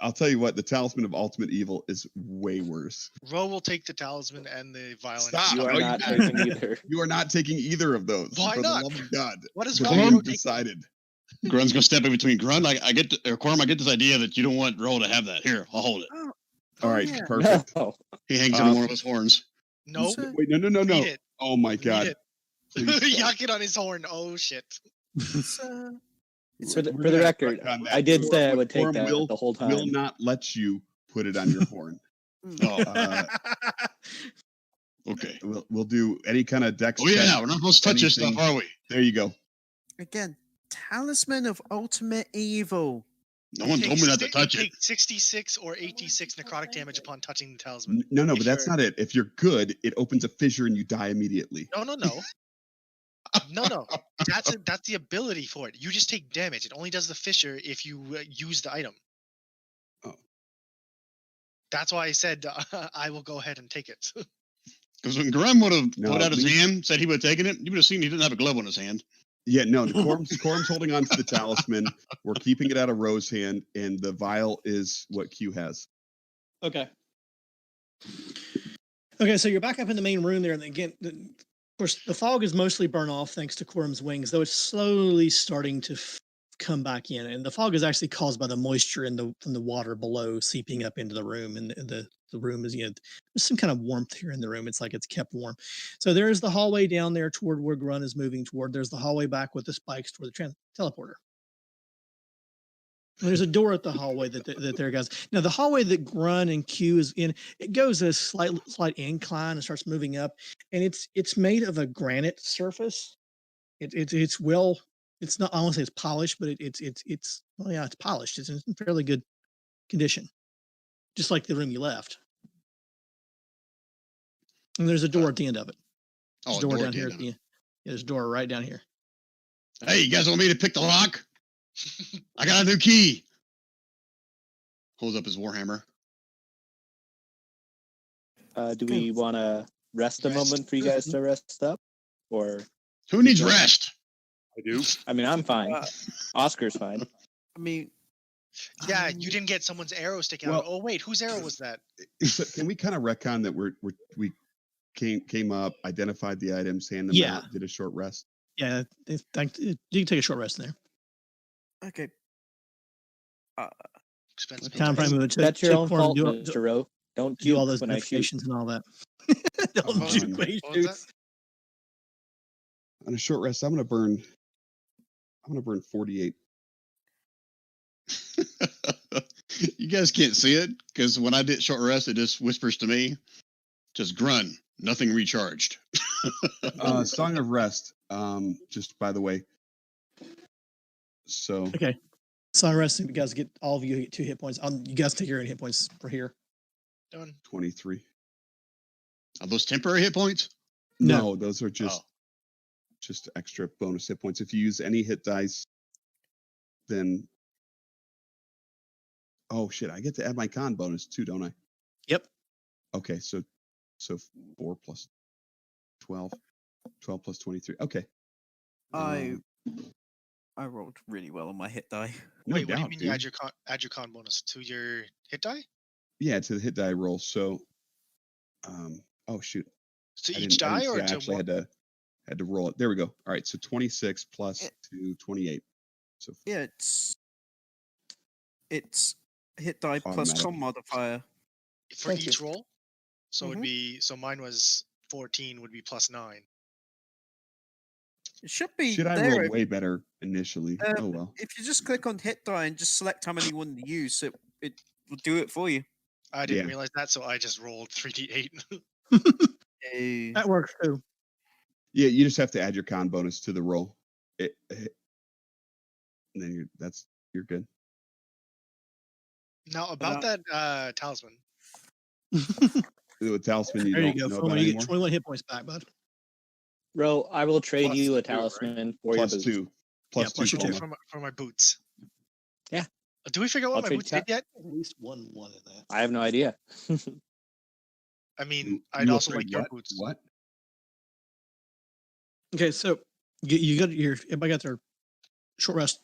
I'll tell you what, the Talisman of Ultimate Evil is way worse. Ro will take the talisman and the violent. Stop. You are no, not you- taking either. You are not taking either of those. Why for not? the love of God. What is The wrong game with Ro taking- decided. Grun's gonna step in between. Grun, I get or Corm, I get this idea that you don't want Ro to have that. Here, I'll hold it. All right, yeah. perfect. No. He hangs it on one of his horns. No, So- Wait, no. Eat it. Oh my Eat God. it. Please stop. Yuck it on his horn. Oh shit. It's, For the, We're for gonna the have record, to work on that. I did Corm say I will- would take Corm that will- the whole time. Will not let you put it on your horn. Oh, Uh, okay. we'll do any kind of dex. Oh yeah, check. we're not supposed to touch this stuff, anything. are we? There you go. again, Talisman of Ultimate Evil. No one told me not to touch it. Take 66 or 86 necrotic damage upon touching the talisman. No, If but that's you're- not it. If you're good, it opens a fissure and you die immediately. No. No. That's the ability for it. You just take damage. It only does the fissure if you use the item. Oh. That's why I said I will go ahead and take it. Because when Grun would have No, put out his we- hand, said he would have taken it, you would have seen he didn't have a glove on his hand. Yeah, no, the Corm's holding on to the talisman. We're keeping it out of Rose's hand, and the vial is what Q has. Okay. Okay, so you're back up in the main room there, and again, of course, the fog is mostly burned off thanks to Quorum's wings, though it's slowly starting to come back in. And the fog is actually caused by the moisture from the water below seeping up into the room, and the room is there's some kind of warmth here in the room. It's like it's kept warm. So there's the hallway down there toward where Grun is moving toward. There's the hallway back with the spikes toward the teleporter. And there's a door at the hallway that there goes. Now the hallway that Grun and Q is in, it goes a slight incline and starts moving up, and it's made of a granite surface. It's it's not. I won't say it's polished, but it's well, yeah, it's polished. It's in fairly good condition, just like the room you left. And there's a door at the end of it. There's Oh, a door down at the here end at of the it. end. Yeah, there's a door right down here. Hey, you guys want me to pick the lock? I got a new key. Holds up his warhammer. Do we want to rest a Rest. moment for you guys to rest up, or Who needs going? rest? I do. I mean, I'm fine. Uh, Oscar's fine. I mean, Yeah, you didn't get someone's arrow sticking out. Well- Oh wait, whose arrow was that? So can we kind of retcon that we came up, identified the items, hand them Yeah. out, did a short rest? Yeah, you can take a short rest in there. okay. Expensive. Time frame would That's your own for him fault, to Mr. Rowe. Don't do all juke those when I shoot. notifications and all that. Don't What juke when he what was that? shoots. On a short rest, I'm gonna burn 48. You guys can't see it because when I did short rest, it just whispers to me, just grunt, nothing recharged. Song of Rest. Just by the way. So Okay. So I rest. You guys get all of you get 2 hit points. You guys take your own hit points for here. Done. 23. Are those temporary hit points? No, those are just Oh. just extra bonus hit points. If you use any hit dice, then oh shit, I get to add my con bonus too, don't I? Yep. Okay, so 4 plus 12, 12 plus 23. Okay. I rolled really well on my hit die. No Wait, what do you doubt, mean dude. you add your con bonus to your hit die? Yeah, to the hit die roll. So, oh shoot, To I each didn't die see or I to actually one? had to roll it. There we go. All right, so 26 plus Yeah. 2, 28. So Yeah, it's hit die plus Automatic. con modifier. For Thank each you. roll? So it'd be mine was 14 would be plus 9. It should be should I there. rolled way better initially. Oh well. If you just click on hit die and just select how many you want to use, it will do it for you. I didn't Yeah. realize that, so I just rolled 3d8. Eh, That works too. Yeah, you just have to add your con bonus to the roll. And then you're good. Now about that talisman. The talisman you There you don't go. know Philman, about you get anymore. 21 hit points back, bud. Rowe, I will trade Plus you a 2, right? talisman for your Plus boots. 2. Plus plus 2 your Coma. two. For my boots. Yeah. Do we figure out I'll what my trade boots ta- did yet? At least one in that. I have no idea. I mean, You- I'd you also afraid like your what? boots. What? Okay, so you got everybody got their short rest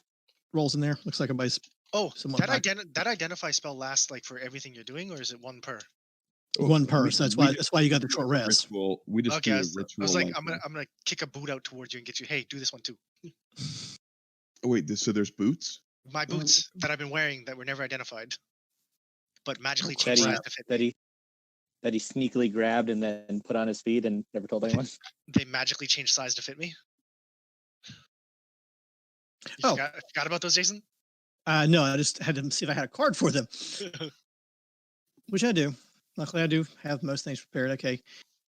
rolls in there. Looks like everybody's Oh, Somewhat that back. that identify spell lasts like for everything you're doing, or is it one per? one per. We- So that's we why just you got do the short a rest. Ritual. We just Okay, do I a was, ritual. I was like, I'm gonna kick a boot out towards you and get you. Hey, do this one too. Oh wait, so there's boots. My boots that I've been wearing that were never identified, but magically That changed he, size to fit. that he sneakily grabbed and then put on his feet and never told anyone. They magically changed size to fit me. You Oh. forgot about those, Jason? No, I just had to see if I had a card for them, which I do. Luckily, I do have most things prepared. Okay,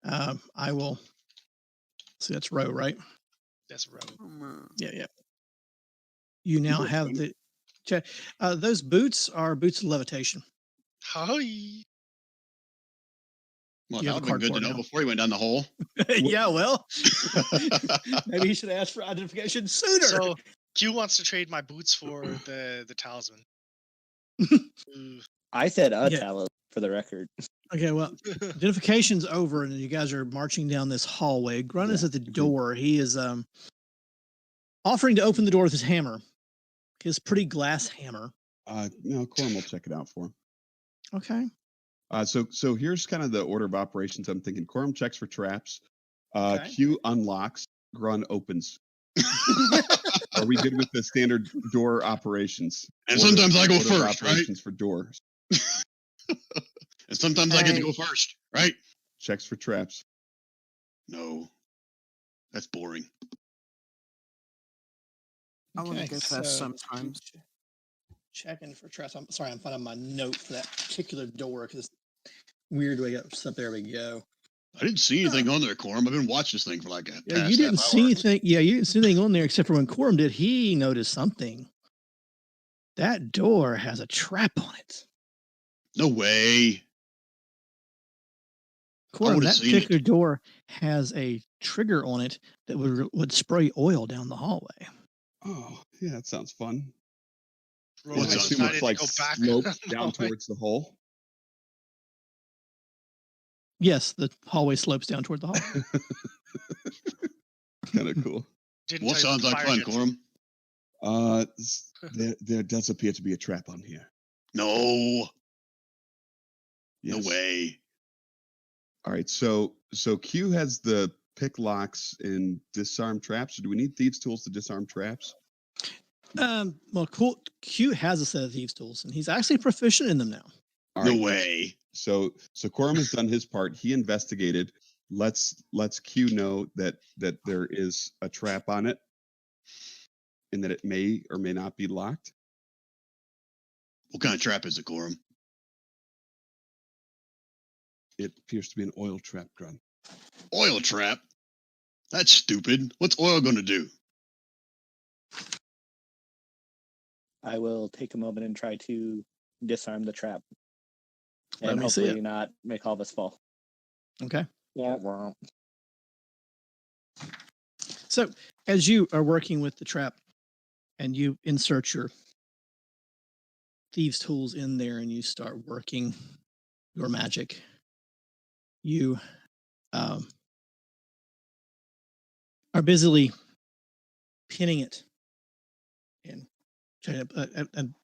I will. See, that's row, right? That's right. Yeah. You now Super have fun. the. Those boots are boots of levitation. Hi. Well, You that have a would have been card good for to it know now. before he went down the hole. Yeah, well, maybe he should ask for identification sooner. So Q wants to trade my boots for the talisman. Ooh. I said a Yeah. talent for the record. Okay, well, identification's over, and you guys are marching down this hallway. Grunt is Yeah, at the agreed. door. He is offering to open the door with his hammer, his pretty glass hammer. No, Corum will check it out for him. Okay. So here's kind of the order of operations. I'm thinking Corum checks for traps. Okay. Q unlocks. Grun opens. Are we good with the standard door operations? And sometimes I go order of first, right? operations for doors. And sometimes I get to go first, right? Checks for traps. No, that's boring. I want to Okay, go first so sometimes. checking for traps. I'm sorry, I'm finding my note for that particular door because it's weird way up there we go. I didn't see anything on there, Corum. I've been watching this thing for like a Yeah, past you didn't half see hour. anything. Yeah, you didn't see anything on there except for when Corum did. He noticed something. That door has a trap on it. No way. Corum, would've that seen it. particular door has a trigger on it that would spray oil down the hallway. Oh, yeah, that sounds fun. Roland What's I on assume decided it's to like go back. sloped down No, towards the hole. Yes, the hallway slopes down toward the hall. Kind of cool. didn't What tell you sounds like fire fun, jets. Uh, there does appear to be a trap on here. No. Yes. No way. All right, so Q has the pick locks and disarm traps. Do we need thieves' tools to disarm traps? Well, Q has a set of thieves' tools, and he's actually proficient in them now. All No right, way. So Corum has done his part. He investigated. Let's Q know that there is a trap on it, and that it may or may not be locked. What kind of trap is it, Corum? It appears to be an oil trap, Grun. Oil trap? That's stupid. What's oil going to do? I will take a moment and try to disarm the trap. Let And me see hopefully it. not make all of us fall. Okay. Yeah. So as you are working with the trap and you insert your thieves' tools in there and you start working your magic, you are busily pinning it and trying to, and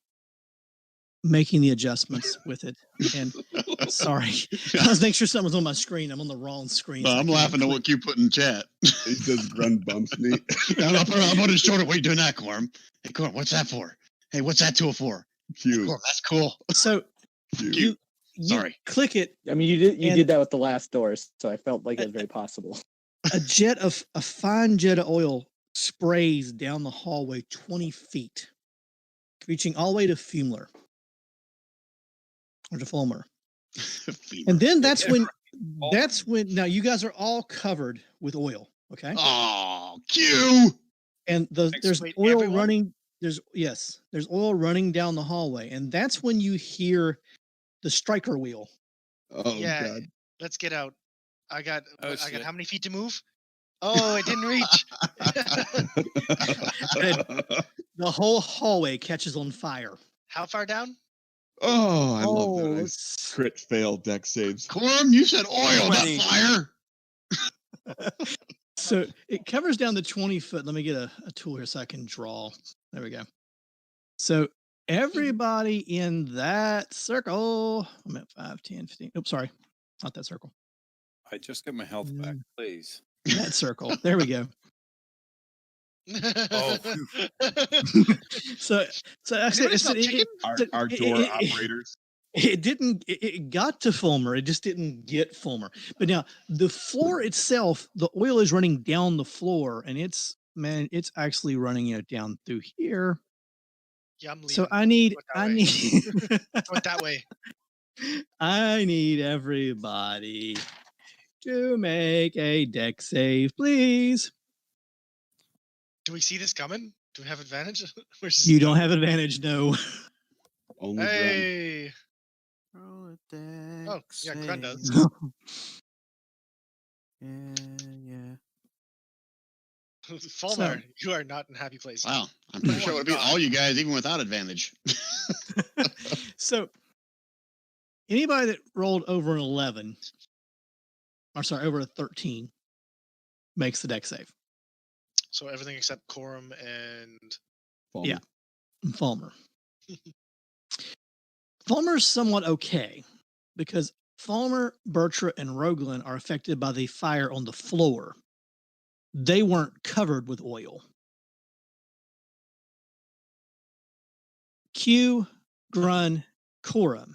making the adjustments with it. And sorry, I was making sure something was on my screen. I'm on the wrong screen. No, so I I'm can't laughing at click. what you put in the chat. He says Grun bumps me. I'm on his shoulder. What are you doing that, Corum? Hey, Corum, what's that for? Hey, what's that tool for? Q. Corum, that's cool. So Q. you Sorry. click it. I mean, you And- did that with the last doors, so I felt like it was very possible. A fine jet of oil sprays down the hallway 20 feet, reaching all the way to Fumler or to Fulmer. And then that's when now you guys are all covered with oil. Okay. Oh, Q. And there's Wait, oil everyone? running. There's oil running down the hallway, and that's when you hear the striker wheel. Oh Yeah, God. let's get out. I got shit. how many feet to move? Oh, it didn't reach. The whole hallway catches on fire. How far down? Oh, I love that. I it's- crit fail deck saves. Corum, you said oil, 20. not fire. So it covers down the 20 foot. Let me get a tool here so I can draw. There we go. So everybody in that circle, I'm at 5, 10, 15. Oops, sorry. Not that circle. I just get my health back, please. That circle. There we go. Oh. So actually, Anybody smell chicken? Our door operators. It got to Fulmer. It just didn't get Fulmer. But now the floor itself, the oil is running down the floor, and it's actually running down through here. Yeah, I'm leaving. So I need Go it that way. I need everybody to make a deck save, please. Do we see this coming? Do we have advantage? We're just- You don't have advantage, no. Only Grun. Hey. Roll a deck Oh, yeah, Grun does. save. Yeah. Fulmer, you are not in a happy place. Wow, I'm pretty Oh sure it my would beat God. all you guys, even without advantage. So anybody that rolled over an 11, or sorry, over a 13, makes the deck save. So everything except Corum and Fulmer. Yeah. Fulmer. Fulmer's somewhat okay because Fulmer, Bertra, and Roglin are affected by the fire on the floor. They weren't covered with oil. Q, Grun, Corum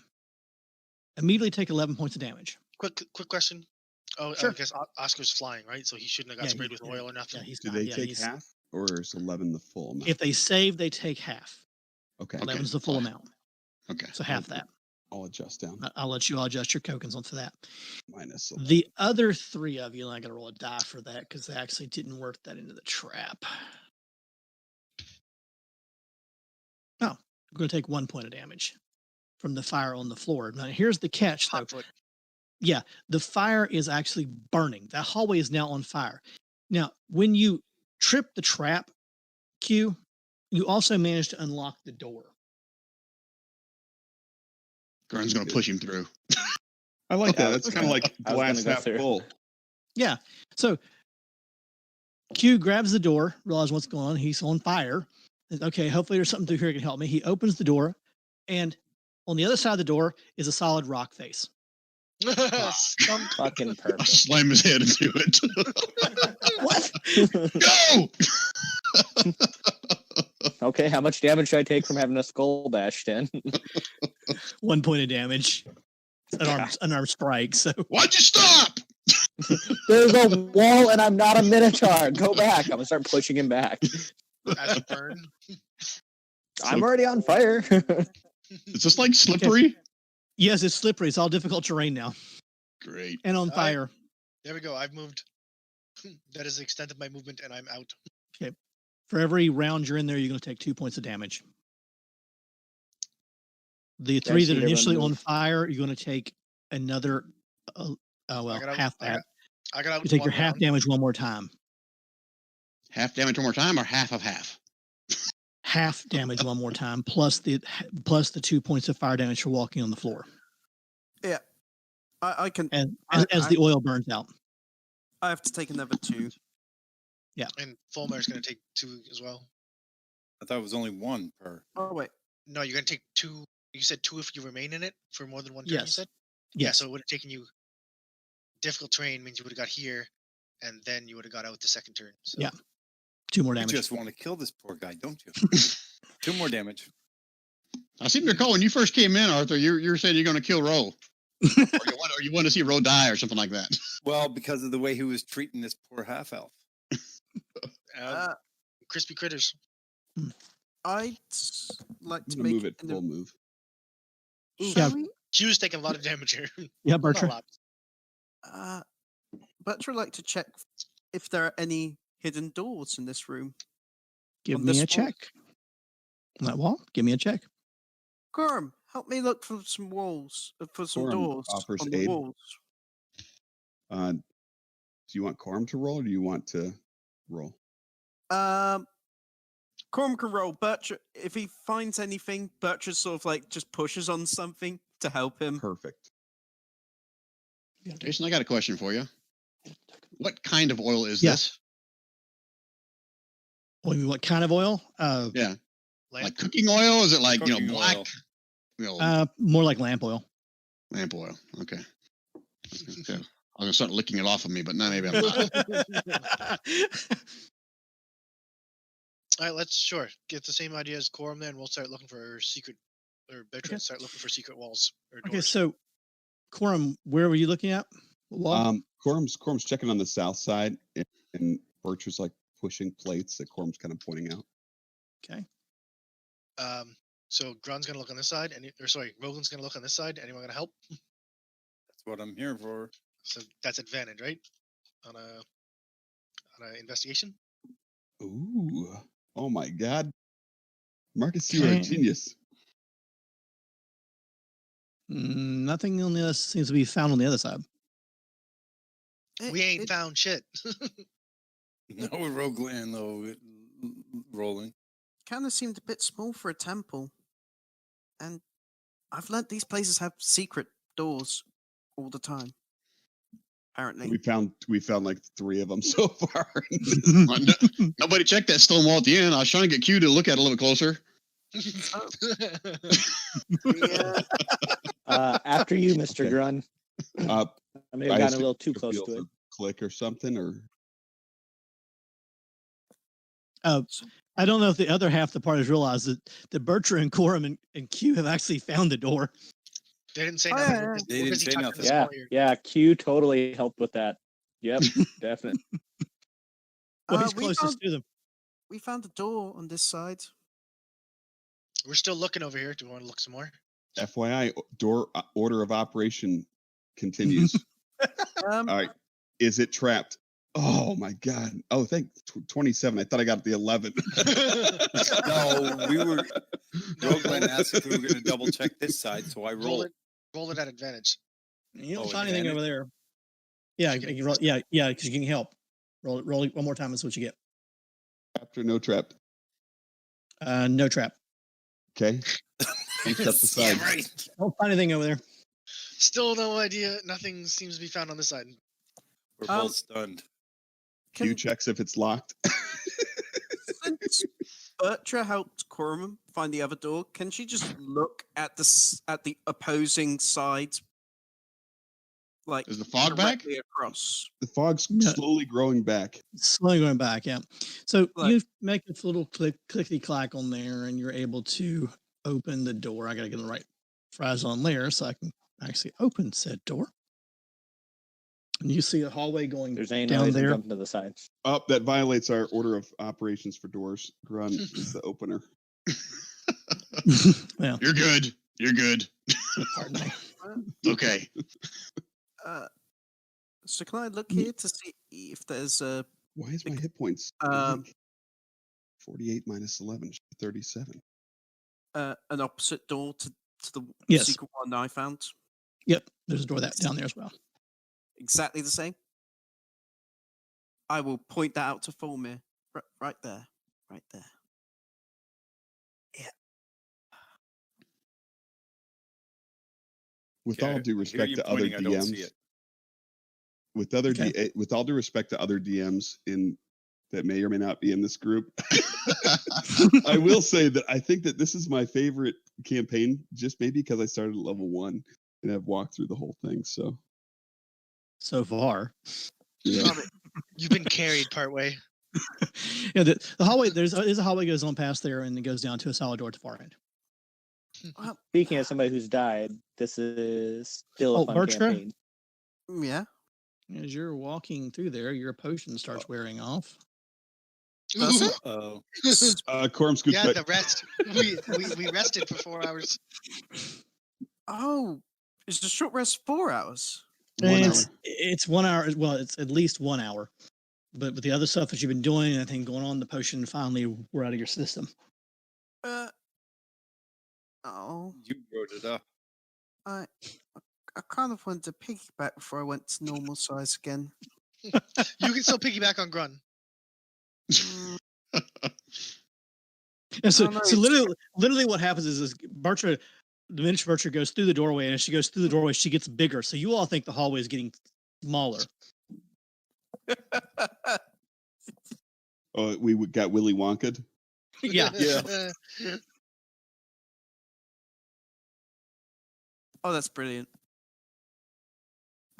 immediately take 11 points of damage. quick question. Oh, Sure. I guess Oscar's flying, right? So he shouldn't have got sprayed with oil or nothing. Yeah, he's Do not. they Yeah, take he's, half, or is 11 the full amount? if they save, they take half. Okay. 11's the full amount. Okay. So half that. I'll adjust down. I'll let you all adjust your tokens onto that. Minus The other 3 of you, and I got to roll a die for that because they actually didn't work that into the trap. Oh, we're going to take 1 point of damage from the fire on the floor. Now, here's the catch, though. Hot foot. Yeah, the fire is actually burning. That hallway is now on fire. Now, when you trip the trap, Q, you also managed to unlock the door. Grun's going to push him through. I like that. I That's was kind of gonna- like I was gonna glass go half through. full. Yeah. So Q grabs the door, realizes what's going on. He's on fire. Okay, hopefully there's something through here that can help me. He opens the door, and on the other side of the door is a solid rock face. Stumped. Fucking I perfect. slam his head into it. What? Go! Okay, how much damage should I take from having a skull bashed in? 1 point of damage. Unarmed strike. So Why'd you stop? There's a wall and I'm not a minotaur. Go back. I'm gonna start pushing him back. As a burn. I'm already on fire. Is this like slippery? yes, it's slippery. It's all difficult terrain now, Great. and on All right. fire. There we go. I've moved. That is the extent of my movement, and I'm out. For every round you're in there, you're going to take 2 points of damage. The Guys, 3 that need are everyone initially to on move. fire, you're going to take another. I got out- half I that. I got out. You take your one half round. damage one more time. Half damage one more time or half of half? Half damage one more time, plus the 2 points of fire damage for walking on the floor, I can. and I- as the oil burns out. I have to take another 2. And Fulmer's going to take 2 as well. I thought it was only 1 per. Oh wait. No, you're going to take 2. You said 2 if you remain in it for more than 1 turn, you Yes. said? Yeah, Yes. so it would have taken you. Difficult terrain means you would have got here, and then you would have got out the second turn. So. Yeah. 2 more You damage. just want to kill this poor guy, don't you? 2 more damage. I seem to recall when you first came in, Arthur, you're saying you're going to kill Ro. or you want to see Ro die or something like that. Well, because of the way he was treating this poor half elf. Crispy critters. I'd like I'm to gonna make move it an- full move. Yeah. Shall we? Q's taking a lot of damage here. Yeah, Not a Bertrand. lot. But I'd like to check if there are any hidden doors in this room. Give on me this a wall. check. On that wall, give me a check. Gorm, help me look for some walls, for some Gorm doors offers on the aid. walls. Do you want Corm to roll or do you want to roll? Gorm can roll. Bertrand, if he finds anything, Bertrand sort of like just pushes on something to help him. Perfect. Jason, I got a question for you. What kind of oil is Yeah. this? What kind of oil? Yeah. Lamp. Like cooking oil? Is it like, Cooking black? oil. More like lamp oil. Lamp oil. Okay. Okay. I'm going to start licking it off of me, but now maybe I'm not. All right, let's get the same idea as Quorum. Then we'll start looking for secret, or Bertrand start looking for secret walls or doors. Okay, so Quorum, where were you looking at? What wall? Corm's checking on the south side, and Birch was like pushing plates that Corm's kind of pointing out. Okay. So Grun's gonna look on this side, Rogan's gonna look on this side. Anyone gonna help? That's what I'm here for. So that's advantage, right? On a investigation. Ooh. Oh my God. Marcus, you are a Okay. genius. Nothing on the other seems to be found on the other side. We ain't found shit. No Rogueland though. Rolling. Kind of seemed a bit small for a temple. And I've learnt these places have secret doors all the time. Apparently. We found like 3 of them so far. Nobody checked that stone wall at the end. I was trying to get Q to look at it a little bit closer. Yeah. After you, Mr. Okay. Grun. Uh, I may have gotten a little too close feel to it. for click or something, or I don't know if the other half of the parties realize that Bertrand and Quorum and Q have actually found the door. They didn't say Oh, nothing. yeah, We're yeah. busy- They we're didn't busy say tucking nothing. this Yeah, small ear. yeah. Q totally helped with that. Yep, definitely. Well, he's we closest found- to them. We found a door on this side. We're still looking over here. Do we want to look some more? FYI, door order of operation continues. All right. Is it trapped? Oh my God. Oh, 27. I thought I got the 11. No, we were. Rogueland asked if we were going to double check this side, so I rolled. Roll it at advantage. You don't Oh, find anything over advantage? there. Yeah, You get you roll, yeah, because you can help. Roll it one more time. That's what you get. Trapped or no trapped? No trap. Okay. One step aside. Yeah, right. Don't find anything over there. Still no idea. Nothing seems to be found on this side. We're both stunned. Q checks if it's locked. Since Bertra helped Corum find the other door, can she just look at the opposing sides, like Is the fog back? directly across? The fog's slowly growing back. Slowly going back, yeah. So Like- you make a little clickety clack on there, and you're able to open the door. I got to get the right phrase on there so I can actually open said door. And you see a hallway going There's any down noise and there. jump into the side. Oh, that violates our order of operations for doors. Grun is the opener. Well, You're good. You're good. pardon me. Okay. So can I look here to see if there's a Why is my hit points? 48 minus 11, 37. an opposite door to the Yes. secret one I found? Yep, there's a door down there as well. Exactly the same. I will point that out to Fulmir. Right there. Right there. With Yeah, all due I hear respect you to other pointing, I don't see DMs, it. with all due respect to other DMs that may or may not be in this group, I will say that I think that this is my favorite campaign, just maybe because I started at level 1 and I've walked through the whole thing. So far. Yeah. You've been carried partway. Yeah, the hallway, there's a hallway goes on past there and it goes down to a solid door at the far end. Speaking of somebody who's died, this is still a fun Bertra? campaign. Yeah. As you're walking through there, your potion starts wearing off. Does it? Oh, Corum scoots Yeah, back. the rest. We rested for 4 hours. Oh, is the short rest 4 hours? 1 hour. It's 1 hour. Well, it's at least 1 hour. But with the other stuff that you've been doing, I think going on, the potion finally were out of your system. Oh, you wrote it up. I kind of wanted to piggyback before I went to normal size again. You can still piggyback on Grun. Mm, And so, Oh, no, so it's- literally what happens is Bertra, the miniature Bertra goes through the doorway, and as she goes through the doorway, she gets bigger. So you all think the hallway is getting smaller. Oh, we got Willy Wonka'd. Yeah. Oh, that's brilliant.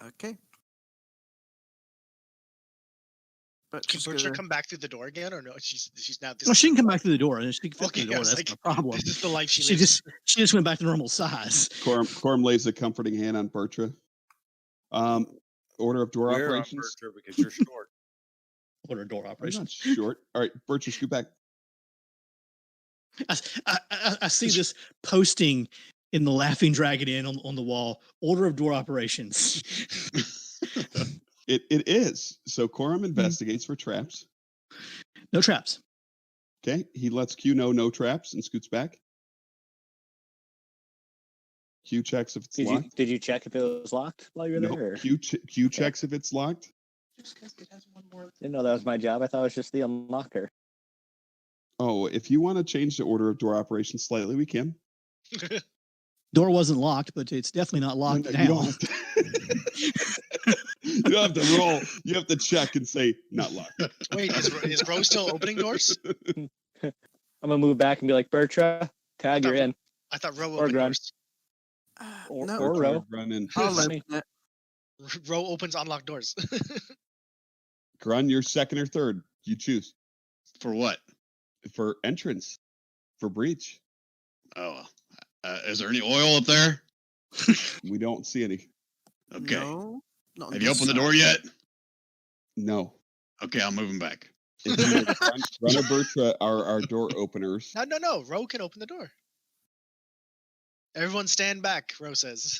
Okay. But Can just Butcher gonna- come back through the door again, or no? She's now. Well, she can come back through the door, and she can fit Okay, through the I door. was That's like, no problem. This is the life she She lives. just went back to normal size. Corum lays a comforting hand on Bertra. Order of door Where on operations. Bertra, because you're short. Order door I'm not operation. short. All right, Bertra, scoot back. I see this posting in the Laughing Dragon Inn on the wall. Order of door operations. It is. So Corum investigates for traps. No traps. Okay, he lets Q know no traps and scoots back. Q checks if it's locked. Did you check if it was locked while you were No, there? Or? Q checks if it's locked. Didn't know that was my job. I thought it was just the unlocker. Oh, if you want to change the order of door operations slightly, we can. Door wasn't locked, but it's definitely not locked No, now. you don't have to. You don't have to roll. You have to check and say not locked. Wait, is Rose still opening doors? I'm gonna move back and be like, Bertra, tag, you're in. I thought Ro Or opened Grun. doors. Or, no, or row. Run in. I'll Just open me. it. Ro opens unlocked doors. Grun, you're second or third. You choose For what? for entrance, for breach. Oh, is there any oil up there? We don't see any. Okay. No, not on Have you this opened the side. door yet? No. Okay, I'm moving back. It's either Grun or Bertra are our door openers. No. Ro can open the door. Everyone stand back, Ro says.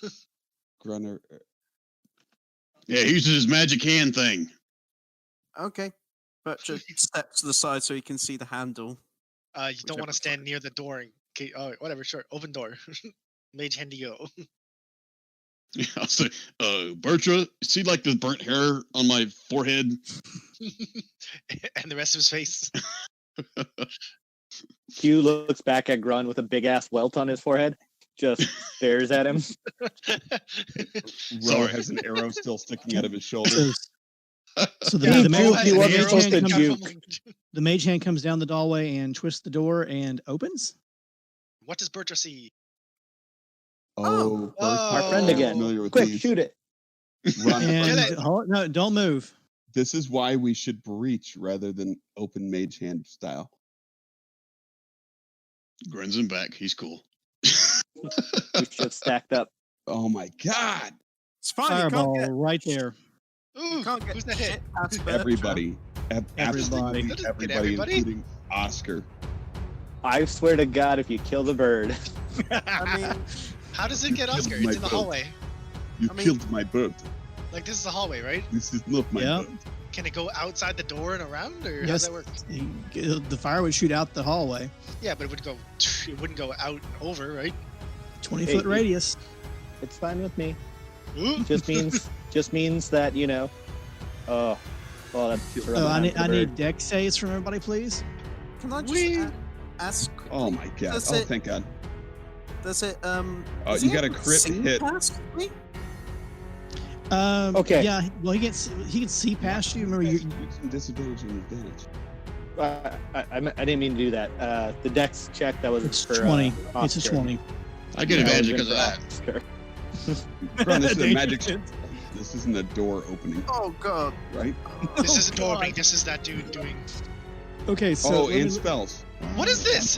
Grunner. Yeah, he uses his magic hand thing. Okay. Bertra steps to the side so he can see the handle. You don't want Whichever to stand side. near the door. Oh, whatever, sure. Open door. Mage hand you go. Yeah, I'll say, Bertra, see like the burnt hair on my forehead? And the rest of his face. Q looks back at Grun with a big ass welt on his forehead, just stares at him. Ro Sorry. has an arrow still sticking out of his shoulder. So Yeah, the juke, mage, you the wasn't mage supposed hand to comes, juke. the mage hand comes down the doorway and twists the door and opens. What does Bertra see? Oh, Our friend again. Familiar with Quick, these. shoot it. Run. And no, don't move. This is why we should breach rather than open mage hand style. Grins him back. He's cool. We should have stacked up. Oh my god! It's fine. Fireball You can't right there. Ooh, get, who's that hit? shit past Bertra. Everybody. Everybody. That doesn't get Everybody, everybody. including Oscar. I swear to God, if you kill the bird, I mean, How does it get Killed Oscar? my It's in the boat. hallway. You I mean- killed my bird. Like, this is the hallway, right? This is not my Yep. bird. Can it go outside the door and around, or how Yes, does that work? the fire would shoot out the hallway. Yeah, but it wouldn't go out and over, right? 20-foot radius. it's fine with me. Ooh. Just means that Oh, well, that's. Oh, I need deck saves from everybody, please. can I just Whee! ask quickly? Oh my god! Does Oh, it- thank God! Does it You got a crit see hit. past me? Okay. Yeah. Well, he can see past you. Remember, Use some disadvantage and advantage. I didn't mean to do that. The dex check that was it's for 20. It's a Oscar. 20. I get That advantage was because of that. for Oscar. Run, this is a magic. This isn't a door opening, Oh god. right? This isn't door God. opening. This is that dude doing. Okay, so Oh, let me and look- spells. What is this?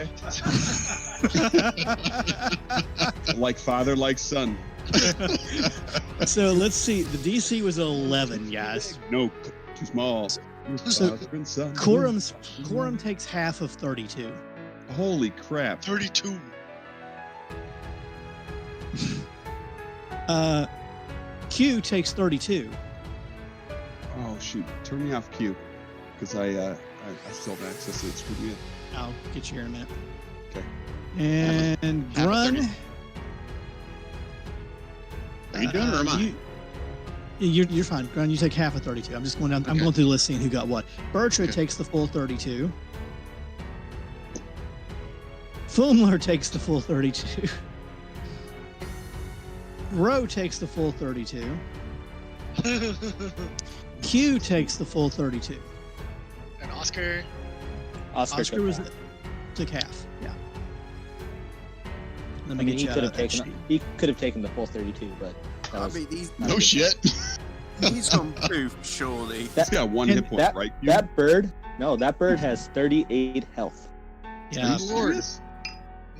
Like father, like son. so let's see. The DC was 11, guys. No, too small. So Father and son. Quorum takes half of 32. Holy crap! 32. Q takes 32. Oh shoot! Turn me off Q, because I still have access to it. Screw me up. I'll get you here in a minute. Okay. And Half of Grun. 30. Are you doing it or am I? You're fine. Grun, you take half of 32. I'm just going down. I'm Okay. going through the list seeing who got what. Bertra Okay. takes the full 32. Fumler takes the full 32. Ro takes the full 32. Q takes the full 32. And Oscar. Oscar took half. Yeah. Let I me mean, get you out of that sheet. he could have taken the full 32, but that I was, mean, he's No shit. on proof, surely. He's got one And hit point, that- right? Q? that bird has 38 health. Yeah. Are you serious?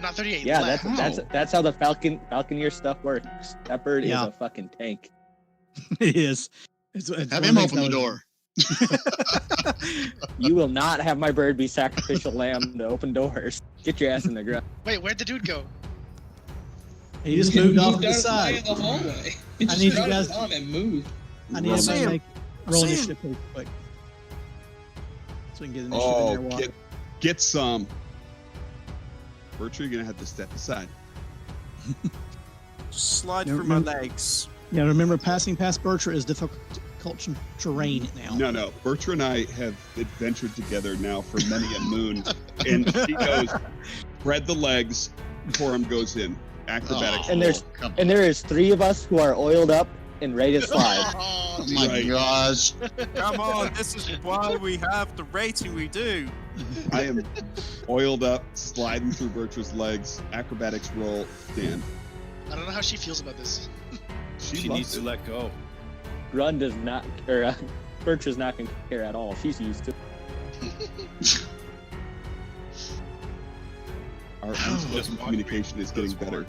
Not 38. Yeah, left. that's how the Falconeer stuff works. That bird Yeah. is a fucking tank. It is. It's Have one him of open the things door. You will not have my bird be sacrificial lamb to open doors. Get your ass in the ground. Wait, where'd the dude go? He just moved off to the out of side. the hallway. I need you guys- and move. I need I'll everybody see to him. make roll See him. initiative pretty quick. So we can get initiative Oh, in there. While... get some. Bertra, you're gonna have to step aside. Just slide No, through my no. legs. Yeah, remember, passing past Bertra is difficult terrain now. No, no. Bertra and I have adventured together now for many a moon, and she goes, spread the legs. Quorum goes in. Acrobatics. Oh, And there's- come on. And there is 3 of us who are oiled up and ready to slide. Oh, Oh my Right. gosh. Come on, this is why we have the rating we do. I am oiled up, sliding through Bertra's legs. Acrobatics roll. Stand. I don't know how she feels about this. She loves needs to it. let go. Grun does not, or Bertra's not going to care at all. She's used to it. Our Just unspoken communication is getting better.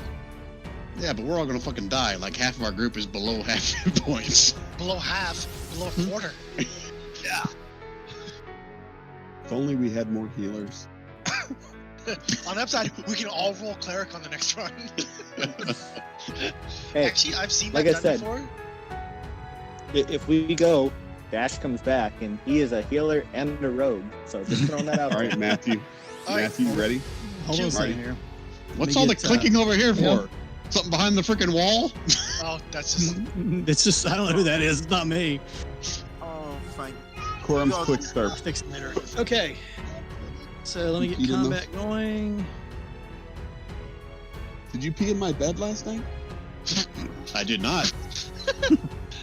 Yeah, but we're all gonna fucking die. Like half of our group is below half hit points. Below half, below a quarter. If only we had more healers. On the upside, we can all roll cleric on the next run. Hey, Actually, I've seen like that I done said, before. if we go, Dash comes back, and he is a healer and a rogue. So just throwing that out All there. right, Matthew. All right. Matthew, you ready? Hold on a Shoot, second Marty. here. What's me all the get, clicking over here yeah. for? Something behind the freaking wall? Oh, that's just. It's just, I don't know who that is. It's not me. Oh, thank Quorum's God. quick I'll start. fix it later. Okay. So let me get You didn't know? combat going. Did you pee in my bed last night? I did not.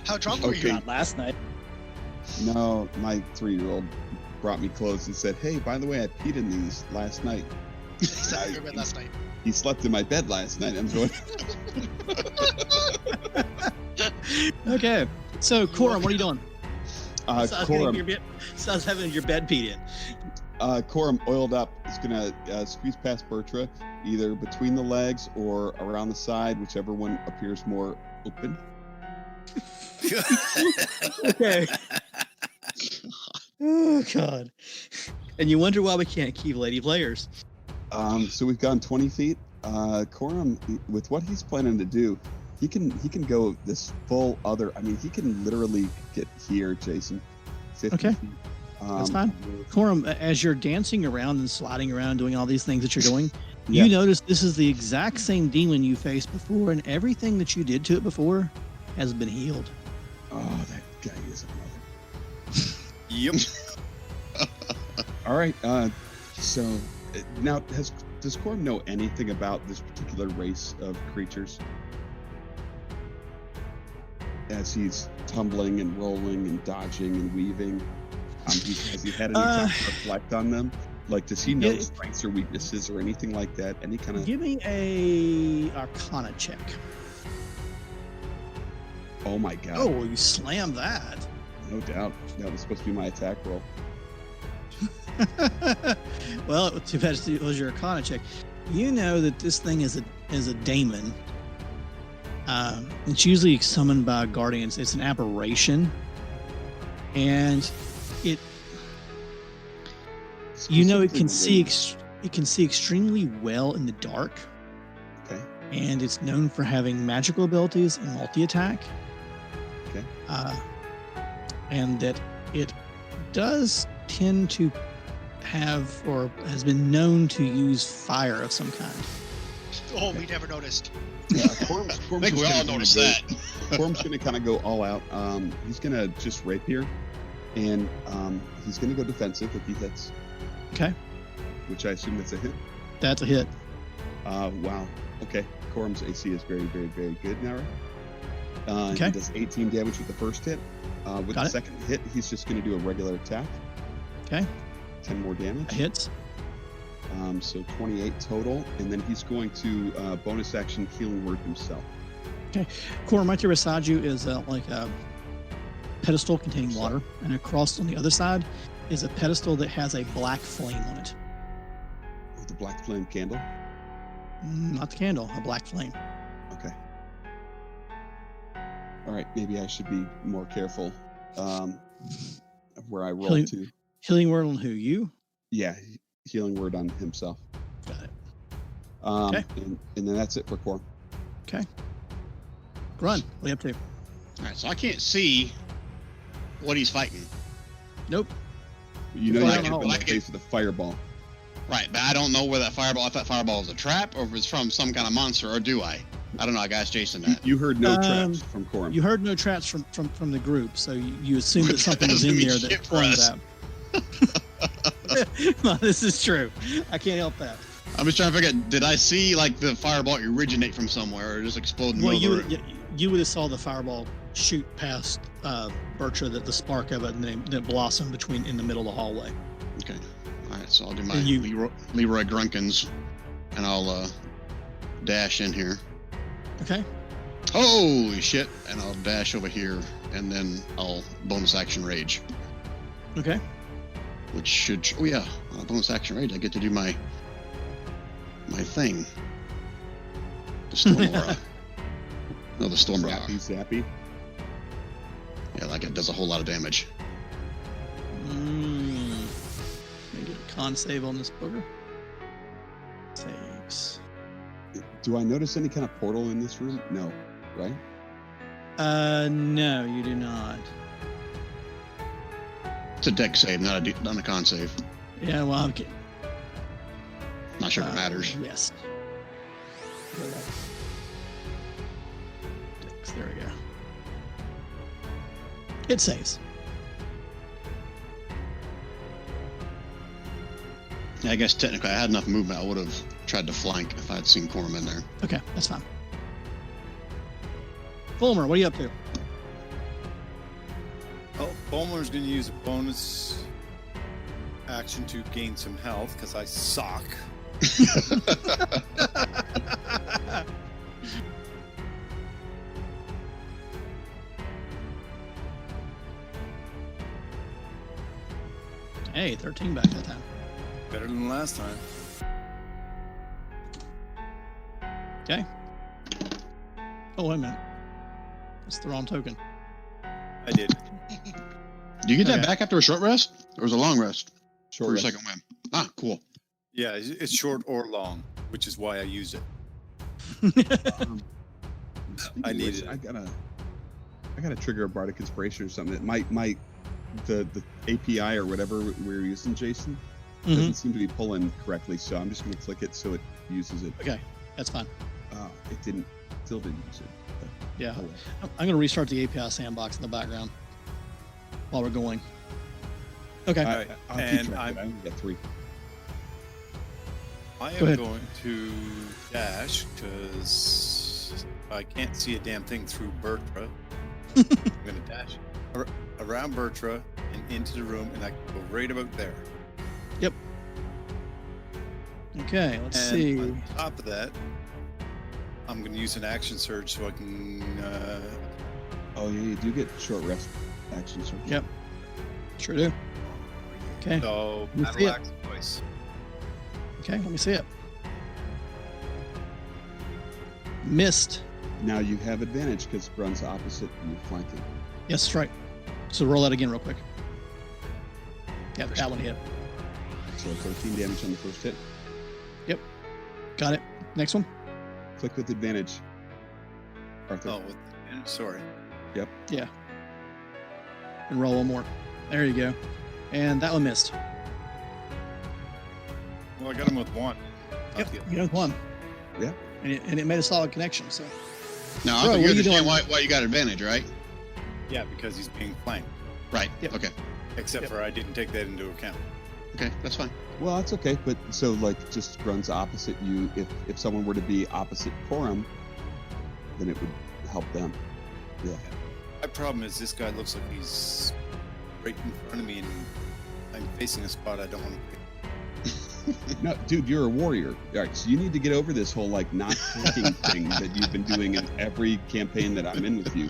How drunk were Okay. you? Not last night. No, my 3-year-old brought me clothes and said, "Hey, by the way, I peed in these last night." He slept in your bed last night. He slept in my bed last night. I'm going. Okay. So, Corum, what are you doing? Corum, Sounds having your bed peed in. Corum oiled up. He's gonna squeeze past Bertra, either between the legs or around the side, whichever one appears more open. Okay. Oh, God. And you wonder why we can't keep lady players. So we've gone 20 feet. Corum, with what he's planning to do, he can go this full other. I mean, he can literally get here, Jason. 50 Okay. feet. That's fine. Corum, as you're dancing around and sliding around, doing all these things that you're doing, Yeah. you notice this is the exact same demon you faced before, and everything that you did to it before has been healed. Oh, that guy is a mother. Yep. All right. So now, does Corum know anything about this particular race of creatures? As he's tumbling and rolling and dodging and weaving, has he had any time to reflect on them? Like, does he know Yeah. strengths or weaknesses or anything like that? Any kind of? Give me a Arcana check. Oh my God! Oh, you slammed that. No doubt. That was supposed to be my attack roll. Well, too bad it was your Arcana check. You know that this thing is a daemon. It's usually summoned by guardians. It's an aberration, and it can see it can see extremely well in the dark. Okay. And it's known for having magical abilities and multi-attack. Okay. And that it does tend to have, or has been known to use, fire of some kind. Oh, we never noticed. Yeah, Corum's I think we just all gonna noticed go- that. Corum's going to kind of go all out. He's going to just rapier, and he's going to go defensive if he hits. Okay. Which I assume that's a hit. That's a hit. Wow. Okay. Corum's AC is very, very, very good now. Okay. He does 18 damage with the first hit. With Got the it. second hit, he's just going to do a regular attack. Okay. 10 more damage. That hits. So 28 total, and then he's going to bonus action healing word himself. Corum, right there beside you is like a pedestal containing water, and across on the other side is a pedestal that has a black flame on it. With the black flame candle. Not the candle, a black flame. Okay. All right. Maybe I should be more careful of where I roll Healing- to. Healing word on who? You? Yeah, healing word on himself. Got it. Okay. And then that's it for Corum. Run. What are you up to? All right, so I can't see what he's fighting. Nope. You know Fire you in the have hole. to face with a fireball. Right, but I don't know where that fireball. I thought fireball was a trap, or if it's from some kind of monster, or do I? I don't know. I got Jason that. You heard no Um, traps from Corum. You heard no traps from the group, so you assume that something was That in doesn't there mean that shit for formed us. that. Well, this is true. I can't help that. I'm just trying to figure out, did I see like the fireball originate from somewhere, or just explode in the Well, middle of the room? you would have saw the fireball shoot past Bertra, the spark of it, and then it blossomed in the middle of the hallway. Okay. All right, so I'll do my And you- Leroy Grunkins, and I'll dash in here. Okay. Holy shit! And I'll dash over here, and then I'll bonus action rage, Okay. which should bonus action rage. I get to do my thing. The storm aura. No, the storm aura. Zappy. Yeah, like it does a whole lot of damage. Let me get a con save on this booger. Saves. Do I notice any kind of portal in this room? No, right? No, you do not. It's a deck save, not a con save. Yeah, well, okay. Not sure if it matters. Yes. There we go. It saves. Yeah, I guess technically I had enough movement. I would have tried to flank if I had seen Corum in there. Okay, that's fine. Fulmer, what are you up to? Oh, Fulmer's going to use a bonus action to gain some health because I suck. Hey, 13 back that time. Better than last time. Okay. Oh, wait a minute. That's the wrong token. I did. Do you get that Okay. back after a short rest? Or was it a long rest Short for rest. your second win? Ah, cool. Yeah, it's short or long, which is why I use it. Speaking I of which, needed it. I gotta trigger a Bardic Inspiration or something. The API or whatever we're using, Jason, Mhm. doesn't seem to be pulling correctly. So I'm just gonna click it so it uses it. Okay, that's fine. It still didn't use it. But, Yeah. oh well. I'm going to restart the API sandbox in the background while we're going. Okay. All right, I'll and keep track of I'm- it. I only got 3. I Go am ahead. going to dash because I can't see a damn thing through Bertra. I'm going to dash around Bertra and into the room, and I can go right about there. Okay, let's And see. on top of that, I'm going to use an action surge so I can. Oh yeah, you do get short rest actions. Right? Yep. Sure do. Okay. So You see battle it. axe twice. Okay, let me see it. Missed. Now you have advantage because runs opposite and you're flanking. Yes, that's right. So roll that again real quick. Yeah, that one hit. So 13 damage on the first hit. Got it. Next one. Click with advantage. Arthur. Oh, sorry. Yeah. And roll one more. There you go. And that one missed. Well, I got him with one. Yep, you got one. Yeah. And it made a solid connection. So Now, Bro, Arthur, what you are you understand doing? why you got advantage, right? Yeah, because he's being flanked. Right. Yep. Okay. Except Yep. for I didn't take that into account. Okay, that's fine. Well, that's okay. But so like just runs opposite you. If someone were to be opposite Corum, then it would help them. Yeah. My problem is this guy looks like he's right in front of me, and I'm facing a spot I don't want to pick. No, dude, you're a warrior. All right, so you need to get over this whole like not hacking thing that you've been doing in every campaign that I'm in with you.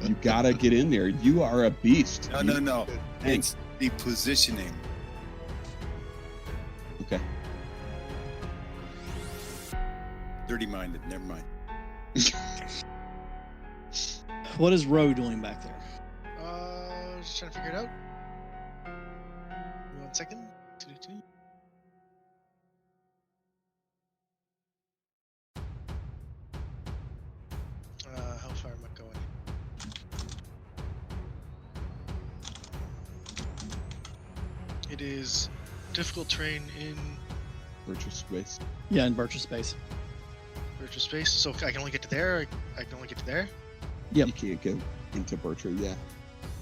You gotta get in there. You are a beast. No, no. Hank. It's the positioning. Okay. Dirty-minded. Never mind. what is Roe doing back there? Just trying to figure it out. 1 second. Two. How far am I going? It is difficult terrain in Purchase space. Yeah, in Birch's space. virtual space, so I can only get to there. I can only get to there. Yep. You can't go into Bertra. Yeah.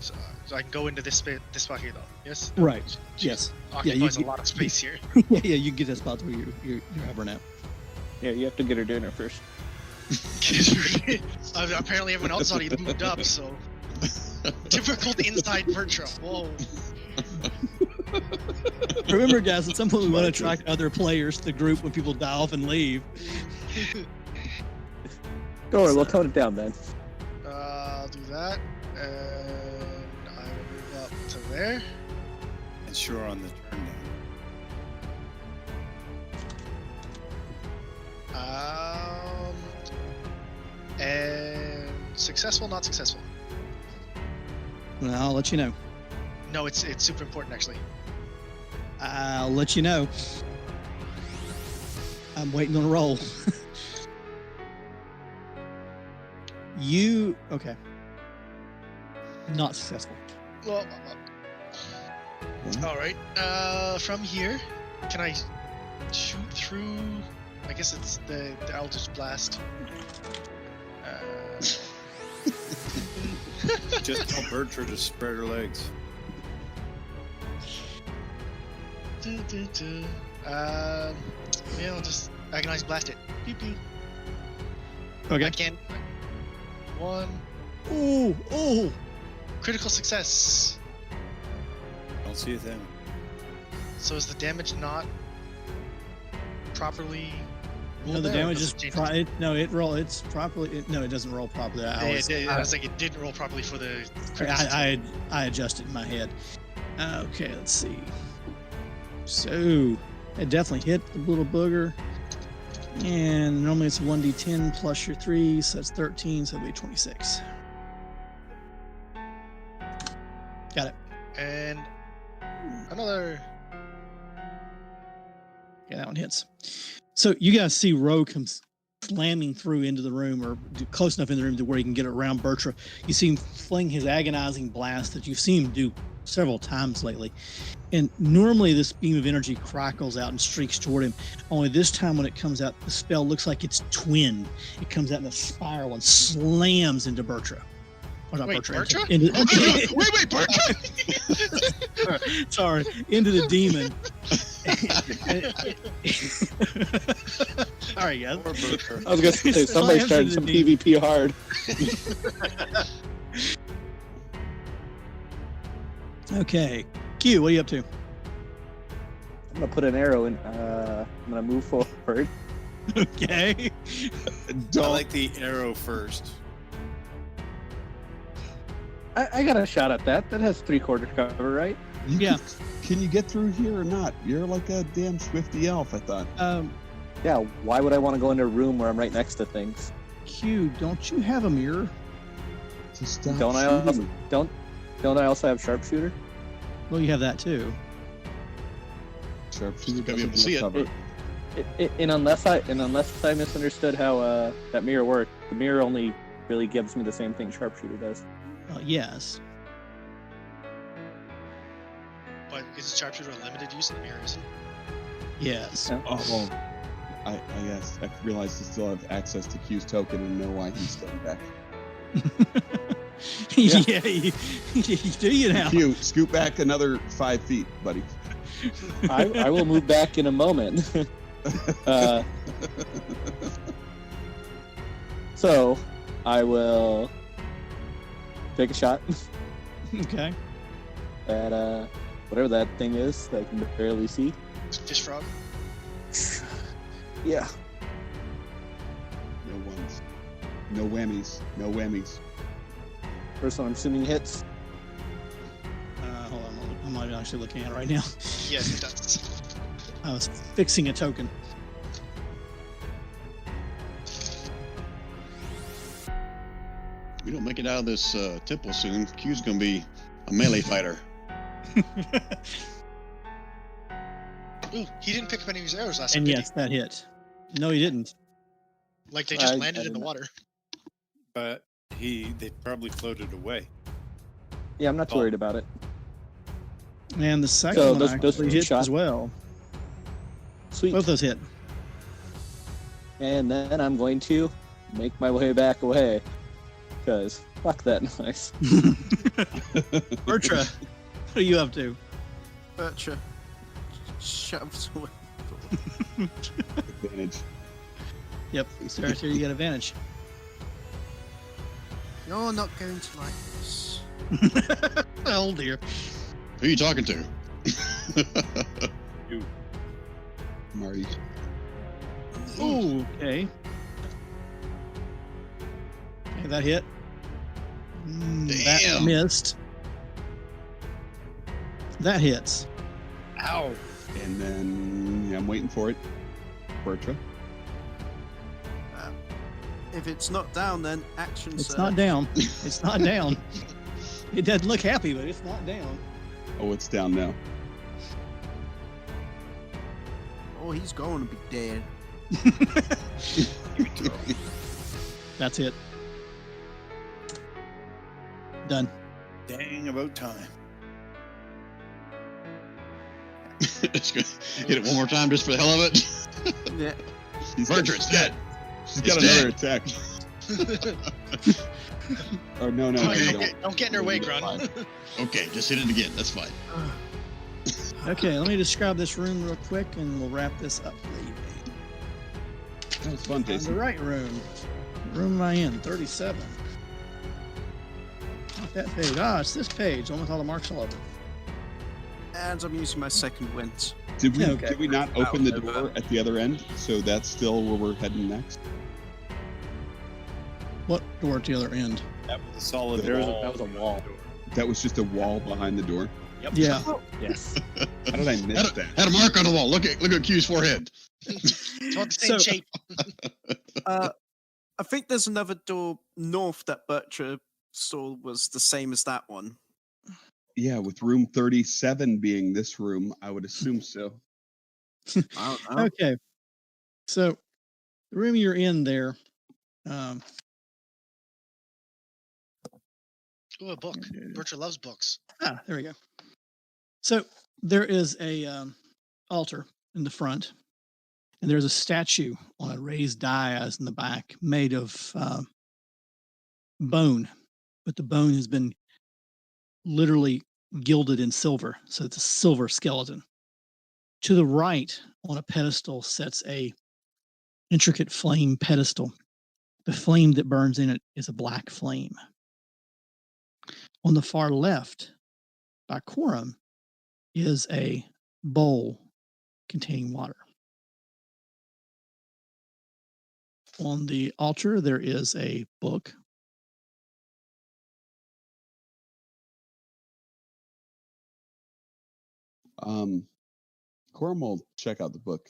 So I can go into this spot here, though. Yes. Right. Which Yes. occupies you- a lot of space here. yeah, you can get that spot where you're hovering at. Yeah, you have to get her dinner first. Apparently, everyone else already moved up, so difficult inside Bertram. Whoa. Remember, guys, at some point we want to attract other players to the group when people die off and leave. Don't worry, we'll tone it down, man. I'll do that, and I will move up to there. And sure on the turn down. And successful, not successful. Well, I'll let you know. No, it's super important actually. I'll let you know. I'm waiting on a roll. You okay? Not successful. Well, all right. From here, can I shoot through? I guess it's the Eldritch Blast. Just tell Bertra to spread her legs. Yeah, I'll just Agonize Blast it. Pew pew. Okay. I can. One. Oh. Critical success. Don't see a thing. So is the damage not properly? No, the rolled there, or damage does is it change It's properly. No, it doesn't roll properly. I was like, it didn't roll properly for the. critical success. I adjusted in my head. Okay, let's see. So it definitely hit the little booger. And normally it's 1d10 plus your 3, so that's 13, so it'll be 26. Got it. And another. Yeah, that one hits. So you guys see Ro comes slamming through into the room, or close enough in the room to where he can get around Bertra. You see him fling his agonizing blast that you've seen him do several times lately. And normally this beam of energy crackles out and streaks toward him. Only this time when it comes out, the spell looks like it's twinned. It comes out in a spiral and slams into Bertra. Or not Wait, Bertra? Bertra? Into, Wait, Bertra! sorry, into the demon. All right, guys. Poor Bertra. I was gonna say somebody's starting some PvP hard. Okay, Q, what are you up to? I'm gonna put an arrow in. I'm gonna move forward. Okay. I like the arrow first. I got a shot at that. That has 3/4 cover, right? Yeah. Can you get through here or not? You're like a damn swifty elf, I thought. Yeah. Why would I want to go into a room where I'm right next to things? Q, don't you have a mirror? To stop Don't I also shooting. don't I also have sharpshooter? Well, you have that too. Sharpshooter Gotta be able to doesn't see have it. cover. And unless I misunderstood how that mirror worked, the mirror only really gives me the same thing sharpshooter does. Yes. But is Sharpshooter a limited use in the mirror, is it? Yes. Yeah. Oh, I guess I realized I still have access to Q's token and know why he's staying back. Yeah, you do you now. Q, scoot back another 5 feet, buddy. I will move back in a moment. So I will take a shot Okay. at whatever that thing is that I can barely see. Fish frog. Yeah. No ones. No whammies. No whammies. First one I'm assuming hits. Hold on. I'm not actually looking at it right now. Yes, it does. I was fixing a token. We don't make it out of this temple soon. Q's gonna be a melee fighter. Ooh, he didn't pick up any of his arrows last And time, did yes, that hit. No, he didn't. he? Like they just I landed in the didn't. water. But they probably floated away. Yeah, I'm not too worried about it. And the second So one those actually two hit shots- as well. Sweet. Both those hit. And then I'm going to make my way back away. Because fuck that noise. Bertra, what are you up to? Bertra shoves away. Advantage. Yep, Sarah, you got advantage. You're not going to like this. Oh dear. Who are you talking to? Marty. Ooh, okay. Okay, that hit. That Damn. missed. That hits. Ow! And then I'm waiting for it. Bertra. If it's not down, then action. It's surge. not down. It's not down. It doesn't look happy, but it's not down. Oh, it's down now. Oh, he's going to be dead. That's it. Done. Dang, about time. It's good. Hit it one more time just for the hell of it. Yeah. Bertrand's dead. She's He's got another dead. attack. Oh no, no, Come on, no, don't get in her way, Grun. Okay, just hit it again. That's fine. Okay, let me describe this room real quick, and we'll wrap this up. That was fun, The Jason. right room. Room am I in? 37. Not that page. Ah, it's this page. Almost all the marks all over. And I'm using my second wind. Did we Okay. did we not open the door at the other end? So that's still where we're heading next. What door at the other end? That was a solid There was a- wall. that was a wall. That was just a wall behind the door. Yep. Yeah. Yes. How did I miss that? Had a mark on the wall. Look at Q's forehead. It's all the same So- shape. I think there's another door north that Bertra saw was the same as that one. Yeah, with room 37 being this room, I would assume so. I don't know. Okay. So, the room you're in there. Um, Ooh, a book. Bertra loves books. there we go. So there is a altar in the front, and there's a statue on a raised dais in the back, made of bone, but the bone has been literally gilded in silver, so it's a silver skeleton. To the right, on a pedestal, sits a intricate flame pedestal. The flame that burns in it is a black flame. On the far left, by Quorum, is a bowl containing water. On the altar, there is a book. Corum will check out the book.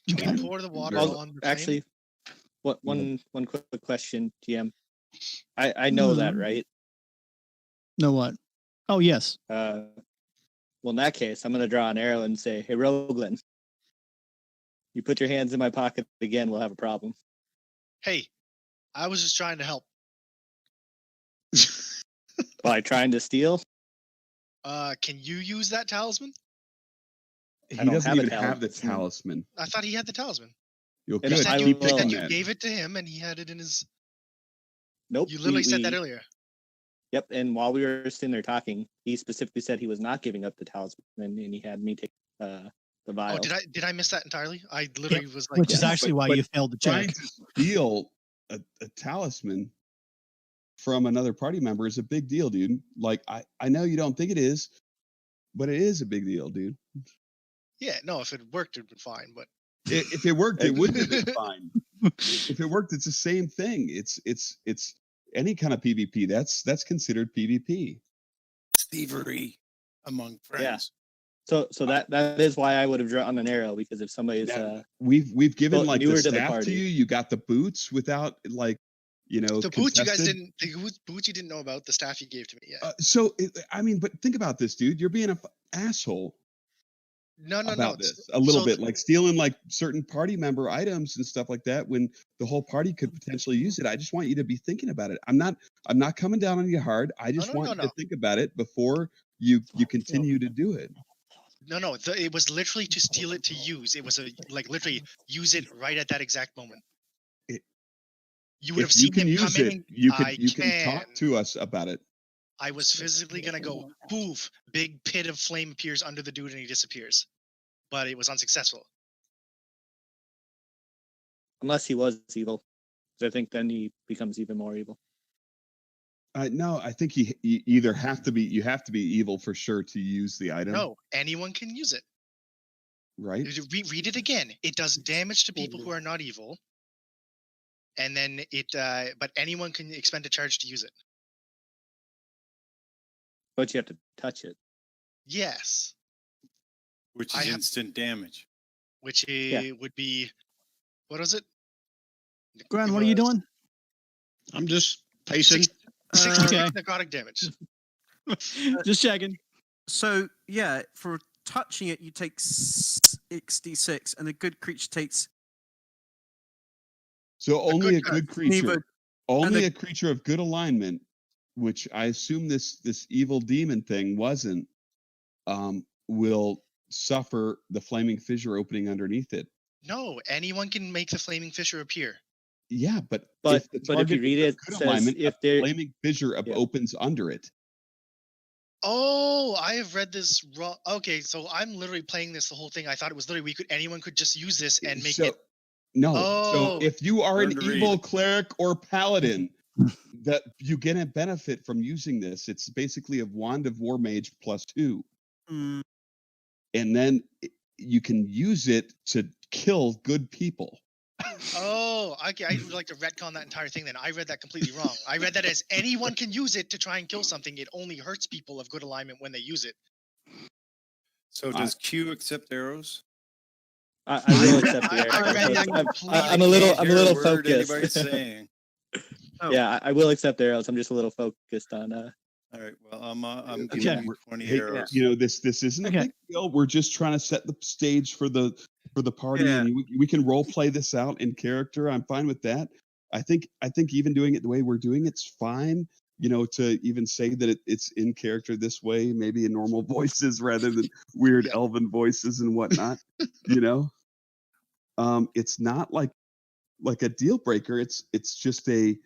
Can Okay. we pour the water Well, on the flame? actually, one quick question, GM. I know that, Mhm. right? Know what? Oh, yes. Well, in that case, I'm going to draw an arrow and say, "Hey, Roglin, you put your hands in my pocket again, we'll have a problem." Hey, I was just trying to help. By trying to steal? Can you use that talisman? He don't doesn't have a even have the talisman. talisman. I thought he had the talisman. You're And good. I Keep will- picking That you that. gave it to him and he had it in his. Nope. You literally said that we- earlier. Yep, and while we were sitting there talking, he specifically said he was not giving up the talisman, and he had me take the vial. Oh, did I miss that entirely? I literally was like, Which is yeah, actually but- why but you failed the Trying check. to steal a talisman from another party member is a big deal, dude. Like, I know you don't think it is, but it is a big deal, dude. yeah, no, if it worked, it'd been fine. But If it worked, it would have been fine. If it worked, it's the same thing. It's any kind of PvP. That's considered PvP. Thievery among friends. So that is why I would have drawn an arrow, because if somebody's Now, we've given well, like the newer to the staff to party. you. You got the boots without like, the boots you guys contested. didn't. The boots you didn't know about. The staff you gave to me. Yeah. I mean, but think about this, dude. You're being an asshole No. about this a little So bit, like stealing like certain party member items and stuff like that when the whole party could potentially use it. I just want you to be thinking about it. I'm not coming down on you hard. I just want you to think about it before you continue to do it. No. It was literally to steal it to use. It was literally use it right at that exact moment. You would have If you seen can him come use in. it, and you I can talk to us about it. I was physically gonna go poof, big pit of flame appears under the dude and he disappears, but it was unsuccessful. unless he was evil, 'cause I think then he becomes even more evil. No, I think you either have to be evil for sure to use the item, No, anyone can use it. right? Read it again. It does damage to people who are not evil, and then but anyone can expend a charge to use it. But you have to touch it. Yes, Which I is have- instant damage. which would be, what was it? Glenn, It what are you was doing? I'm just pacing. 66 Okay. necrotic damage. Just checking. So yeah, for touching it, you take 66, and a good creature takes So only a good good creature, neither- only and a creature of good alignment which I assume this evil demon thing wasn't, will suffer the flaming fissure opening underneath it. No, anyone can make the flaming fissure appear. Yeah, but But if the but if you target read is it, of good says alignment, if a there flaming fissure Yeah. opens under it. Oh, I have read this wrong. Okay, so I'm literally playing this the whole thing. I thought it was literally anyone could just use this and make it. No. Oh. So if you are Learn an to read. evil cleric or paladin, that you get a benefit from using this. It's basically a wand of war mage +2. Mm, And then you can use it to kill good people. Oh, okay. I would like to retcon that entire thing then. I read that completely wrong. I read that as anyone can use it to try and kill something. It only hurts people of good alignment when they use it. So does Q accept arrows? I will accept the I arrow. read that I'm completely I'm a Hear little word focused. anybody's saying. oh, Yeah, I will accept arrows. I'm just a little focused on All right. Well, I'm Okay. giving you 20 Hey, arrows. you know, this isn't a Okay. big deal. We're just trying to set the stage for the party, Yeah. and we can role play this out in character. I'm fine with that. I think even doing it the way we're doing it's fine. You know, to even say that it's in character this way, maybe in normal voices rather than weird Yeah. elven voices and whatnot. You know, it's not like a deal breaker. It's just a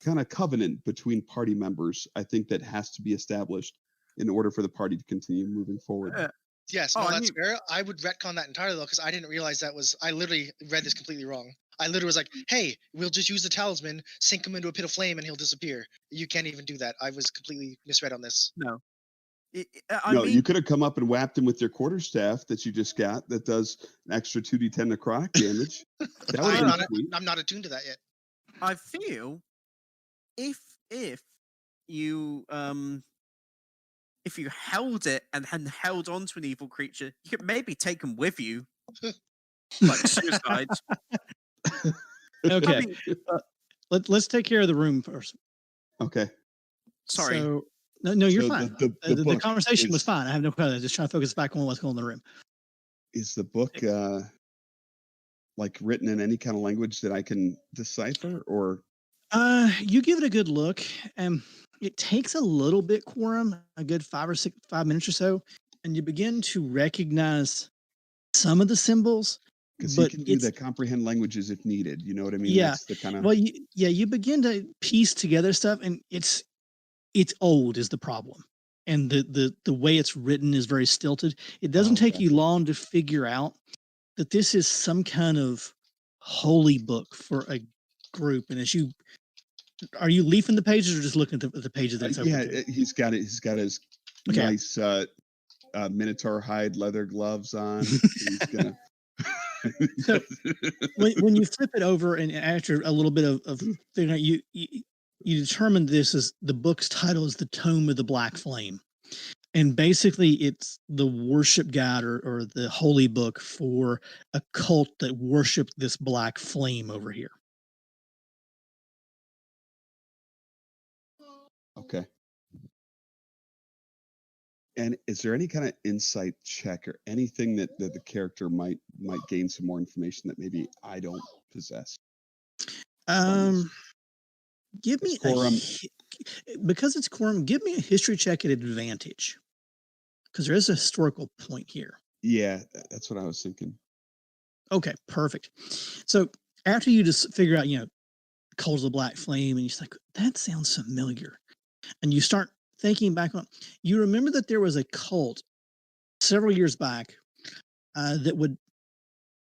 kind of covenant between party members. I think that has to be established in order for the party to continue moving forward. Yes, Oh, no, I that's knew- fair. I would retcon that entirely though, because I didn't realize that was. I literally read this completely wrong. I literally was like, "Hey, we'll just use the talisman, sink him into a pit of flame, and he'll disappear." You can't even do that. I was completely misread on this. no. No, you could have come up and whapped him with your quarterstaff that you just got that does an extra 2d10 necrotic damage. That would I'm have been not. sweet. I'm not attuned to that yet. I feel if you if you held it and held on to an evil creature, you could maybe take them with you, like suicide. Okay. I mean, Let's take care of the room first. Okay. sorry. So, no, you're So fine. the The book conversation was is- fine. I have no problem. Just trying to focus back on what's going on in the room. Is the book like written in any kind of language that I can decipher, or You give it a good look. It takes a little bit, Quorum, a good 5 minutes or so, and you begin to recognize some of the symbols. because he But can do it's the comprehend languages if needed. You know what I mean? Yeah. That's the kind of well, you begin to piece together stuff, and it's old is the problem, and the way it's written is very stilted. It doesn't take okay. you long to figure out that this is some kind of holy book for a group. And are you leafing the pages or just looking at the pages that's open yeah, to? he's got it. He's got his Okay. nice minotaur hide leather gloves on. He's gonna. So when you flip it over and after a little bit of figuring out, you determine this is the book's title is the Tome of the Black Flame, and basically it's the worship guide or the holy book for a cult that worshiped this black flame over here. Okay. And is there any kind of insight check or anything that the character might gain some more information that maybe I don't possess? Give me Quorum. because it's quorum. Give me a history check at advantage, because there is a historical point here. Yeah, that's what I was thinking. Okay, perfect. So after you just figure out, Coals of the Black Flame, and you're just like, that sounds familiar, and you start thinking back on. You remember that there was a cult several years back that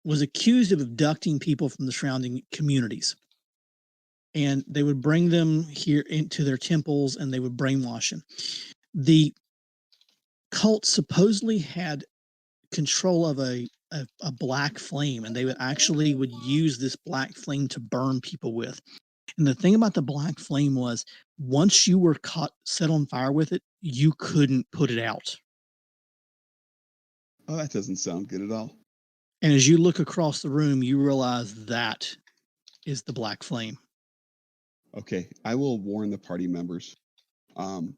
was accused of abducting people from the surrounding communities. And they would bring them here into their temples and they would brainwash them. The cult supposedly had control of a black flame, and they would use this black flame to burn people with. And the thing about the black flame was once you were set on fire with it, you couldn't put it out. Oh, that doesn't sound good at all. And as you look across the room, you realize that is the black flame. Okay, I will warn the party members, and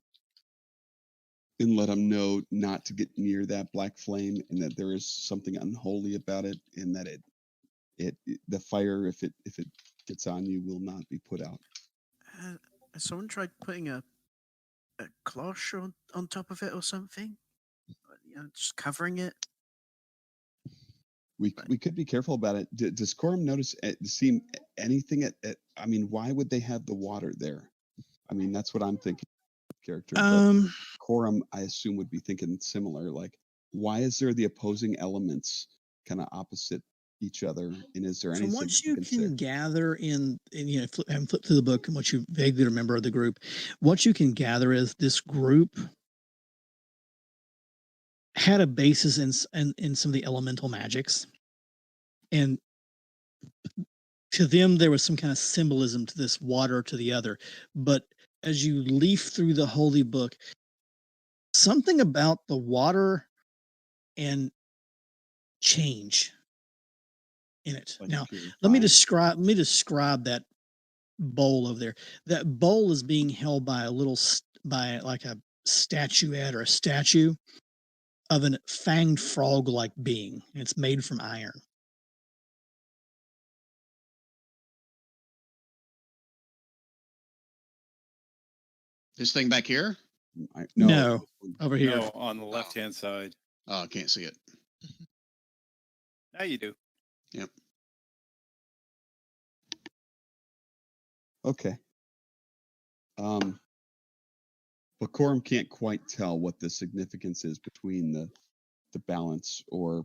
let them know not to get near that black flame, and that there is something unholy about it, and that the fire, if it gets on you, will not be put out. Has someone tried putting a a cloche on top of it or something. Just covering it. We could be careful about it. Does Corum notice see anything I mean, why would they have the water there? I mean, that's what I'm thinking. Character, but Corum, I assume, would be thinking similar. Like, why is there the opposing elements kind of opposite each other? And is there any From what you significance can there? gather and flip through the book and what you vaguely remember of the group, what you can gather is this group had a basis in some of the elemental magics, and to them there was some kind of symbolism to this water to the other. But as you leaf through the holy book, something about the water and change in it. Like Now, purifying? let me describe that bowl over there. That bowl is being held by by like a statuette or a statue of an fanged frog-like being. And it's made from iron. This thing back here? No, over here. No, on the left-hand side. Oh, I can't see it. Now you do. Yep. Okay. But Corum can't quite tell what the significance is between the balance or.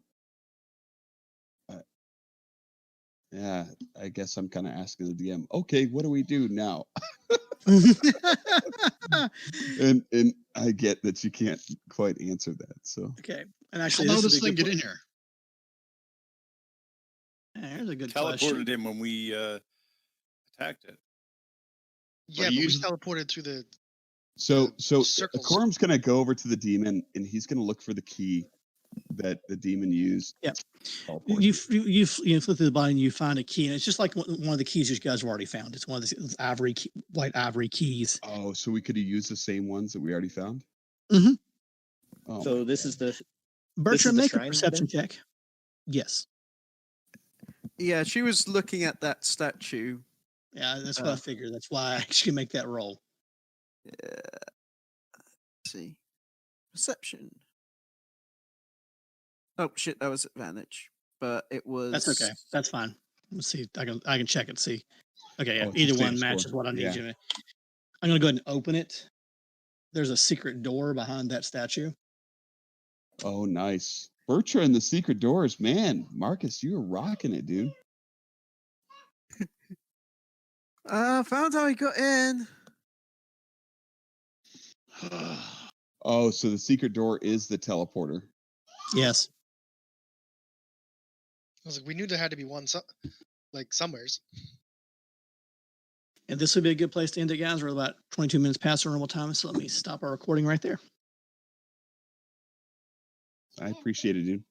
Yeah, I guess I'm kind of asking the DM. Okay, what do we do now? and I get that you can't quite answer that. So okay, and actually, how this does is this thing get in here? Here's a good Teleported question. him when we attacked it. Yeah, but we teleported through the So circles. Corum's gonna go over to the demon and he's gonna look for the key that the demon used. Yeah. You flip through the body and you find a key, and it's just like one of the keys you guys have already found. It's one of those white ivory keys. Oh, so we could have used the same ones that we already found? Mm-hmm. Oh, So this is the Bertram, the make a shrine perception then? check. Yes. Yeah, she was looking at that statue. Yeah, that's what I figured. That's why I actually make that roll. Yeah. Let's see. Perception. Oh shit, that was advantage. But it was That's okay. That's fine. Let's see. I can check it. See. Okay, yeah. Oh, it's the Either same one score. matches what I need Yeah. you to. I'm gonna go ahead and open it. There's a secret door behind that statue. Oh, nice. Bertram and the secret doors, man. Marcus, you were rocking it, dude. found how he got in. Oh, so the secret door is the teleporter. Yes. I was like, we knew there had to be one, somewheres. And this would be a good place to end it, guys. We're about 22 minutes past our normal time, so let me stop our recording right there. I appreciate it, dude.